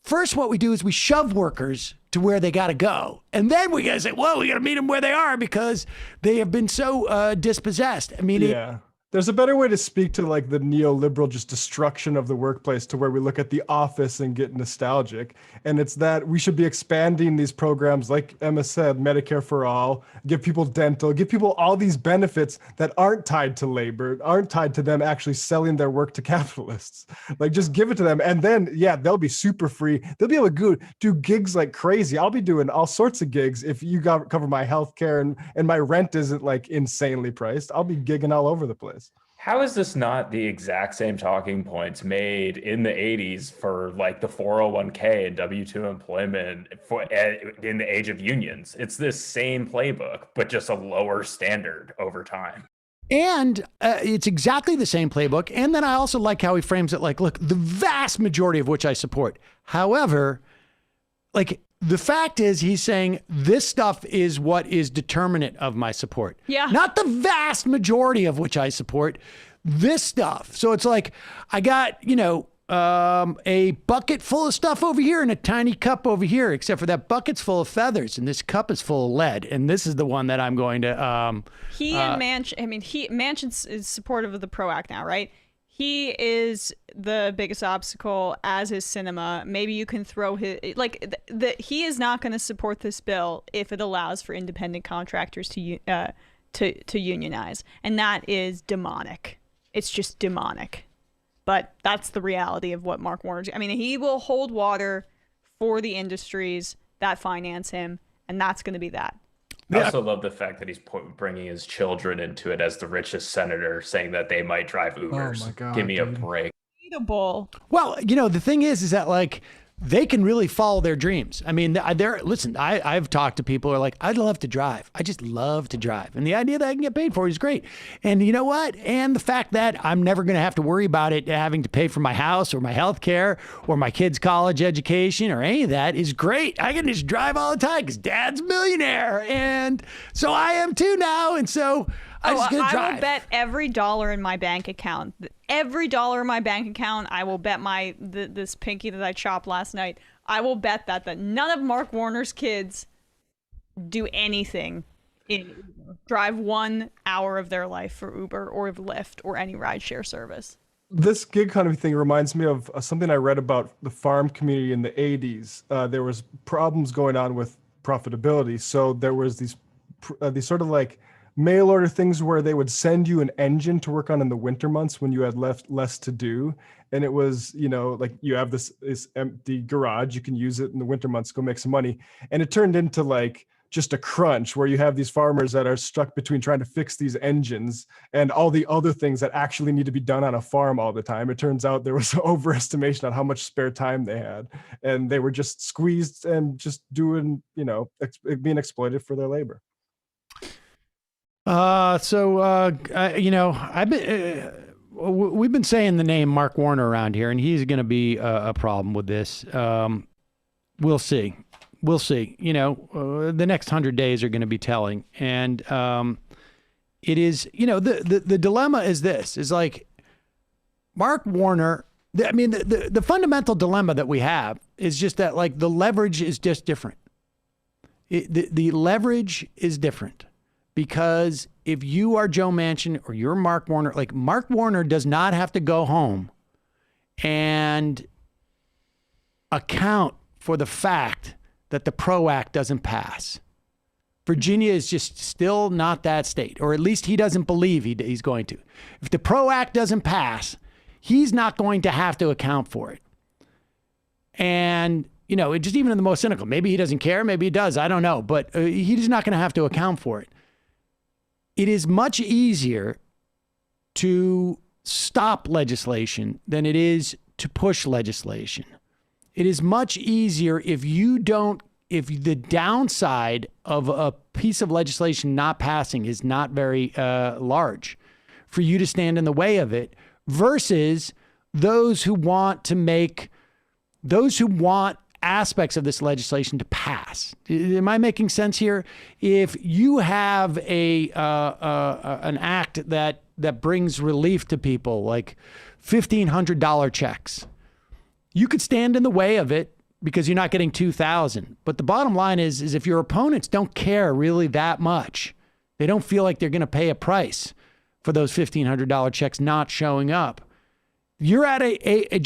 first what we do is we shove workers to where they got to go. And then we got to say, well, we got to meet them where they are because they have been so dispossessed. There's a better way to speak to like the neoliberal just destruction of the workplace, to where we look at the office and get nostalgic. And it's that we should be expanding these programs, like Emma said, Medicare for all, give people dental, give people all these benefits that aren't tied to labor, aren't tied to them actually selling their work to capitalists. Like, just give it to them. And then, they'll be super free. They'll be able to do gigs like crazy. I'll be doing all sorts of gigs if you cover my healthcare and my rent isn't like insanely priced. I'll be gigging all over the place. How is this not the exact same talking points made in the 80s for like the 401k and W-2 employment in the age of unions? It's this same playbook, but just a lower standard over time. And it's exactly the same playbook. And then I also like how he frames it like, look, the vast majority of which I support. However, the fact is, he's saying this stuff is what is determinant of my support. Yeah. Not the vast majority of which I support, this stuff. So it's like, I got, a bucket full of stuff over here and a tiny cup over here, except for that bucket's full of feathers and this cup is full of lead. And this is the one that I'm going to... Manchin is supportive of the PRO Act now, right? He is the biggest obstacle, as is Sinema. Maybe you can throw his he is not going to support this bill if it allows for independent contractors to unionize, and that is demonic. It's just demonic. But that's the reality of what Mark Warner's. He will hold water for the industries that finance him, and that's going to be that. I also love the fact that he's bringing his children into it as the richest senator, saying that they might drive Ubers. Oh my God, give me a break. Well, the thing is that they can really follow their dreams. I've talked to people who are like, I'd love to drive. I just love to drive. And the idea that I can get paid for it is great. And you know what? And the fact that I'm never going to have to worry about it having to pay for my house or my health care or my kids' college education or any of that is great. I can just drive all the time because Dad's a millionaire. And so I am too now. And so I will bet every dollar in my bank account. Every dollar in my bank account, I will bet this pinky that I chopped last night. I will bet that none of Mark Warner's kids do anything drive 1 hour of their life for Uber or Lyft or any rideshare service. This gig economy thing reminds me of something I read about the farm community in the 80s. There was problems going on with profitability, so there was these sort of like mail order things where they would send you an engine to work on in the winter months when you had less to do. And it was, you have this empty garage, you can use it in the winter months, go make some money. And it turned into just a crunch where you have these farmers that are stuck between trying to fix these engines and all the other things that actually need to be done on a farm all the time. It turns out there was an overestimation on how much spare time they had. And they were just squeezed and just doing, being exploited for their labor. We've been saying the name Mark Warner around here, and he's going to be a problem with this. We'll see. The next 100 days are going to be telling. And it is, the dilemma is this, is like Mark Warner, the fundamental dilemma that we have is just that the leverage is just different. The leverage is different. Because if you are Joe Manchin or you're Mark Warner, Mark Warner does not have to go home and account for the fact that the PRO Act doesn't pass. Virginia is just still not that state, or at least he doesn't believe he's going to. If the PRO Act doesn't pass, he's not going to have to account for it. And, you know, just even in the most cynical, maybe he doesn't care, maybe he does, I don't know, but he's not going to have to account for it. It is much easier to stop legislation than it is to push legislation. It is much easier if the downside of a piece of legislation not passing is not very large, for you to stand in the way of it, versus those who want aspects of this legislation to pass. Am I making sense here? If you have an act that brings relief to people, like $1,500 checks, you could stand in the way of it because you're not getting 2,000. But the bottom line is if your opponents don't care really that much, they don't feel like they're going to pay a price for those $1,500 checks not showing up, you're at a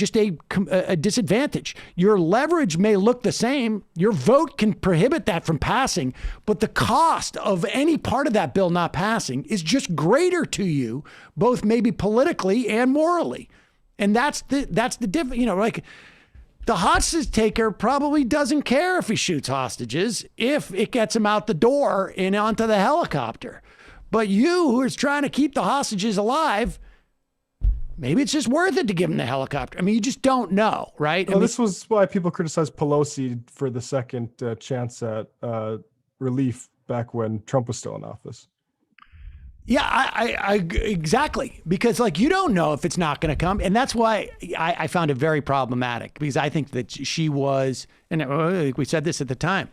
disadvantage. Your leverage may look the same. Your vote can prohibit that from passing, but the cost of any part of that bill not passing is just greater to you, both maybe politically and morally. And that's the difference. You know, like the hostage taker probably doesn't care if he shoots hostages if it gets him out the door and onto the helicopter. But you, who is trying to keep the hostages alive, maybe it's just worth it to give him the helicopter. I mean, you just don't know, right? Well, this was why people criticized Pelosi for the second chance at relief back when Trump was still in office. Yeah, I exactly. Because like, you don't know if it's not going to come. And that's why I found it very problematic, because I think that she was, and we said this at the time,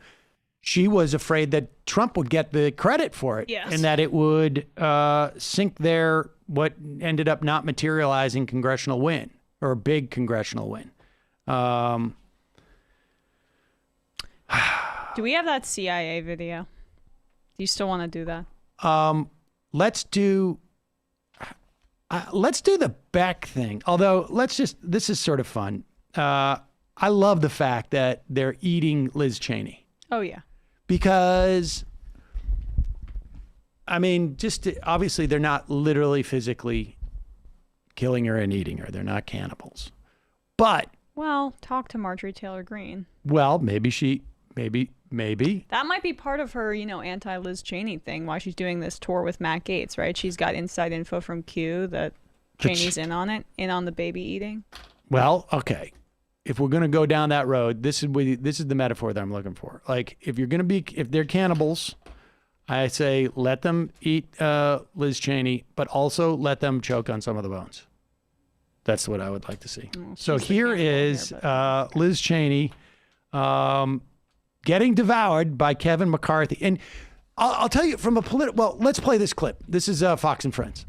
she was afraid that Trump would get the credit for it. Yes. And that it would sink what ended up not materializing congressional win, or a big congressional win. Do we have that CIA video? Do you still want to do that? Let's do the Beck thing. Although this is sort of fun. I love the fact that they're eating Liz Cheney. Oh yeah. Because, I mean, obviously they're not literally physically killing her and eating her. They're not cannibals. But, well, talk to Marjorie Taylor Greene. Well, maybe. That might be part of her, anti-Liz Cheney thing, why she's doing this tour with Matt Gaetz, right? She's got inside info from Q that Cheney's in on the baby eating. Well, okay. If we're going to go down that road, this is the metaphor that I'm looking for. Like, if they're cannibals, I say let them eat Liz Cheney, but also let them choke on some of the bones. That's what I would like to see. So here is Liz Cheney getting devoured by Kevin McCarthy. And I'll tell you from a well, let's play this clip. This is Fox and Friends.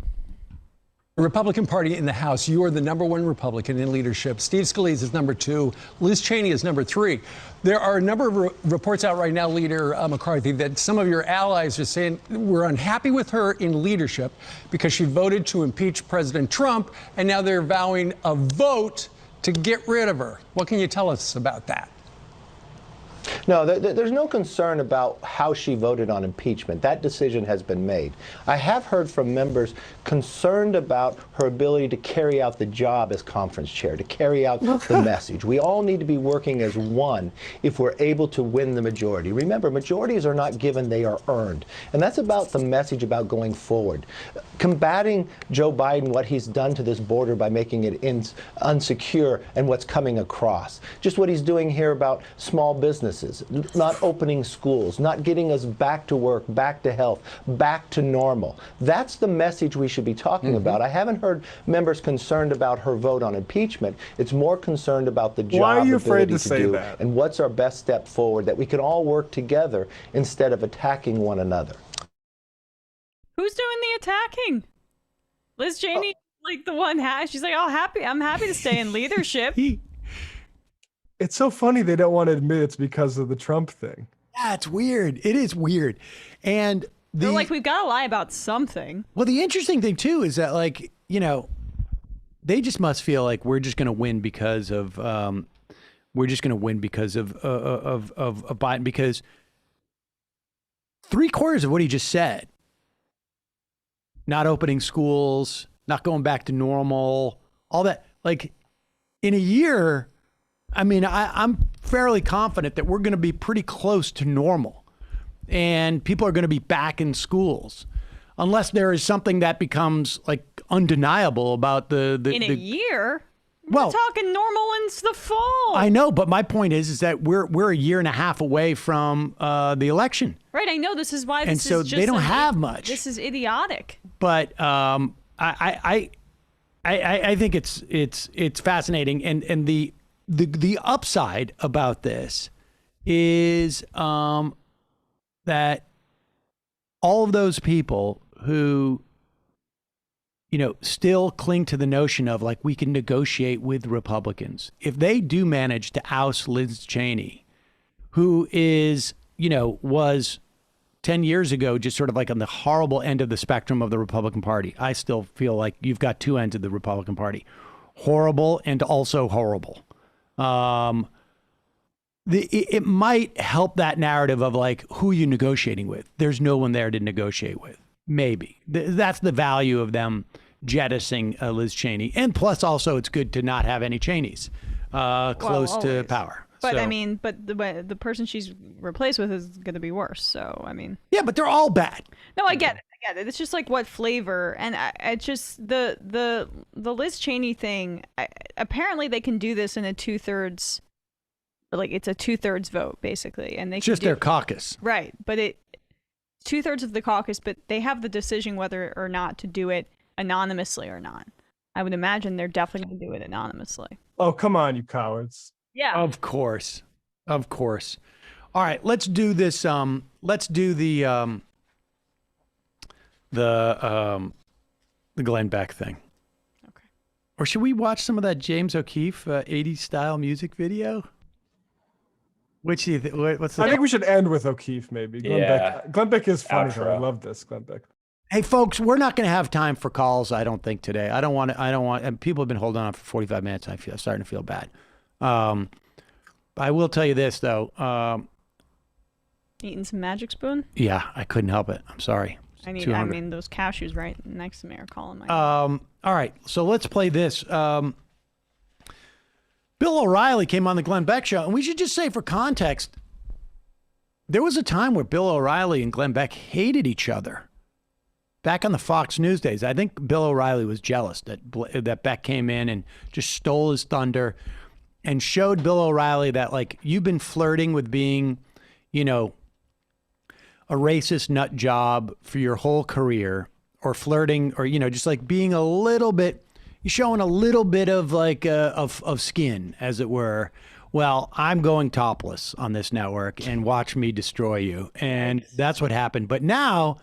Republican Party in the House, you are the #1 Republican in leadership. Steve Scalise is #2. Liz Cheney is #3. There are a number of reports out right now, Leader McCarthy, that some of your allies are saying we're unhappy with her in leadership because she voted to impeach President Trump, and now they're vowing a vote to get rid of her. What can you tell us about that? No, there's no concern about how she voted on impeachment. That decision has been made. I have heard from members concerned about her ability to carry out the job as conference chair, to carry out the message. We all need to be working as one if we're able to win the majority. Remember, majorities are not given, they are earned. And that's about the message about going forward. Combating Joe Biden, what he's done to this border by making it unsecure, and what's coming across. Just what he's doing here about small businesses, not opening schools, not getting us back to work, back to health, back to normal. That's the message we should be talking about. I haven't heard members concerned about her vote on impeachment. It's more concerned about the job. Why are you afraid to say that? And what's our best step forward that we can all work together instead of attacking one another. Who's doing the attacking? Liz Cheney, like the one she's like, I'm happy to stay in leadership. It's so funny they don't want to admit it's because of the Trump thing. Yeah, it's weird. It is weird. And they're like, we've got to lie about something. Well, the interesting thing too is that, like, they just must feel like we're just going to win because of Biden, because 3/4 of what he just said, not opening schools, not going back to normal, all that, like in a year, I mean, I'm fairly confident that we're going to be pretty close to normal and people are going to be back in schools unless there is something that becomes like undeniable about the in a year. Well, we're talking normal in the fall. I know, but my point is that we're a year and a half away from the election. Right, I know this is why. And this so is just they don't have much. This is idiotic. But I think it's fascinating, and the upside about this is that all of those people who, you know, still cling to the notion of like we can negotiate with Republicans, if they do manage to oust Liz Cheney, who is, you know, was 10 years ago just sort of like on the horrible end of the spectrum of the Republican Party. I still feel like you've got two ends of the Republican Party, horrible and also horrible. It might help that narrative of like, who are you negotiating with? There's no one there to negotiate with. Maybe. That's the value of them jettisoning Liz Cheney. And plus also it's good to not have any Cheneys close to power. But So- I mean, but the person she's replaced with is going to be worse. So I mean, yeah, but they're all bad. no, I get it. It's just like what flavor, and it's just the Liz Cheney thing. Apparently, they can do this in a 2/3, like it's a 2/3 vote basically, and they It's can just do, their caucus. right? But 2/3 of the caucus, but they have the decision whether or not to do it anonymously or not. I would imagine they're definitely going to do it anonymously. Oh, come on, you cowards. Yeah. Of course. Of course. All right, let's do this. Let's do the Glenn Beck thing. Okay. Or should we watch some of that James O'Keefe 80s style music video? Which do you think? What's the I think we should end with O'Keefe, maybe. Yeah. Glenn Beck is funny. Outro. Though. I love this, Glenn Beck. Hey, folks, we're not going to have time for calls, I don't think, today. I don't want, and people have been holding on for 45 minutes. I'm starting to feel bad. I will tell you this, though. Eating some Magic Spoon? Yeah, I couldn't help it. I'm sorry. I Too hungry. mean, those cashews right next to me are calling my All right, so let's play this. Bill O'Reilly came on the Glenn Beck show, and we should just say for context, there was a time where Bill O'Reilly and Glenn Beck hated each other. Back on the Fox News days, I think Bill O'Reilly was jealous that Beck came in and just stole his thunder and showed Bill O'Reilly that, like, you've been flirting with being, you know, a racist nut job for your whole career, or flirting, or, you know, just like being a little bit, you're showing a little bit of like of skin, as it were. Well, I'm going topless on this network and watch me destroy you. And that's what happened. But now,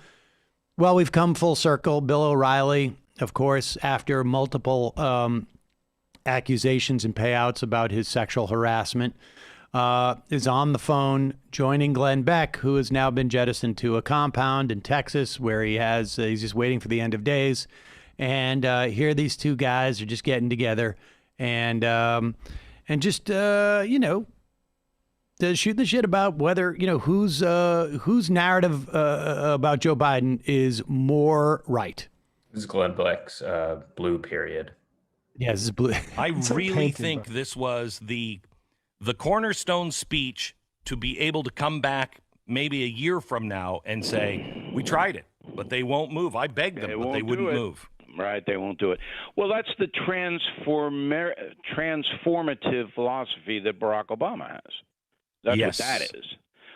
well, we've come full circle. Bill O'Reilly, of course, after multiple accusations and payouts about his sexual harassment, is on the phone joining Glenn Beck, who has now been jettisoned to a compound in Texas where he's just waiting for the end of days. And here these two guys are just getting together and just, you know, shooting the shit about whether, you know, whose narrative about Joe Biden is more right. This is Glenn Beck's blue period. Yeah, this is blue. I really think this was the cornerstone speech to be able to come back maybe a year from now and say, we tried it, but they won't move. I begged them, but they wouldn't move. Right, they won't do it. Well, that's the transformative philosophy that Barack Obama has. That's Yes. what that is.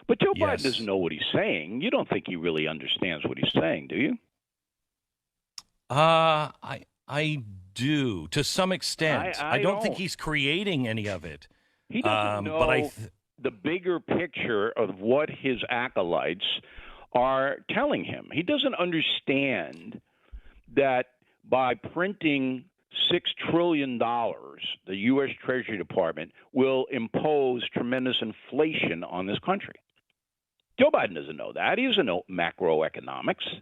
But Joe Yes. Biden doesn't know what he's saying. You don't think he really understands what he's saying, do you? I do, to some extent. I I don't think don't. he's creating any of it. He doesn't know But the bigger picture of what his acolytes are telling him. He doesn't understand that by printing $6 trillion, the U.S. Treasury Department will impose tremendous inflation on this country. Joe Biden doesn't know that. He doesn't know macroeconomics.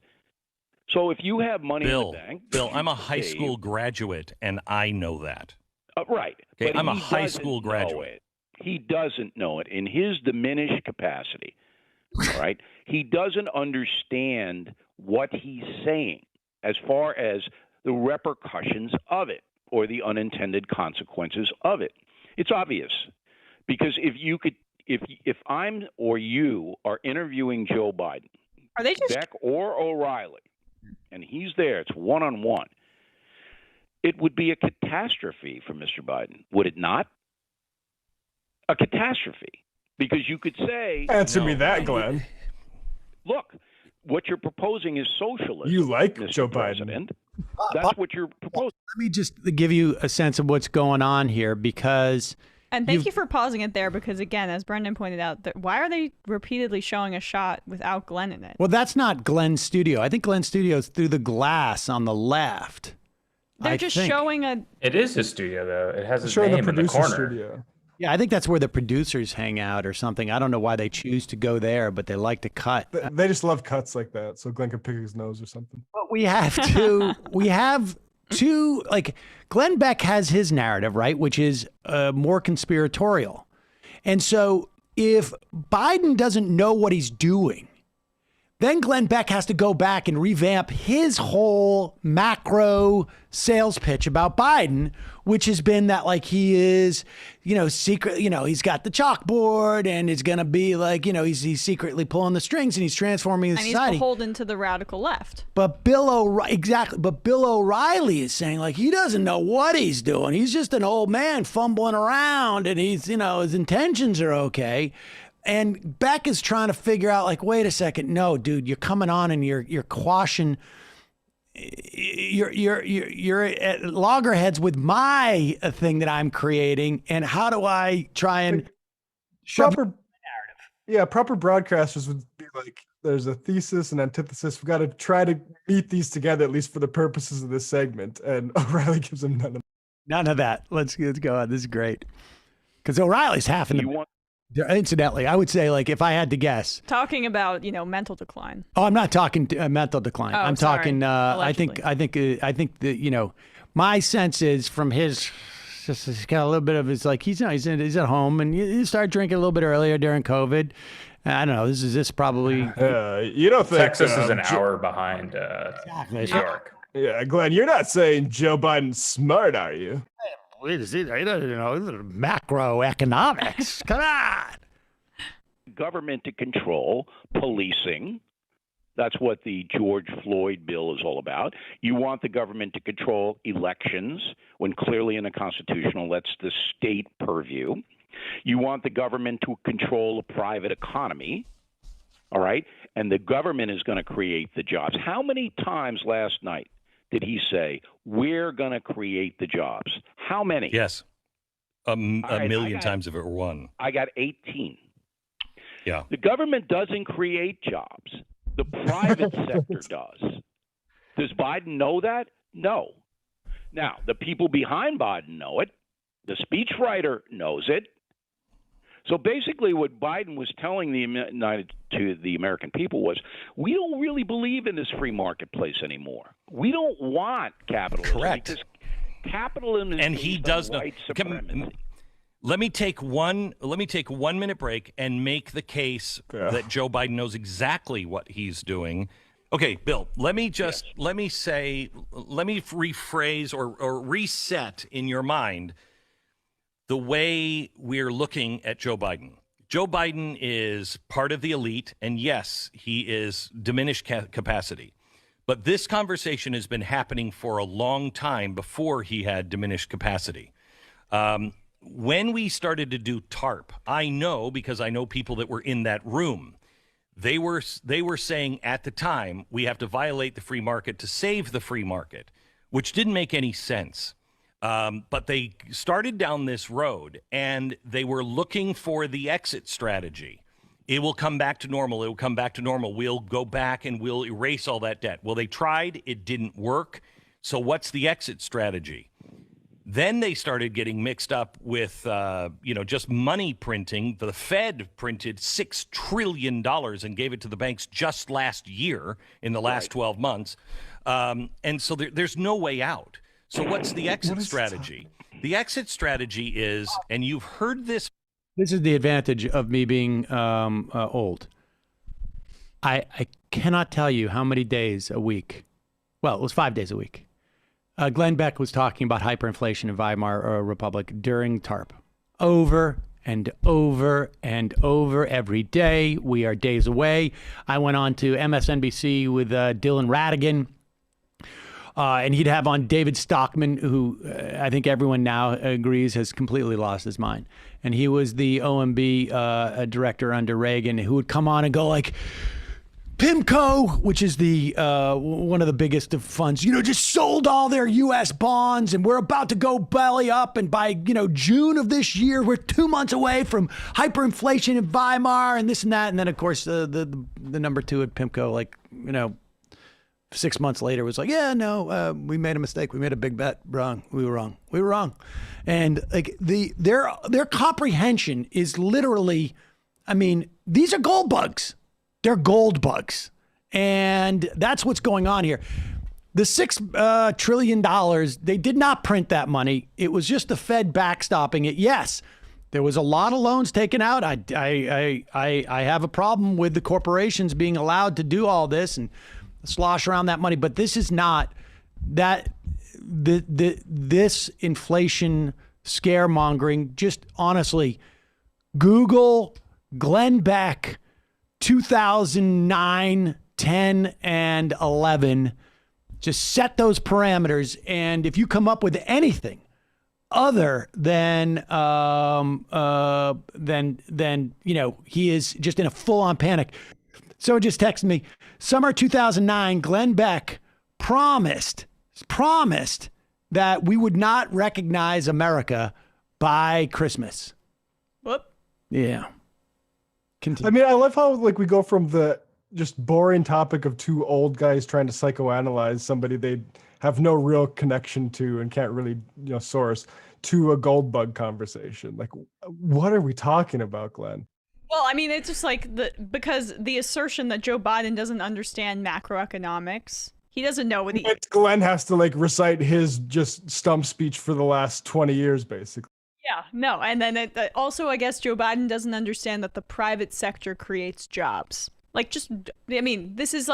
So if you have money in the bank... Bill, I'm a high school graduate, and I know that. Right. Okay, But I'm a he high doesn't school know graduate. it. He doesn't know it in his diminished capacity. All right? He doesn't understand what he's saying as far as the repercussions of it or the unintended consequences of it. It's obvious. Because if I'm or you are interviewing Joe Biden, are they just Beck or O'Reilly, and he's there, it's one-on-one, it would be a catastrophe for Mr. Biden, would it not? A catastrophe. Because you could say... Answer me that, Glenn. Look, what you're proposing is socialism. You like Mr. Joe President. Biden. That's what you're proposing. Let me just give you a sense of what's going on here, because... And thank you for pausing it there, because again, as Brendan pointed out, why are they repeatedly showing a shot without Glenn in it? Well, that's not Glenn's studio. I think Glenn's studio is through the glass on the left. They're just showing a... It is his studio, though. It has his name in the corner. Studio. Yeah, I think that's where the producers hang out or something. I don't know why they choose to go there, but they like to cut. They just love cuts like that, so Glenn can pick his nose or something. But we have two, like Glenn Beck has his narrative, right, which is more conspiratorial. And so if Biden doesn't know what he's doing, then Glenn Beck has to go back and revamp his whole macro sales pitch about Biden, which has been that like he is, secret, he's got the chalkboard and it's going to be like, he's secretly pulling the strings and he's transforming the society. And he's beholden to the radical left. But Bill O'Reilly is saying like he doesn't know what he's doing. He's just an old man fumbling around and he's, his intentions are okay. And Beck is trying to figure out, like, wait a second, no, dude, you're coming on and you're quashing, you're at loggerheads with my thing that I'm creating, and how do I try and proper broadcasters would be like, there's a thesis and antithesis. We've got to try to meet these together, at least for the purposes of this segment. And O'Reilly gives him none of that. Let's go on. This is great because O'Reilly's half in the. Incidentally, I would say, like, if I had to guess, talking about mental decline. Oh, I'm not talking mental decline. Oh, I'm sorry. talking. I think that my sense is from his. Just he's got a little bit of. It's like he's at home and you start drinking a little bit earlier during COVID. I don't know. This probably. You don't think Texas is an hour behind New York? Yeah, Glenn, you're not saying Joe Biden's smart, are you? Macroeconomics. Come on. Government to control policing. That's what the George Floyd bill is all about. You want the government to control elections when clearly in the Constitution that's the state purview. You want the government to control the private economy. All right? And the government is going to create the jobs. How many times last night did he say, we're going to create the jobs? How many? Yes. A million times if it were one. I got 18. Yeah. The government doesn't create jobs. The private sector does. Does Biden know that? No. Now, the people behind Biden know it. The speechwriter knows it. So basically what Biden was telling the American people was, we don't really believe in this free marketplace anymore. We don't want capitalism. Correct. Because capitalism is and he does know. white supremacy. Let me take 1 minute break and make the case that Joe Biden knows exactly what he's doing. Okay, Bill, let me rephrase or reset in your mind the way we're looking at Joe Biden. Joe Biden is part of the elite, and yes, he is diminished capacity. But this conversation has been happening for a long time before he had diminished capacity. When we started to do TARP, I know because I know people that were in that room. They were saying at the time, we have to violate the free market to save the free market, which didn't make any sense. But they started down this road and they were looking for the exit strategy. It will come back to normal. It will come back to normal. We'll go back and we'll erase all that debt. Well, they tried. It didn't work. So what's the exit strategy? Then they started getting mixed up with, just money printing. The Fed printed $6 trillion and gave it to the banks just last year in the last 12 months. And so there's no way out. So what's the exit strategy? The exit strategy is, and you've heard this. This is the advantage of me being old. I cannot tell you how many days a week. Well, it was 5 days a week. Glenn Beck was talking about hyperinflation in Weimar Republic during TARP. Over and over and over every day. We are days away. I went on to MSNBC with Dylan Ratigan, and he'd have on David Stockman, who I think everyone now agrees has completely lost his mind. And he was the OMB director under Reagan, who would come on and go like, PIMCO, which is the one of the biggest of funds, just sold all their U.S. bonds, and we're about to go belly up. And by, June of this year, we're 2 months away from hyperinflation in Weimar and this and that. And then, of course, the number two at PIMCO, 6 months later was like, yeah, no, we made a mistake. We made a big bet. Wrong. We were wrong. And their comprehension is literally, these are gold bugs. They're gold bugs. And that's what's going on here. The $6 trillion, they did not print that money. It was just the Fed backstopping it. Yes, there was a lot of loans taken out. I have a problem with the corporations being allowed to do all this and slosh around that money. But this is not that. This inflation scaremongering, just honestly, Google Glenn Beck 2009, 10, and 11. Just set those parameters, and if you come up with anything other than he is just in a full-on panic. Someone just texted me, summer 2009, Glenn Beck promised that we would not recognize America by Christmas. Whoop. Yeah. Continue. I love how we go from the just boring topic of two old guys trying to psychoanalyze somebody they have no real connection to and can't really source to a gold bug conversation. What are we talking about, Glenn? Well, it's just because the assertion that Joe Biden doesn't understand macroeconomics. He doesn't know what Glenn has to recite his just stump speech for the last 20 years, basically. Yeah, no. And then also, I guess Joe Biden doesn't understand that the private sector creates jobs. This is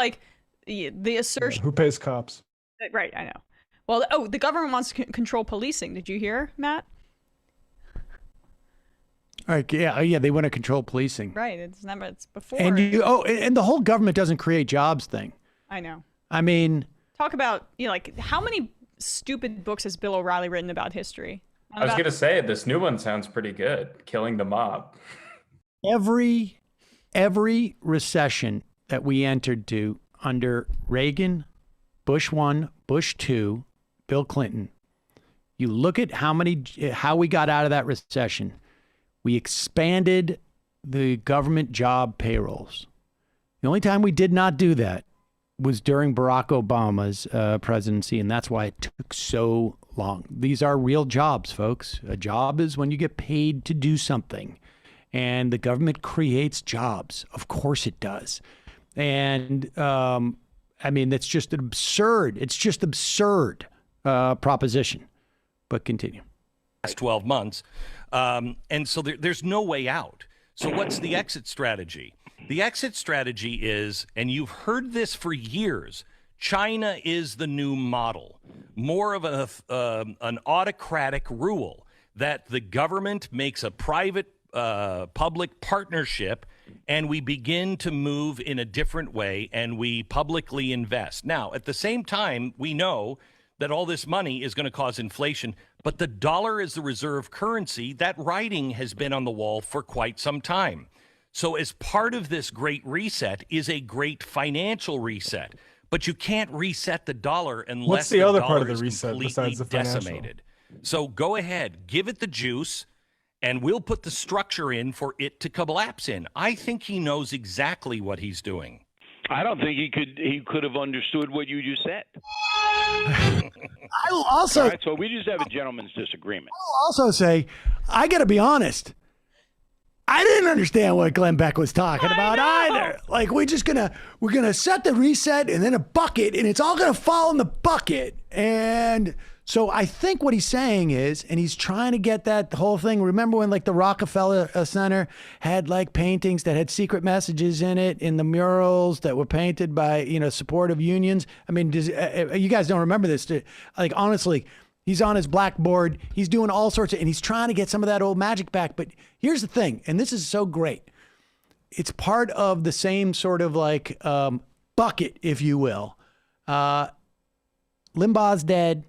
the assertion. Who pays cops? Right, I know. Well, the government wants to control policing. Did you hear, Matt? All right, yeah, they want to control policing. Right, it's before. And and the whole government doesn't create jobs thing. I know. Talk about, how many stupid books has Bill O'Reilly written about history? I was going to say, this new one sounds pretty good. Killing the mob. Every recession that we entered to under Reagan, Bush 1, Bush 2, Bill Clinton, you look at how we got out of that recession. We expanded the government job payrolls. The only time we did not do that was during Barack Obama's presidency, and that's why it took so long. These are real jobs, folks. A job is when you get paid to do something, and the government creates jobs. Of course it does. And that's just an absurd. It's just absurd proposition. But continue. Last 12 months, and so there's no way out. So what's the exit strategy? The exit strategy is, and you've heard this for years, China is the new model, more of an autocratic rule that the government makes a private-public partnership, and we begin to move in a different way, and we publicly invest. Now, at the same time, we know that all this money is going to cause inflation, but the dollar is the reserve currency. That writing has been on the wall for quite some time. So as part of this great reset is a great financial reset, but you can't reset the dollar unless What's the other part of the reset besides the financial? Decimated. So go ahead, give it the juice, and we'll put the structure in for it to collapse in. I think he knows exactly what he's doing. I don't think he could have understood what you just said. I will also. All right, so we just have a gentleman's disagreement. I'll also say, I got to be honest. I didn't understand what Glenn Beck was talking about either. We're gonna set the reset and then a bucket, and it's all gonna fall in the bucket. And So I think what he's saying is, and he's trying to get that whole thing. Remember when like the Rockefeller Center had like paintings that had secret messages in it in the murals that were painted by, supportive unions? I mean, you guys don't remember this? Like, honestly, he's on his blackboard. He's doing all sorts of, and he's trying to get some of that old magic back. But here's the thing, and this is so great. It's part of the same sort of like bucket, if you will. Limbaugh's dead.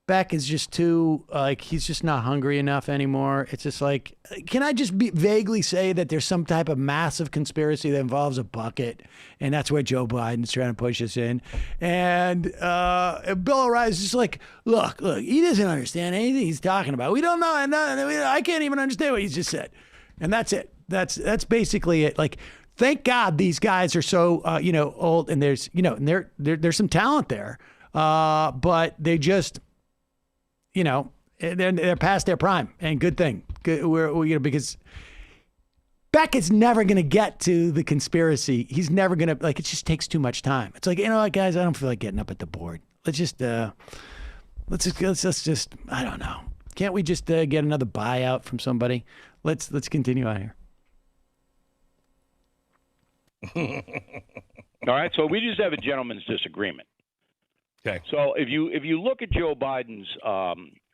Beck is just too, he's just not hungry enough anymore. It's just like, can I just vaguely say that there's some type of massive conspiracy that involves a bucket, and that's where Joe Biden's trying to push us in. And Bill O'Reilly's just like, look, he doesn't understand anything he's talking about. We don't know, and I can't even understand what he's just said. And that's it. That's basically it. Like, thank God these guys are so, old, and there's, and there's some talent there, but they just, they're past their prime, and good thing. Because Beck is never going to get to the conspiracy. He's never going to, it just takes too much time. It's like, guys, I don't feel like getting up at the board. Let's just, I don't know. Can't we just get another buyout from somebody? Let's continue on here. All right. So we just have a gentleman's disagreement. Okay. So if you look at Joe Biden's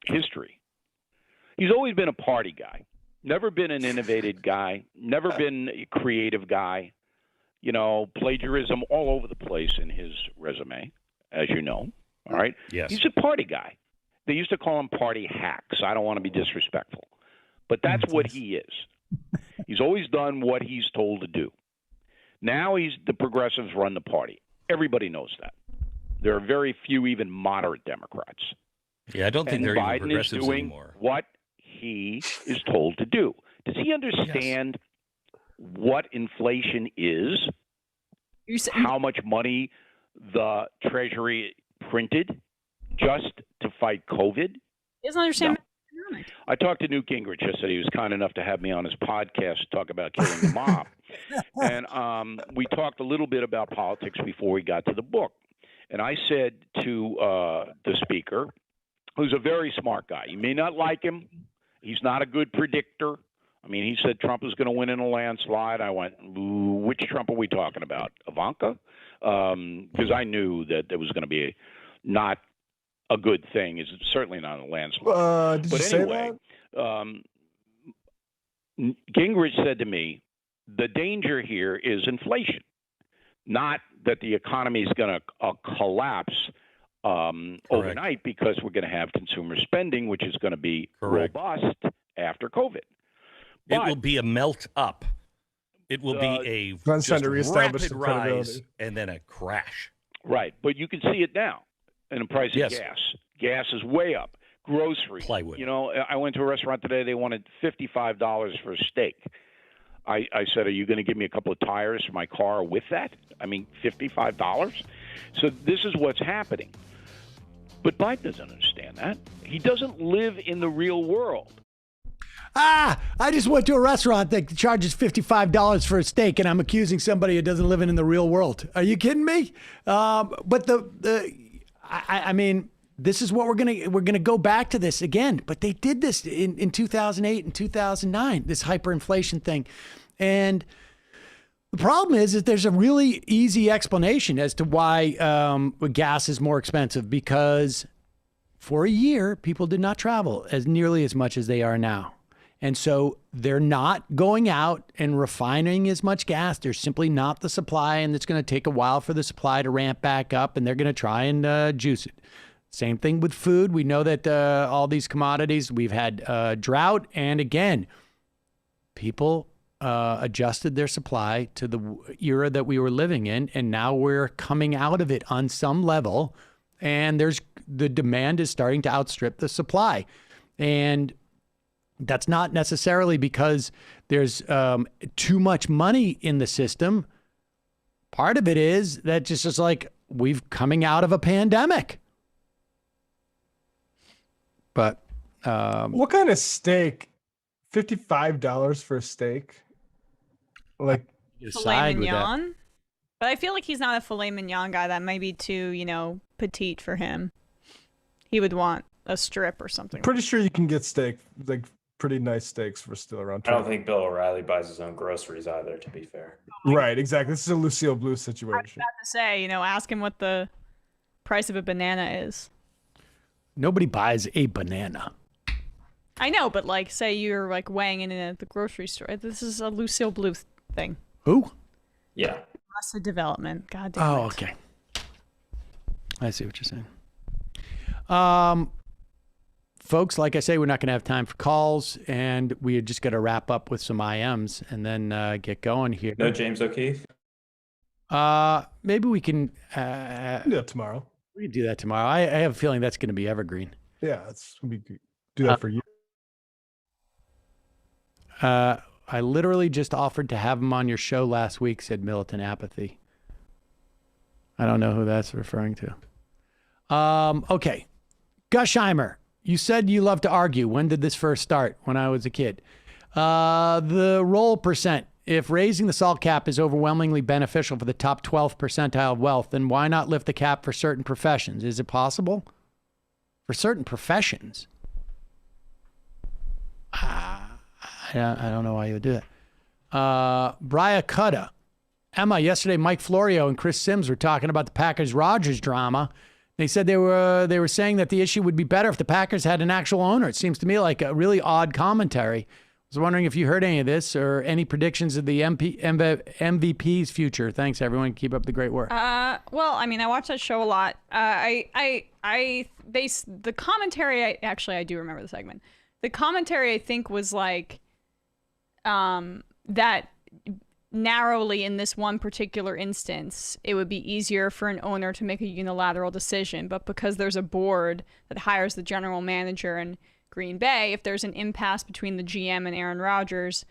history, he's always been a party guy, never been an innovative guy, never been a creative guy. Plagiarism all over the place in his resume, as you know. All right. Yes. He's a party guy. They used to call him party hacks. I don't want to be disrespectful, but that's what he is. He's always done what he's told to do. Now the progressives run the party. Everybody knows that. There are very few even moderate Democrats. Yeah, I don't think they're even progressives Biden is doing anymore. What he is told to do. Does he understand what inflation is? How much money the Treasury printed just to fight COVID? He doesn't understand. No. I talked to Newt Gingrich yesterday. He was kind enough to have me on his podcast to talk about killing the mob. And we talked a little bit about politics before we got to the book. And I said to the speaker, who's a very smart guy, you may not like him. He's not a good predictor. I mean, he said Trump is going to win in a landslide. I went, which Trump are we talking about? Ivanka? Because I knew that there was going to be not a good thing. It's certainly not a landslide. Did but you anyway, say that? Gingrich said to me, the danger here is inflation, not that the economy is going to collapse overnight, because we're going to have consumer spending, which is going to be robust after COVID. It will be a melt up. It will be a just rapid rise and then a crash. Right, but you can see it now in the price of gas. Gas is way up. Groceries. Plywood. I went to a restaurant today. They wanted $55 for a steak. I said, are you going to give me a couple of tires for my car with that? I mean, $55? So this is what's happening. But Biden doesn't understand that. He doesn't live in the real world. I just went to a restaurant that charges $55 for a steak, and I'm accusing somebody who doesn't live in the real world. Are you kidding me? But I mean, this is what we're gonna go back to this again. But they did this in 2008 and 2009, this hyperinflation thing, and the problem is that there's a really easy explanation as to why gas is more expensive, because for a year people did not travel as nearly as much as they are now. And so they're not going out and refining as much gas. There's simply not the supply, and it's going to take a while for the supply to ramp back up, and they're going to try and juice it. Same thing with food. We know that all these commodities, we've had drought, and again, people adjusted their supply to the era that we were living in, and now we're coming out of it on some level, and the demand is starting to outstrip the supply. And that's not necessarily because there's too much money in the system. Part of it is that just like we've coming out of a pandemic. But what kind of steak? $55 for a steak? Like filet mignon? But I feel like he's not a filet mignon guy. That might be too, petite for him. He would want a strip or something. Pretty sure you can get steak, like pretty nice steaks for still around. I don't think Bill O'Reilly buys his own groceries either, to be fair. Right, exactly. This is a Lucille Blue I was situation. about to say, ask him what the price of a banana is. Nobody buys a banana. I know, but say you're weighing in at the grocery store. This is a Lucille Blue thing. Who? Yeah. Arrested Development. God damn Oh, it. okay. I see what you're saying. Folks, like I say, we're not going to have time for calls, and we just got to wrap up with some IMs and then get going here. No James O'Keefe? Maybe we can... do that tomorrow. We can do that tomorrow. I have a feeling that's going to be evergreen. Yeah, it's going to be good. Do that for you. I literally just offered to have him on your show last week, said Militant Apathy. I don't know who that's referring to. Okay. Gushheimer, you said you love to argue. When did this first start? When I was a kid. The roll percent. If raising the SALT cap is overwhelmingly beneficial for the top 12th percentile of wealth, then why not lift the cap for certain professions? Is it possible? For certain professions? I don't know why you would do that. Bria Cutta. Emma, yesterday Mike Florio and Chris Sims were talking about the Packers-Rodgers drama. They said they were saying that the issue would be better if the Packers had an actual owner. It seems to me like a really odd commentary. I was wondering if you heard any of this or any predictions of the MVP's future. Thanks, everyone. Keep up the great work. Well, I watch that show a lot. The commentary, I do remember the segment. The commentary, I think, was that narrowly in this one particular instance, it would be easier for an owner to make a unilateral decision. But because there's a board that hires the general manager in Green Bay, if there's an impasse between the GM and Aaron Rodgers,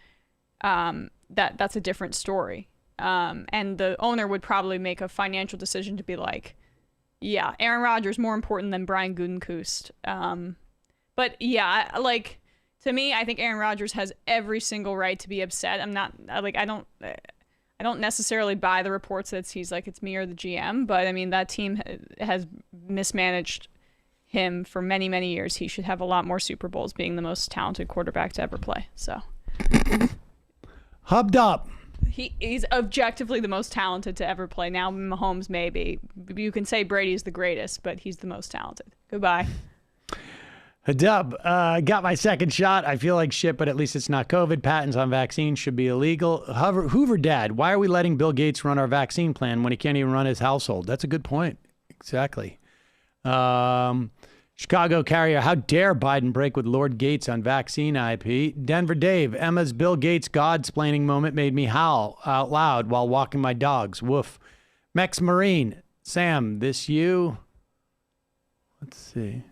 that's a different story. And the owner would probably make a financial decision to be yeah, Aaron Rodgers more important than Brian Gutekunst. But yeah, to me, I think Aaron Rodgers has every single right to be upset. I'm not I don't necessarily buy the reports that he's it's me or the GM, but that team has mismanaged him for many, many years. He should have a lot more Super Bowls, being the most talented quarterback to ever play. So, Hubbed up. He's objectively the most talented to ever play. Now Mahomes, maybe. You can say Brady's the greatest, but he's the most talented. Goodbye. Dub, got my second shot. I feel like shit, but at least it's not COVID. Patents on vaccines should be illegal. Hoover Dad, why are we letting Bill Gates run our vaccine plan when he can't even run his household? That's a good point. Exactly. Chicago Carrier, how dare Biden break with Lord Gates on vaccine IP? Denver Dave, Emma's Bill Gates God-splaining moment made me howl out loud while walking my dogs. Woof. Mex Marine, Sam, this you? Let's see.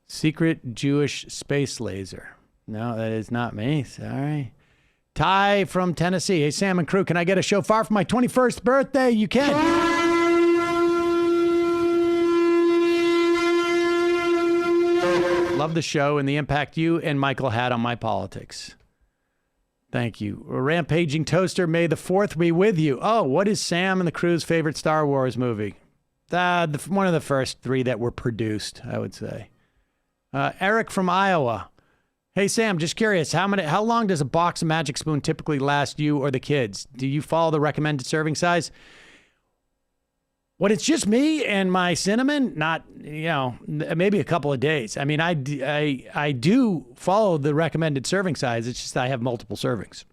Secret Jewish space laser. No, that is not me. Sorry. Ty from Tennessee. Hey, Sam and crew, can I get a shofar for my 21st birthday? You can. Love the show and the impact you and Michael had on my politics. Thank you. A rampaging toaster, may the 4th be with you. Oh, what is Sam and the crew's favorite Star Wars movie? One of the first 3 that were produced, I would say. Eric from Iowa. Hey, Sam, just curious, how long does a box of Magic Spoon typically last you or the kids? Do you follow the recommended serving size? When it's just me and my cinnamon, not, maybe a couple of days. I do follow the recommended serving size. It's just I have multiple servings.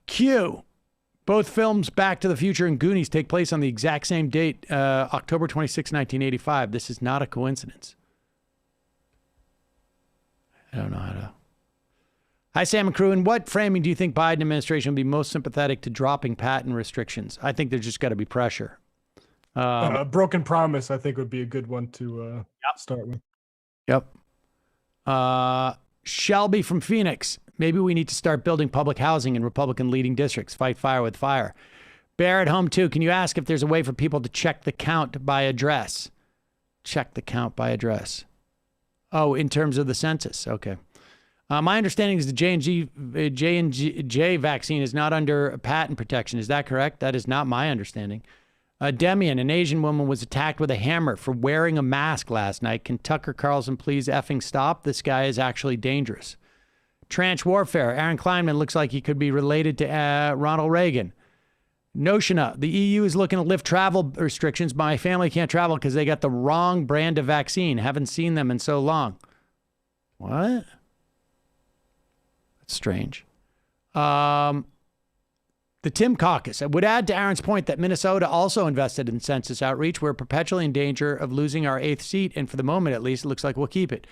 Q. Both films, Back to the Future and Goonies, take place on the exact same date, October 26, 1985. This is not a coincidence. I don't know how to... Hi, Sam and crew. In what framing do you think Biden administration would be most sympathetic to dropping patent restrictions? I think there's just got to be pressure. Broken Promise, I think, would be a good one to start with. Yep. Shelby from Phoenix. Maybe we need to start building public housing in Republican leading districts. Fight fire with fire. Bear at home, too. Can you ask if there's a way for people to check the count by address? Check the count by address. Oh, in terms of the census. Okay. My understanding is the J&J vaccine is not under patent protection. Is that correct? That is not my understanding. Demian, an Asian woman was attacked with a hammer for wearing a mask last night. Can Tucker Carlson please effing stop? This guy is actually dangerous. Trench warfare. Aaron Kleinman looks like he could be related to Ronald Reagan. Notiona, the EU is looking to lift travel restrictions. My family can't travel because they got the wrong brand of vaccine. Haven't seen them in so long. What? That's strange. The Tim Caucus. I would add to Aaron's point that Minnesota also invested in census outreach. We're perpetually in danger of losing our 8th seat, and for the moment, at least, it looks like we'll keep it.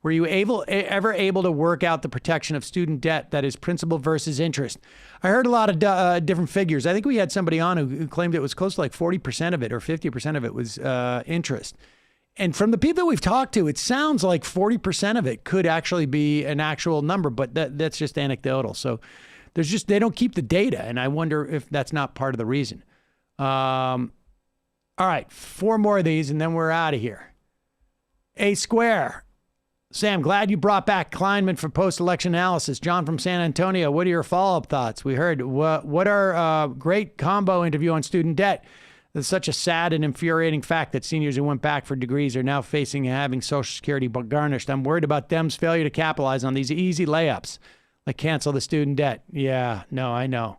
Were you ever able to work out the protection of student debt, that is principal versus interest? I heard a lot of different figures. I think we had somebody on who claimed it was close to like 40% of it or 50% of it was interest. And from the people we've talked to, it sounds like 40% of it could actually be an actual number, but that's just anecdotal. So they don't keep the data, and I wonder if that's not part of the reason. All right, 4 more of these, and then we're out of here. A Square. Sam, glad you brought back Kleinman for post-election analysis. John from San Antonio, what are your follow-up thoughts? We heard what are great combo interview on student debt. It's such a sad and infuriating fact that seniors who went back for degrees are now facing having Social Security garnished. I'm worried about Dems' failure to capitalize on these easy layups, like cancel the student debt. Yeah, no, I know.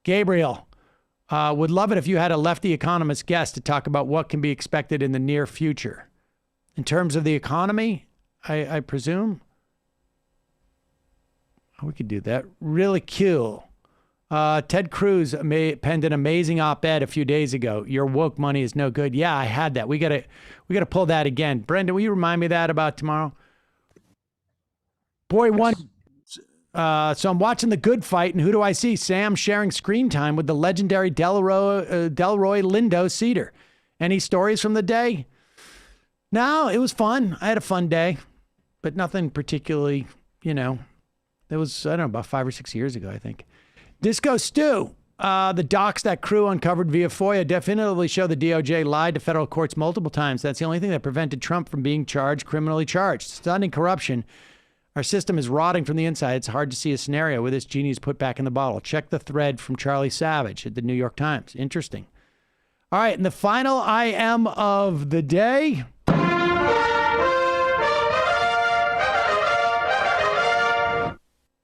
Gabriel, would love it if you had a lefty economist guest to talk about what can be expected in the near future. In terms of the economy, I presume. We could do that. Really cool. Ted Cruz penned an amazing op-ed a few days ago. Your woke money is no good. Yeah, I had that. We gotta pull that again. Brendan, will you remind me that about tomorrow? Boy, one. So I'm watching the good fight, and who do I see? Sam sharing screen time with the legendary Delroy Lindo Seder. Any stories from the day? No, it was fun. I had a fun day, but nothing particularly, it was, I don't know, about 5 or 6 years ago, I think. Disco Stew. The docs that crew uncovered via FOIA definitively show the DOJ lied to federal courts multiple times. That's the only thing that prevented Trump from being criminally charged. Stunning corruption. Our system is rotting from the inside. It's hard to see a scenario where this genie is put back in the bottle. Check the thread from Charlie Savage at the New York Times. Interesting. All right, and the final IM of the day.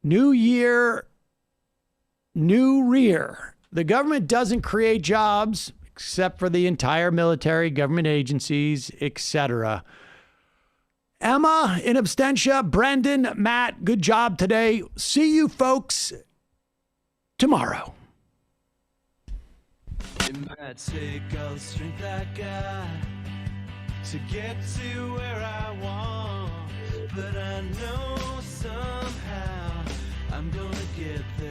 New year, new rear. The government doesn't create jobs except for the entire military, government agencies, etc. Emma, in absentia, Brendan, Matt, good job today. See you folks tomorrow. It might take all the strength I got to get to where I want, but I know somehow I'm gonna get there.